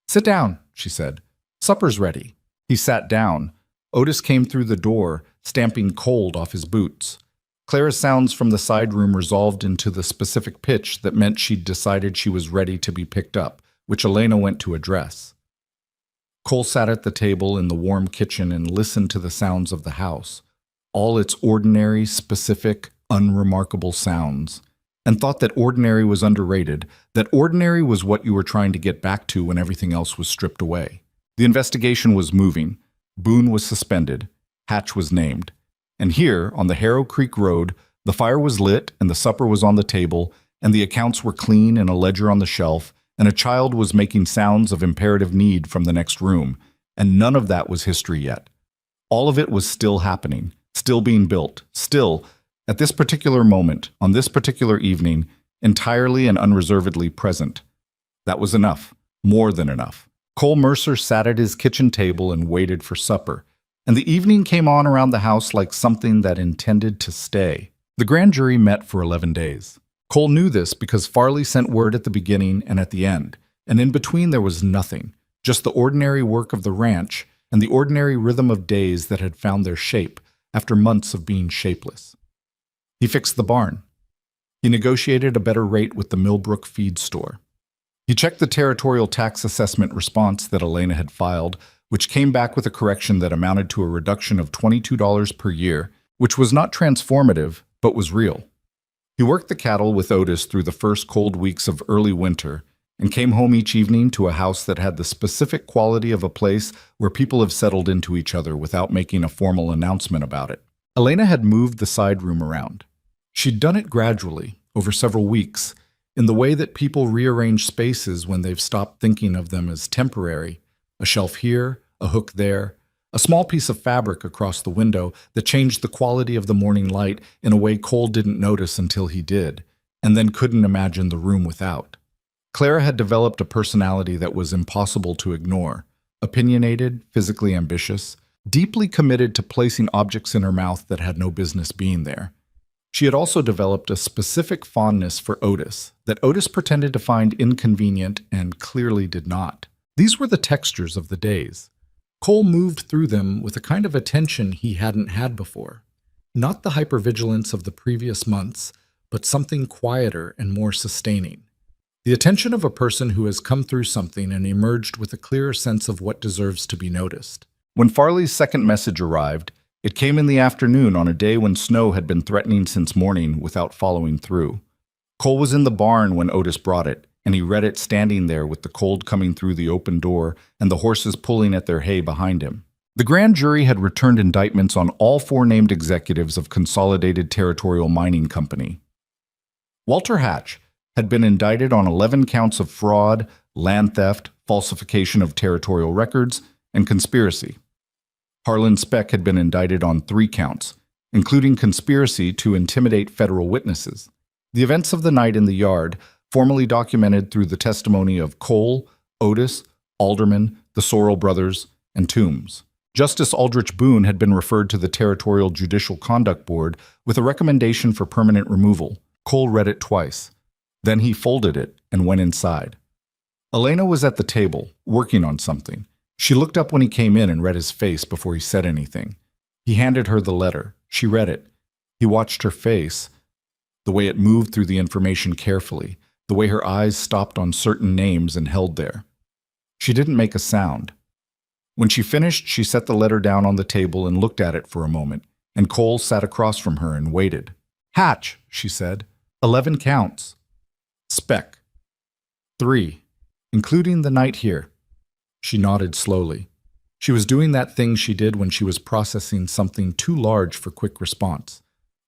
"Sit down," she said. "Supper's ready." He sat down. Otis came through the door, stamping cold off his boots. Clara's sounds from the side room resolved into the specific pitch that meant she'd decided she was ready to be picked up, which Elena went to address. Cole sat at the table in the warm kitchen and listened to the sounds of the house, all its ordinary, specific, unremarkable sounds, and thought that ordinary was underrated, that ordinary was what you were trying to get back to when everything else was stripped away. The investigation was moving. Boone was suspended. Hatch was named. And here, on the Harrow Creek Road, the fire was lit and the supper was on the table, and the accounts were clean and a ledger on the shelf, and a child was making sounds of imperative need from the next room, and none of that was history yet. All of it was still happening, still being built, still, at this particular moment, on this particular evening, entirely and unreservedly present. That was enough, more than enough. Cole Mercer sat at his kitchen table and waited for supper, and the evening came on around the house like something that intended to stay. The grand jury met for 11 days. Cole knew this because Farley sent word at the beginning and at the end, and in between there was nothing, just the ordinary work of the ranch and the ordinary rhythm of days that had found their shape after months of being shapeless. He fixed the barn. He negotiated a better rate with the Millbrook feed store. He checked the territorial tax assessment response that Elena had filed, which came back with a correction that amounted to a reduction of $22 per year, which was not transformative, but was real. He worked the cattle with Otis through the first cold weeks of early winter and came home each evening to a house that had the specific quality of a place where people have settled into each other without making a formal announcement about it. Elena had moved the side room around. She'd done it gradually, over several weeks, in the way that people rearrange spaces when they've stopped thinking of them as temporary. A shelf here, a hook there, a small piece of fabric across the window that changed the quality of the morning light in a way Cole didn't notice until he did, and then couldn't imagine the room without. Clara had developed a personality that was impossible to ignore, opinionated, physically ambitious, deeply committed to placing objects in her mouth that had no business being there. She had also developed a specific fondness for Otis that Otis pretended to find inconvenient and clearly did not. These were the textures of the days. Cole moved through them with a kind of attention he hadn't had before. Not the hypervigilance of the previous months, but something quieter and more sustaining. The attention of a person who has come through something and emerged with a clearer sense of what deserves to be noticed. When Farley's second message arrived, it came in the afternoon on a day when snow had been threatening since morning without following through. Cole was in the barn when Otis brought it, and he read it standing there with the cold coming through the open door and the horses pulling at their hay behind him. The grand jury had returned indictments on all four named executives of Consolidated Territorial Mining Company. Walter Hatch had been indicted on 11 counts of fraud, land theft, falsification of territorial records, and conspiracy. Harlan Speck had been indicted on 3 counts, including conspiracy to intimidate federal witnesses. The events of the night in the yard, formally documented through the testimony of Cole, Otis, Alderman, the Sorrell brothers, and Toombs. Justice Aldrich Boone had been referred to the Territorial Judicial Conduct Board with a recommendation for permanent removal. Cole read it twice. Then he folded it and went inside. Elena was at the table, working on something. She looked up when he came in and read his face before he said anything. He handed her the letter. She read it. He watched her face, the way it moved through the information carefully, the way her eyes stopped on certain names and held there. She didn't make a sound. When she finished, she set the letter down on the table and looked at it for a moment, and Cole sat across from her and waited. "Hatch," she said. 11 counts. Speck. 3, including the night here. She nodded slowly. She was doing that thing she did when she was processing something too large for quick response,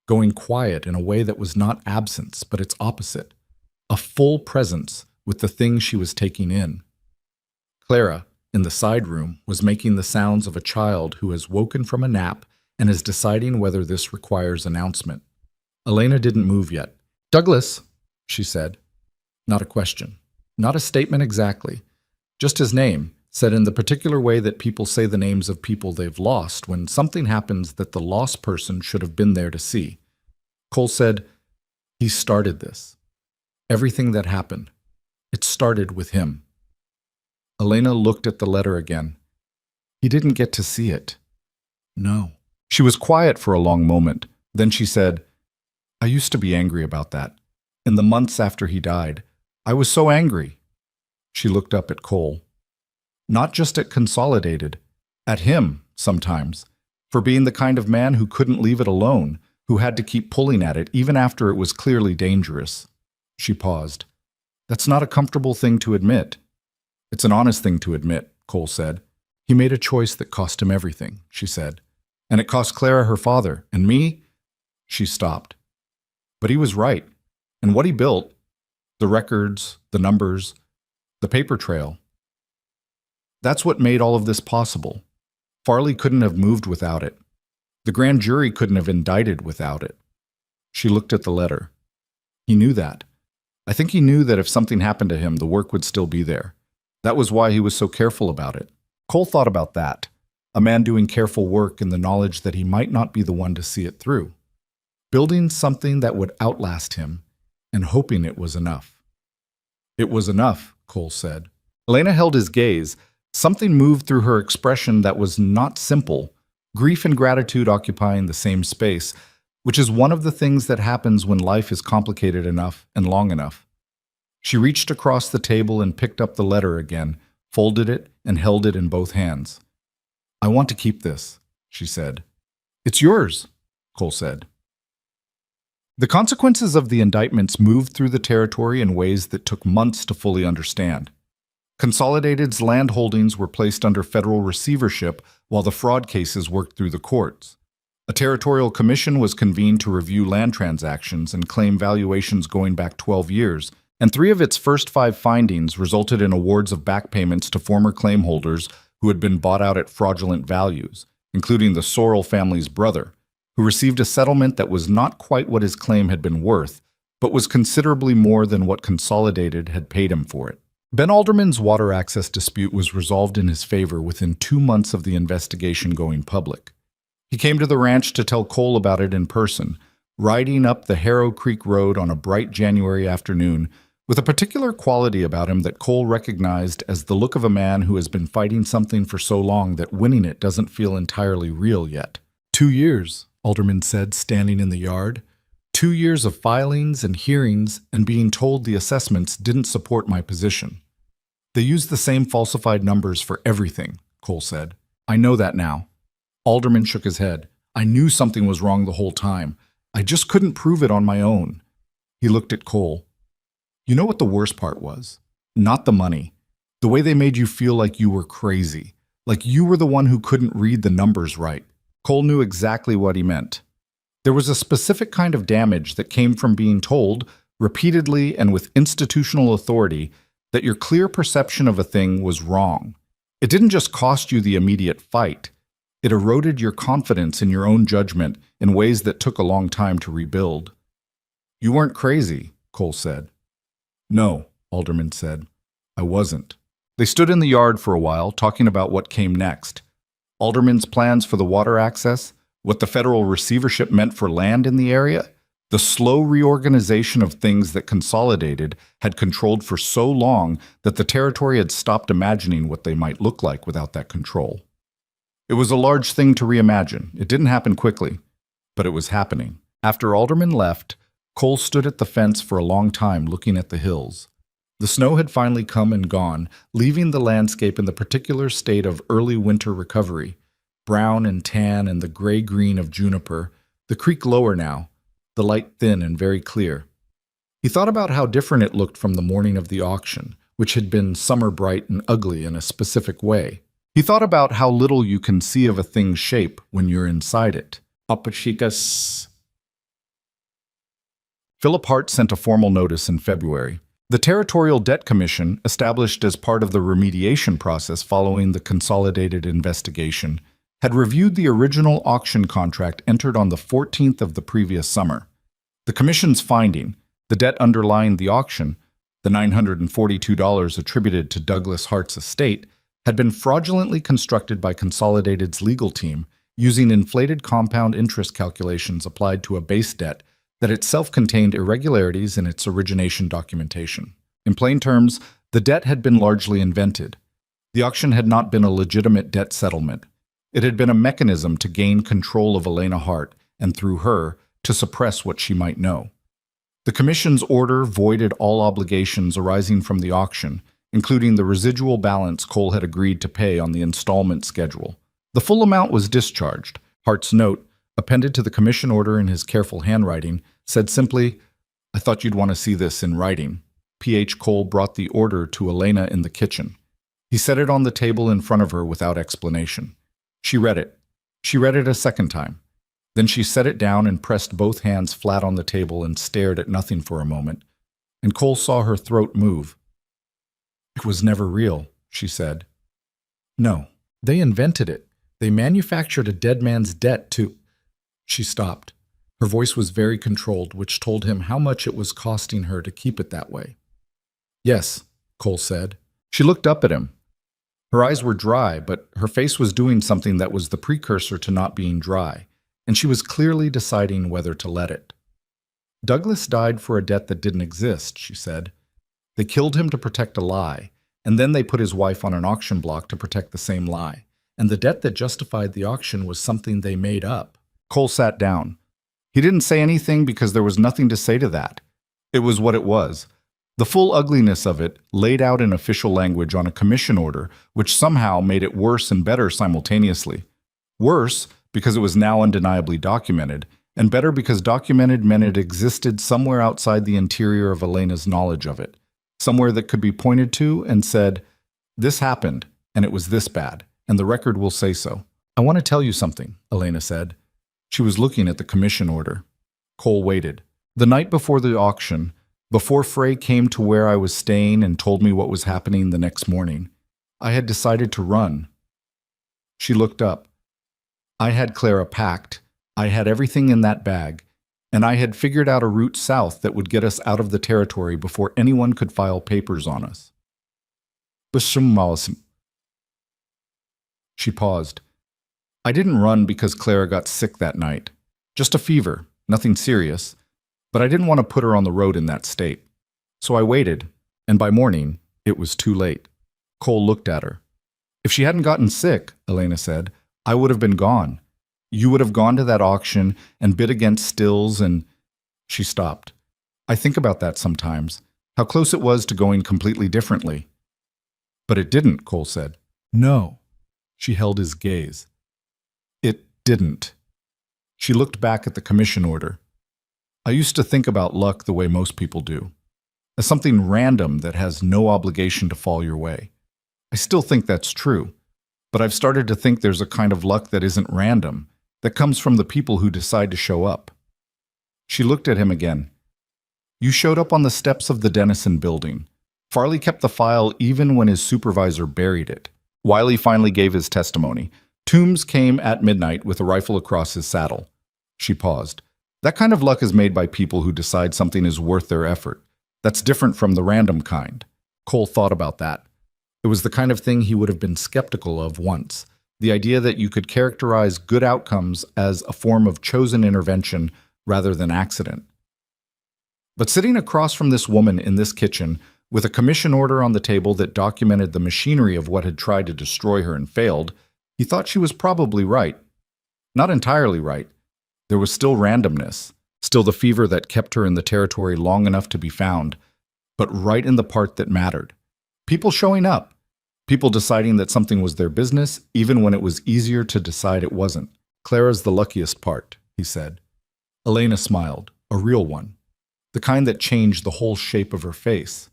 going quiet in a way that was not absence, but its opposite. A full presence with the thing she was taking in. Clara, in the side room, was making the sounds of a child who has woken from a nap and is deciding whether this requires announcement. Elena didn't move yet. "Douglas," she said. Not a question. Not a statement exactly. Just his name, said in the particular way that people say the names of people they've lost when something happens that the lost person should have been there to see. Cole said, "He started this. Everything that happened. It started with him." Elena looked at the letter again. He didn't get to see it. No. She was quiet for a long moment. Then she said, "I used to be angry about that. In the months after he died, I was so angry." She looked up at Cole. Not just at Consolidated, at him, sometimes, for being the kind of man who couldn't leave it alone, who had to keep pulling at it even after it was clearly dangerous. She paused. "That's not a comfortable thing to admit." "It's an honest thing to admit," Cole said. "He made a choice that cost him everything," she said. And it cost Clara her father. And me? She stopped. But he was right. And what he built, the records, the numbers, the paper trail, that's what made all of this possible. Farley couldn't have moved without it. The grand jury couldn't have indicted without it. She looked at the letter. He knew that. I think he knew that if something happened to him, the work would still be there. That was why he was so careful about it. Cole thought about that. A man doing careful work in the knowledge that he might not be the one to see it through. Building something that would outlast him and hoping it was enough. It was enough, Cole said. Elena held his gaze. Something moved through her expression that was not simple, grief and gratitude occupying the same space, which is one of the things that happens when life is complicated enough and long enough. She reached across the table and picked up the letter again, folded it, and held it in both hands. I want to keep this, she said. It's yours, Cole said. The consequences of the indictments moved through the territory in ways that took months to fully understand. Consolidated's land holdings were placed under federal receivership while the fraud cases worked through the courts. A territorial commission was convened to review land transactions and claim valuations going back 12 years, and 3 of its first 5 findings resulted in awards of back payments to former claim holders who had been bought out at fraudulent values, including the Sorrell family's brother, who received a settlement that was not quite what his claim had been worth, but was considerably more than what Consolidated had paid him for it. Ben Alderman's water access dispute was resolved in his favor within 2 months of the investigation going public. He came to the ranch to tell Cole about it in person, riding up the Harrow Creek Road on a bright January afternoon, with a particular quality about him that Cole recognized as the look of a man who has been fighting something for so long that winning it doesn't feel entirely real yet. 2 years, Alderman said, standing in the yard. 2 years of filings and hearings and being told the assessments didn't support my position. They used the same falsified numbers for everything, Cole said. I know that now. Alderman shook his head. I knew something was wrong the whole time. I just couldn't prove it on my own. He looked at Cole. You know what the worst part was? Not the money. The way they made you feel like you were crazy, like you were the one who couldn't read the numbers right. Cole knew exactly what he meant. There was a specific kind of damage that came from being told, repeatedly and with institutional authority, that your clear perception of a thing was wrong. It didn't just cost you the immediate fight. It eroded your confidence in your own judgment in ways that took a long time to rebuild. You weren't crazy, Cole said. No, Alderman said. I wasn't. They stood in the yard for a while, talking about what came next. Alderman's plans for the water access, what the federal receivership meant for land in the area, the slow reorganization of things that Consolidated had controlled for so long that the territory had stopped imagining what they might look like without that control. It was a large thing to reimagine. It didn't happen quickly, but it was happening. After Alderman left, Cole stood at the fence for a long time looking at the hills. The snow had finally come and gone, leaving the landscape in the particular state of early winter recovery, brown and tan and the gray-green of juniper, the creek lower now, the light thin and very clear. He thought about how different it looked from the morning of the auction, which had been summer bright and ugly in a specific way. He thought about how little you can see of a thing's shape when you're inside it. Apachicas. Philip Hart sent a formal notice in February. The Territorial Debt Commission, established as part of the remediation process following the Consolidated investigation, had reviewed the original auction contract entered on the 14th of the previous summer. The Commission's finding, the debt underlying the auction, the $942 attributed to Douglas Hart's estate, had been fraudulently constructed by Consolidated's legal team using inflated compound interest calculations applied to a base debt that itself contained irregularities in its origination documentation. In plain terms, the debt had been largely invented. The auction had not been a legitimate debt settlement. It had been a mechanism to gain control of Elena Hart, and through her, to suppress what she might know. The Commission's order voided all obligations arising from the auction, including the residual balance Cole had agreed to pay on the installment schedule. The full amount was discharged. Hart's note, appended to the Commission order in his careful handwriting, said simply, I thought you'd want to see this in writing. P.H. Cole brought the order to Elena in the kitchen. He set it on the table in front of her without explanation. She read it. She read it a second time. Then she set it down and pressed both hands flat on the table and stared at nothing for a moment, and Cole saw her throat move. "It was never real," she said. "No, they invented it. They manufactured a dead man's debt to—" She stopped. Her voice was very controlled, which told him how much it was costing her to keep it that way. "Yes," Cole said. She looked up at him. Her eyes were dry, but her face was doing something that was the precursor to not being dry, and she was clearly deciding whether to let it. "Douglas died for a debt that didn't exist," she said. "They killed him to protect a lie, and then they put his wife on an auction block to protect the same lie. And the debt that justified the auction was something they made up." Cole sat down. He didn't say anything because there was nothing to say to that. It was what it was. The full ugliness of it, laid out in official language on a commission order, which somehow made it worse and better simultaneously. Worse, because it was now undeniably documented, and better because documented meant it existed somewhere outside the interior of Elena's knowledge of it, somewhere that could be pointed to and said, "This happened, and it was this bad, and the record will say so." "I want to tell you something," Elena said. She was looking at the commission order. Cole waited. "The night before the auction, before Frey came to where I was staying and told me what was happening the next morning, I had decided to run." She looked up. "I had Clara packed. I had everything in that bag, and I had figured out a route south that would get us out of the territory before anyone could file papers on us." She paused. "I didn't run because Clara got sick that night. Just a fever, nothing serious. But I didn't want to put her on the road in that state. So I waited, and by morning, it was too late." Cole looked at her. "If she hadn't gotten sick," Elena said, "I would have been gone. You would have gone to that auction and bid against Stills and—" She stopped. "I think about that sometimes, how close it was to going completely differently." "But it didn't," Cole said. "No." She held his gaze. "It didn't." She looked back at the commission order. "I used to think about luck the way most people do, as something random that has no obligation to fall your way. I still think that's true, but I've started to think there's a kind of luck that isn't random, that comes from the people who decide to show up." She looked at him again. "You showed up on the steps of the Dennison building. Farley kept the file even when his supervisor buried it. Wiley finally gave his testimony. Toombs came at midnight with a rifle across his saddle." She paused. "That kind of luck is made by people who decide something is worth their effort. That's different from the random kind." Cole thought about that. It was the kind of thing he would have been skeptical of once. The idea that you could characterize good outcomes as a form of chosen intervention rather than accident. But sitting across from this woman in this kitchen, with a commission order on the table that documented the machinery of what had tried to destroy her and failed, he thought she was probably right. Not entirely right. There was still randomness, still the fever that kept her in the territory long enough to be found, but right in the part that mattered. People showing up. People deciding that something was their business, even when it was easier to decide it wasn't. "Clara's the luckiest part," he said. Elena smiled, a real one. The kind that changed the whole shape of her face.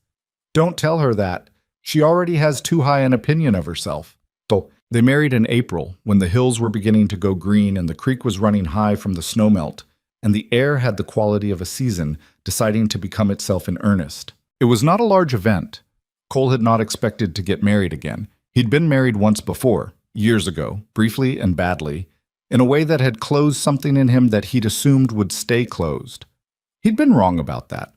"Don't tell her that. She already has too high an opinion of herself." So, they married in April, when the hills were beginning to go green and the creek was running high from the snowmelt, and the air had the quality of a season deciding to become itself in earnest. It was not a large event. Cole had not expected to get married again. He'd been married once before, years ago, briefly and badly, in a way that had closed something in him that he'd assumed would stay closed. He'd been wrong about that.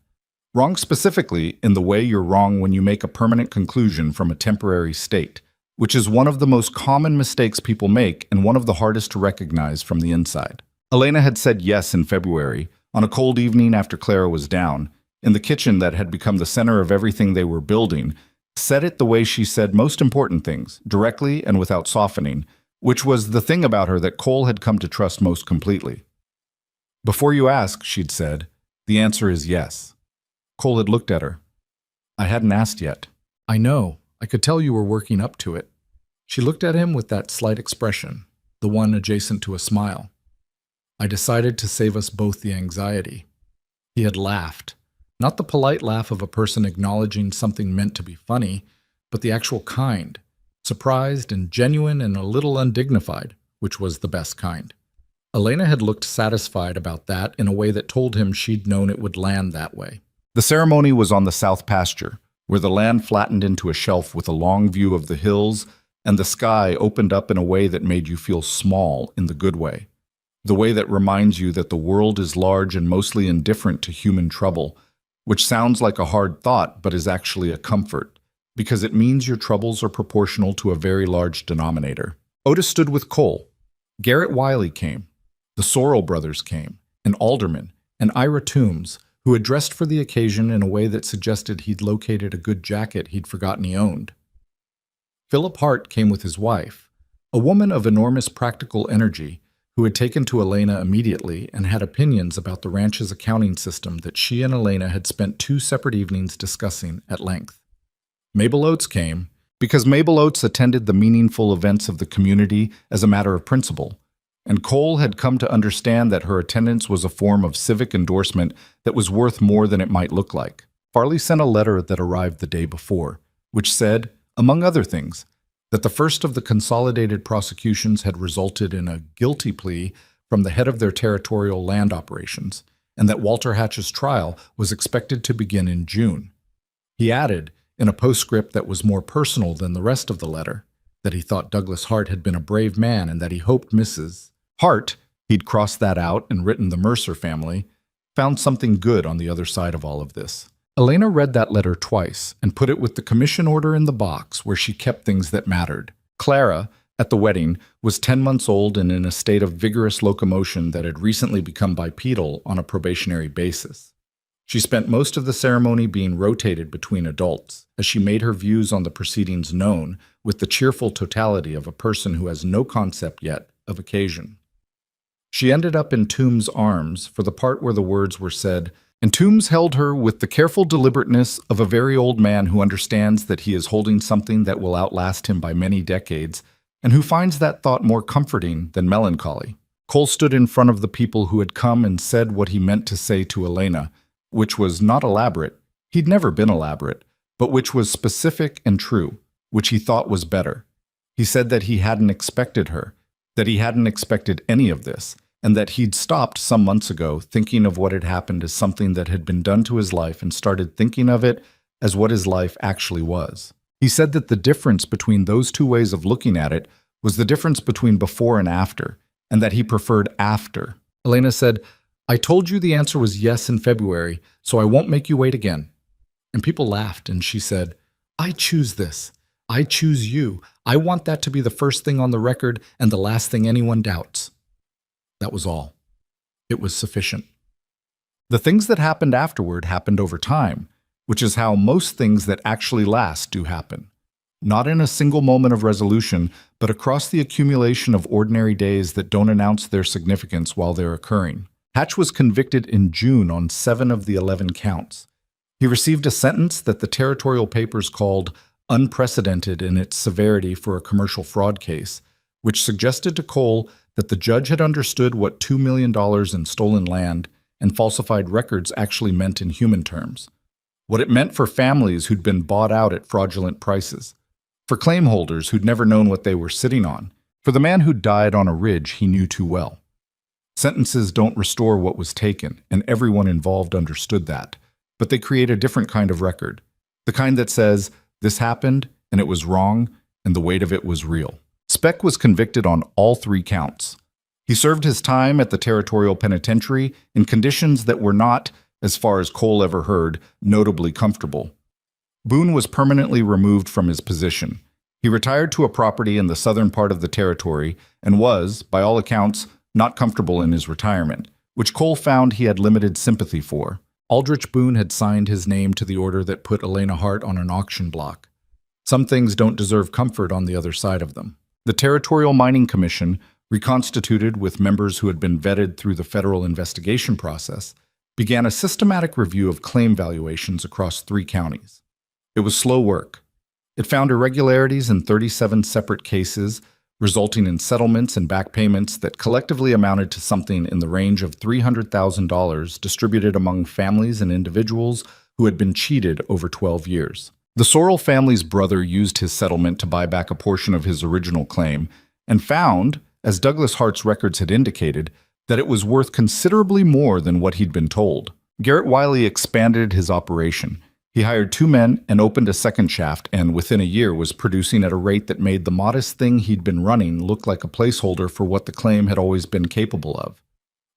Wrong specifically in the way you're wrong when you make a permanent conclusion from a temporary state, which is one of the most common mistakes people make and one of the hardest to recognize from the inside. Elena had said yes in February, on a cold evening after Clara was down, in the kitchen that had become the center of everything they were building, said it the way she said most important things, directly and without softening, which was the thing about her that Cole had come to trust most completely. "Before you ask," she'd said, "the answer is yes." Cole had looked at her. "I hadn't asked yet." "I know. I could tell you were working up to it." She looked at him with that slight expression, the one adjacent to a smile. "I decided to save us both the anxiety." He had laughed. Not the polite laugh of a person acknowledging something meant to be funny, but the actual kind, surprised and genuine and a little undignified. which was the best kind. Elena had looked satisfied about that in a way that told him she'd known it would land that way. The ceremony was on the south pasture, where the land flattened into a shelf with a long view of the hills, and the sky opened up in a way that made you feel small in the good way. The way that reminds you that the world is large and mostly indifferent to human trouble, which sounds like a hard thought but is actually a comfort, because it means your troubles are proportional to a very large denominator. Otis stood with Cole. Garrett Wiley came. The Sorrell brothers came, and Alderman, and Ira Toombs, who had dressed for the occasion in a way that suggested he'd located a good jacket he'd forgotten he owned. Philip Hart came with his wife, a woman of enormous practical energy who had taken to Elena immediately and had opinions about the ranch's accounting system that she and Elena had spent 2 separate evenings discussing at length. Mabel Oates came because Mabel Oates attended the meaningful events of the community as a matter of principle, and Cole had come to understand that her attendance was a form of civic endorsement that was worth more than it might look like. Farley sent a letter that arrived the day before, which said, among other things, that the first of the consolidated prosecutions had resulted in a guilty plea from the head of their territorial land operations, and that Walter Hatch's trial was expected to begin in June. He added, in a postscript that was more personal than the rest of the letter, that he thought Douglas Hart had been a brave man and that he hoped Mrs. Hart, he'd crossed that out and written the Mercer family, found something good on the other side of all of this. Elena read that letter twice and put it with the commission order in the box where she kept things that mattered. Clara, at the wedding, was 10 months old and in a state of vigorous locomotion that had recently become bipedal on a probationary basis. She spent most of the ceremony being rotated between adults, as she made her views on the proceedings known with the cheerful totality of a person who has no concept yet of occasion. She ended up in Toombs' arms for the part where the words were said, and Toombs held her with the careful deliberateness of a very old man who understands that he is holding something that will outlast him by many decades, and who finds that thought more comforting than melancholy. Cole stood in front of the people who had come and said what he meant to say to Elena, which was not elaborate, he'd never been elaborate, but which was specific and true, which he thought was better. He said that he hadn't expected her, that he hadn't expected any of this, and that he'd stopped some months ago thinking of what had happened as something that had been done to his life and started thinking of it as what his life actually was. He said that the difference between those 2 ways of looking at it was the difference between before and after, and that he preferred after. Elena said, I told you the answer was yes in February, so I won't make you wait again. And people laughed, and she said, I choose this. I choose you. I want that to be the first thing on the record and the last thing anyone doubts. That was all. It was sufficient. The things that happened afterward happened over time, which is how most things that actually last do happen. Not in a single moment of resolution, but across the accumulation of ordinary days that don't announce their significance while they're occurring. Hatch was convicted in June on 7 of the 11 counts. He received a sentence that the territorial papers called unprecedented in its severity for a commercial fraud case, which suggested to Cole that the judge had understood what $2 million in stolen land and falsified records actually meant in human terms, what it meant for families who'd been bought out at fraudulent prices, for claim holders who'd never known what they were sitting on, for the man who died on a ridge he knew too well. Sentences don't restore what was taken, and everyone involved understood that, but they create a different kind of record, the kind that says, this happened, and it was wrong, and the weight of it was real. Speck was convicted on all 3 counts. He served his time at the Territorial Penitentiary in conditions that were not, as far as Cole ever heard, notably comfortable. Boone was permanently removed from his position. He retired to a property in the southern part of the territory and was, by all accounts, not comfortable in his retirement, which Cole found he had limited sympathy for. Aldrich Boone had signed his name to the order that put Elena Hart on an auction block. Some things don't deserve comfort on the other side of them. The Territorial Mining Commission, reconstituted with members who had been vetted through the federal investigation process, began a systematic review of claim valuations across 3 counties. It was slow work. It found irregularities in 37 separate cases, resulting in settlements and back payments that collectively amounted to something in the range of $300,000 distributed among families and individuals who had been cheated over 12 years. The Sorrell family's brother used his settlement to buy back a portion of his original claim and found, as Douglas Hart's records had indicated, that it was worth considerably more than what he'd been told. Garrett Wiley expanded his operation. He hired 2 men and opened a second shaft, and within a year was producing at a rate that made the modest thing he'd been running look like a placeholder for what the claim had always been capable of.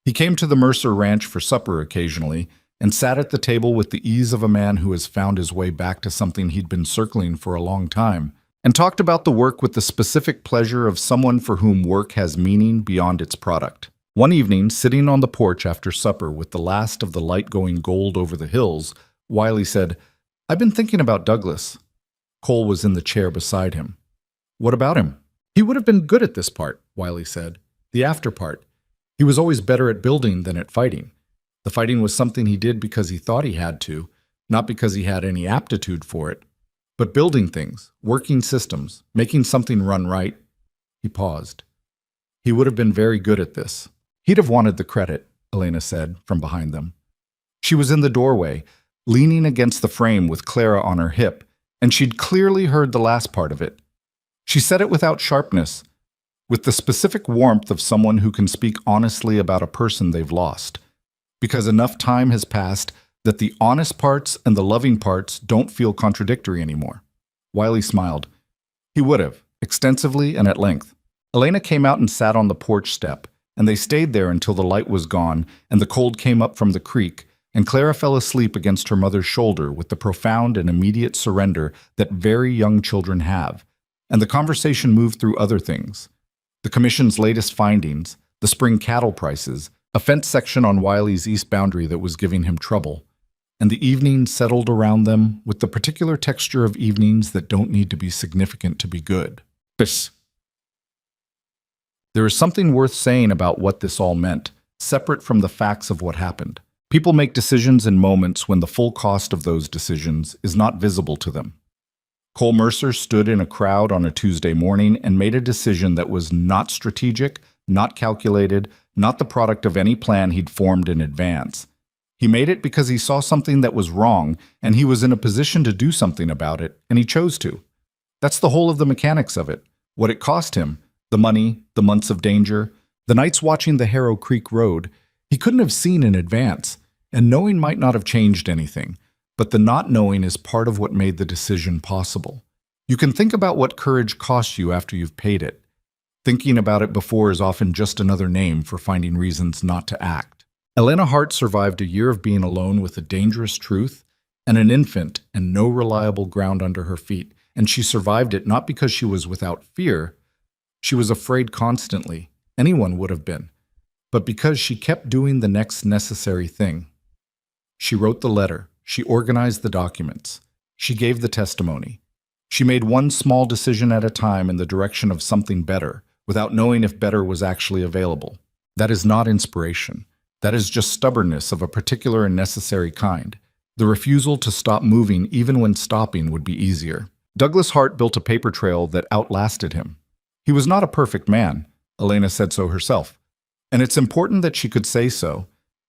He came to the Mercer Ranch for supper occasionally, and sat at the table with the ease of a man who has found his way back to something he'd been circling for a long time, and talked about the work with the specific pleasure of someone for whom work has meaning beyond its product. One evening, sitting on the porch after supper with the last of the light going gold over the hills, Wiley said, "I've been thinking about Douglas." Cole was in the chair beside him. "What about him?" "He would have been good at this part," Wiley said. "The after part. He was always better at building than at fighting. The fighting was something he did because he thought he had to, not because he had any aptitude for it. But building things, working systems, making something run right." He paused. "He would have been very good at this." "He'd have wanted the credit," Elena said from behind them. She was in the doorway, leaning against the frame with Clara on her hip, and she'd clearly heard the last part of it. She said it without sharpness, with the specific warmth of someone who can speak honestly about a person they've lost, because enough time has passed that the honest parts and the loving parts don't feel contradictory anymore. Wiley smiled. He would have, extensively and at length. Elena came out and sat on the porch step, and they stayed there until the light was gone and the cold came up from the creek, and Clara fell asleep against her mother's shoulder with the profound and immediate surrender that very young children have, and the conversation moved through other things. The Commission's latest findings, the spring cattle prices, a fence section on Wiley's east boundary that was giving him trouble, and the evening settled around them with the particular texture of evenings that don't need to be significant to be good. This. There is something worth saying about what this all meant, separate from the facts of what happened. People make decisions in moments when the full cost of those decisions is not visible to them. Cole Mercer stood in a crowd on a Tuesday morning and made a decision that was not strategic, not calculated, not the product of any plan he'd formed in advance. He made it because he saw something that was wrong, and he was in a position to do something about it, and he chose to. That's the whole of the mechanics of it. What it cost him, the money, the months of danger, the nights watching the Harrow Creek Road, he couldn't have seen in advance, and knowing might not have changed anything, but the not knowing is part of what made the decision possible. You can think about what courage costs you after you've paid it. Thinking about it before is often just another name for finding reasons not to act. Elena Hart survived a year of being alone with a dangerous truth and an infant and no reliable ground under her feet, and she survived it not because she was without fear. She was afraid constantly. Anyone would have been. But because she kept doing the next necessary thing. She wrote the letter. She organized the documents. She gave the testimony. She made one small decision at a time in the direction of something better, without knowing if better was actually available. That is not inspiration. That is just stubbornness of a particular and necessary kind. The refusal to stop moving even when stopping would be easier. Douglas Hart built a paper trail that outlasted him. He was not a perfect man. Elena said so herself. And it's important that she could say so,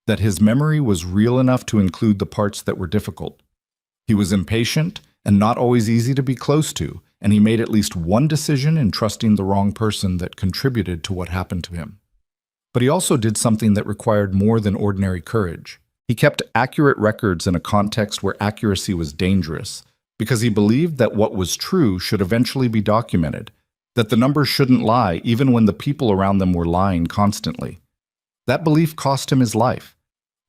that his memory was real enough to include the parts that were difficult. He was impatient and not always easy to be close to, and he made at least one decision in trusting the wrong person that contributed to what happened to him. But he also did something that required more than ordinary courage. He kept accurate records in a context where accuracy was dangerous, because he believed that what was true should eventually be documented, that the numbers shouldn't lie even when the people around them were lying constantly. That belief cost him his life.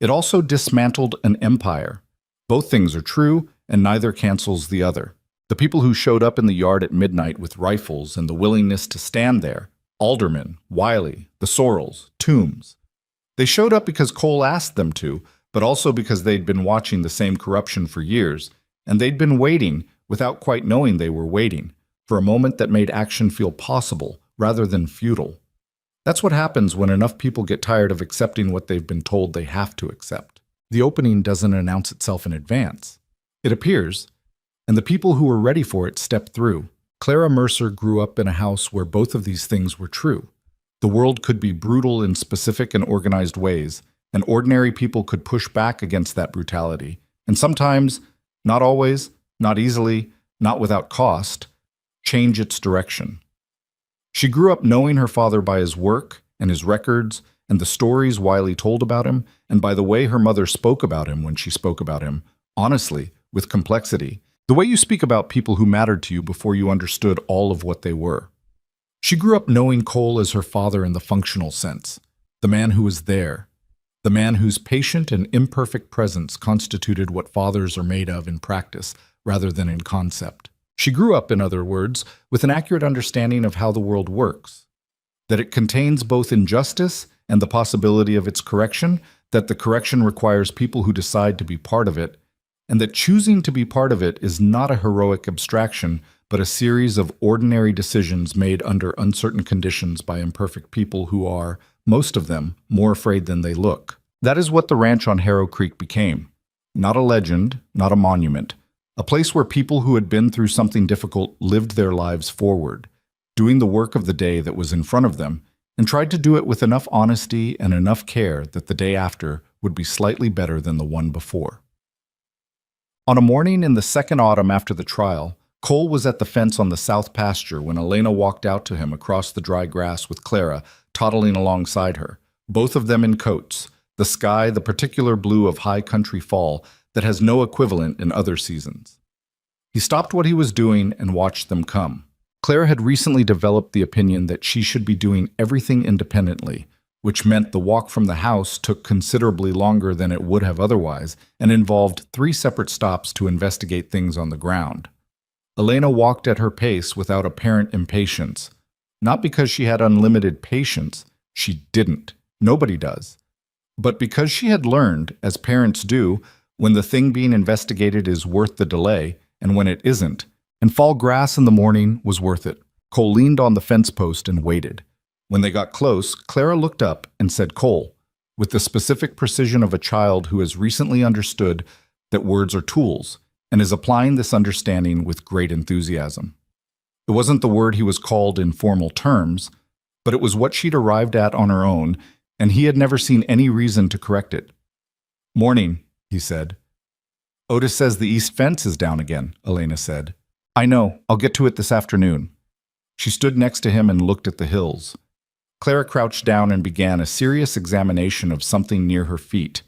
It also dismantled an empire. Both things are true, and neither cancels the other. The people who showed up in the yard at midnight with rifles and the willingness to stand there, Alderman, Wiley, the Sorrells, Toombs. They showed up because Cole asked them to, but also because they'd been watching the same corruption for years, and they'd been waiting, without quite knowing they were waiting, for a moment that made action feel possible rather than futile. That's what happens when enough people get tired of accepting what they've been told they have to accept. The opening doesn't announce itself in advance. It appears, and the people who were ready for it step through. Clara Mercer grew up in a house where both of these things were true. The world could be brutal in specific and organized ways, and ordinary people could push back against that brutality, and sometimes, not always, not easily, not without cost, change its direction. She grew up knowing her father by his work and his records and the stories Wiley told about him, and by the way her mother spoke about him when she spoke about him, honestly, with complexity, the way you speak about people who mattered to you before you understood all of what they were. She grew up knowing Cole as her father in the functional sense, the man who was there, the man whose patient and imperfect presence constituted what fathers are made of in practice rather than in concept. She grew up, in other words, with an accurate understanding of how the world works, that it contains both injustice and the possibility of its correction, that the correction requires people who decide to be part of it, and that choosing to be part of it is not a heroic abstraction, but a series of ordinary decisions made under uncertain conditions by imperfect people who are, most of them, more afraid than they look. That is what the ranch on Harrow Creek became. Not a legend, not a monument. A place where people who had been through something difficult lived their lives forward, doing the work of the day that was in front of them, and tried to do it with enough honesty and enough care that the day after would be slightly better than the one before. On a morning in the second autumn after the trial, Cole was at the fence on the south pasture when Elena walked out to him across the dry grass with Clara toddling alongside her, both of them in coats, the sky the particular blue of high country fall that has no equivalent in other seasons. He stopped what he was doing and watched them come. Clara had recently developed the opinion that she should be doing everything independently, which meant the walk from the house took considerably longer than it would have otherwise and involved 3 separate stops to investigate things on the ground. Elena walked at her pace without apparent impatience, not because she had unlimited patience, she didn't, nobody does, but because she had learned, as parents do, when the thing being investigated is worth the delay and when it isn't, and fall grass in the morning was worth it. Cole leaned on the fence post and waited. When they got close, Clara looked up and said, "Cole," with the specific precision of a child who has recently understood that words are tools and is applying this understanding with great enthusiasm. It wasn't the word he was called in formal terms, but it was what she'd arrived at on her own, and he had never seen any reason to correct it. "Morning," he said. "Otis says the east fence is down again," Elena said. "I know. I'll get to it this afternoon." She stood next to him and looked at the hills. Clara crouched down and began a serious examination of something near her feet.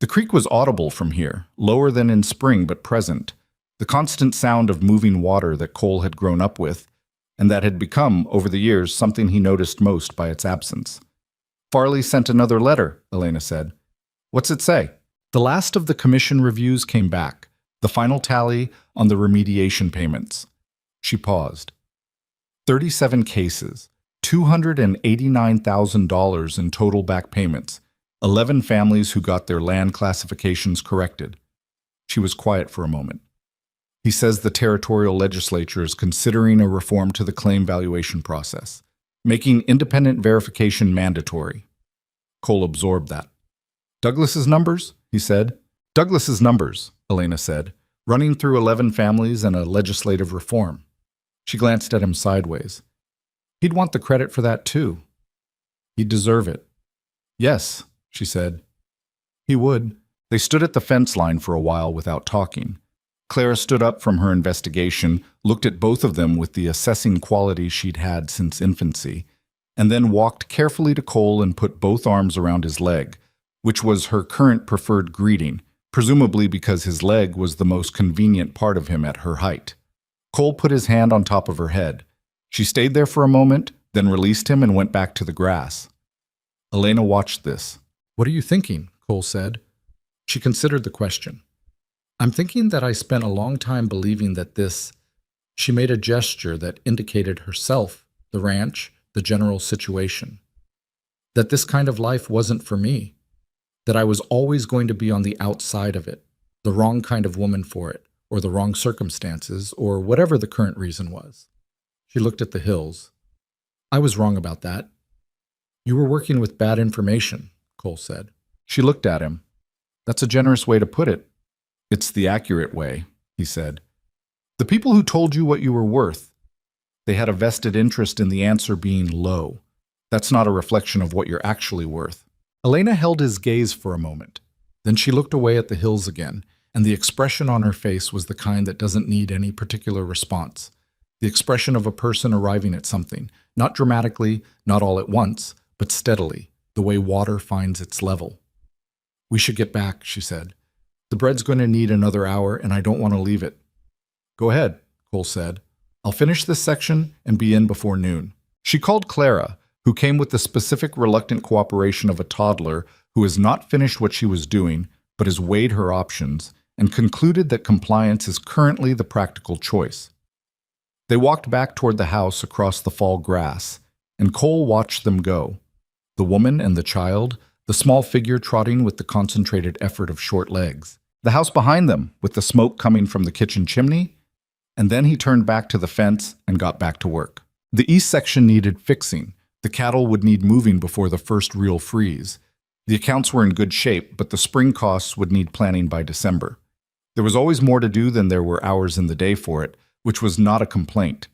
The creek was audible from here, lower than in spring but present, the constant sound of moving water that Cole had grown up with, and that had become, over the years, something he noticed most by its absence. "Farley sent another letter," Elena said. "What's it say?" The last of the commission reviews came back, the final tally on the remediation payments. She paused. 37 cases, $289,000 in total back payments, 11 families who got their land classifications corrected. She was quiet for a moment. "He says the territorial legislature is considering a reform to the claim valuation process, making independent verification mandatory." Cole absorbed that. "Douglas's numbers?" he said. "Douglas's numbers," Elena said, "running through 11 families and a legislative reform." She glanced at him sideways. "He'd want the credit for that too. He'd deserve it." "Yes," she said. "He would." They stood at the fence line for a while without talking. Clara stood up from her investigation, looked at both of them with the assessing quality she'd had since infancy, and then walked carefully to Cole and put both arms around his leg, which was her current preferred greeting, presumably because his leg was the most convenient part of him at her height. Cole put his hand on top of her head. She stayed there for a moment, then released him and went back to the grass. Elena watched this. "What are you thinking?" Cole said. She considered the question. "I'm thinking that I spent a long time believing that this—" She made a gesture that indicated herself, the ranch, the general situation. "That this kind of life wasn't for me. That I was always going to be on the outside of it, the wrong kind of woman for it, or the wrong circumstances, or whatever the current reason was." She looked at the hills. "I was wrong about that." "You were working with bad information," Cole said. She looked at him. "That's a generous way to put it." "It's the accurate way," he said. "The people who told you what you were worth, they had a vested interest in the answer being low. That's not a reflection of what you're actually worth." Elena held his gaze for a moment. Then she looked away at the hills again, and the expression on her face was the kind that doesn't need any particular response. the expression of a person arriving at something, not dramatically, not all at once, but steadily, the way water finds its level. "We should get back," she said. "The bread's going to need another hour, and I don't want to leave it." "Go ahead," Cole said. "I'll finish this section and be in before noon." She called Clara, who came with the specific reluctant cooperation of a toddler who has not finished what she was doing, but has weighed her options, and concluded that compliance is currently the practical choice. They walked back toward the house across the fall grass, and Cole watched them go. The woman and the child, the small figure trotting with the concentrated effort of short legs. The house behind them, with the smoke coming from the kitchen chimney, and then he turned back to the fence and got back to work. The east section needed fixing. The cattle would need moving before the first real freeze. The accounts were in good shape, but the spring costs would need planning by December. There was always more to do than there were hours in the day for it, which was not a complaint.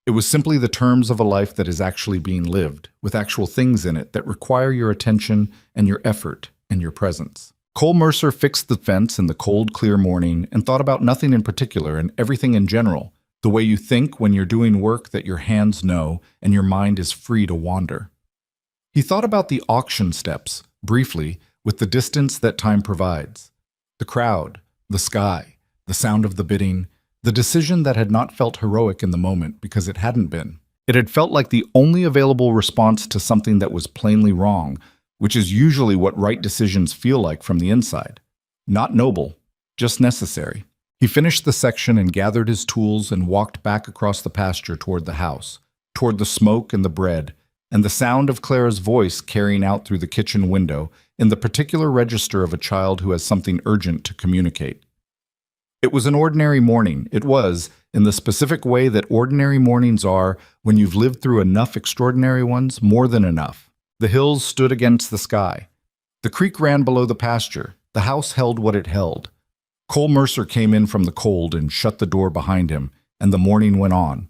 It was simply the terms of a life that is actually being lived, with actual things in it that require your attention and your effort and your presence. Cole Mercer fixed the fence in the cold, clear morning and thought about nothing in particular and everything in general, the way you think when you're doing work that your hands know and your mind is free to wander. He thought about the auction steps, briefly, with the distance that time provides. The crowd, the sky, the sound of the bidding, the decision that had not felt heroic in the moment because it hadn't been. It had felt like the only available response to something that was plainly wrong, which is usually what right decisions feel like from the inside. Not noble, just necessary. He finished the section and gathered his tools and walked back across the pasture toward the house, toward the smoke and the bread, and the sound of Clara's voice carrying out through the kitchen window in the particular register of a child who has something urgent to communicate. It was an ordinary morning. It was, in the specific way that ordinary mornings are when you've lived through enough extraordinary ones, more than enough. The hills stood against the sky. The creek ran below the pasture. The house held what it held. Cole Mercer came in from the cold and shut the door behind him, and the morning went on.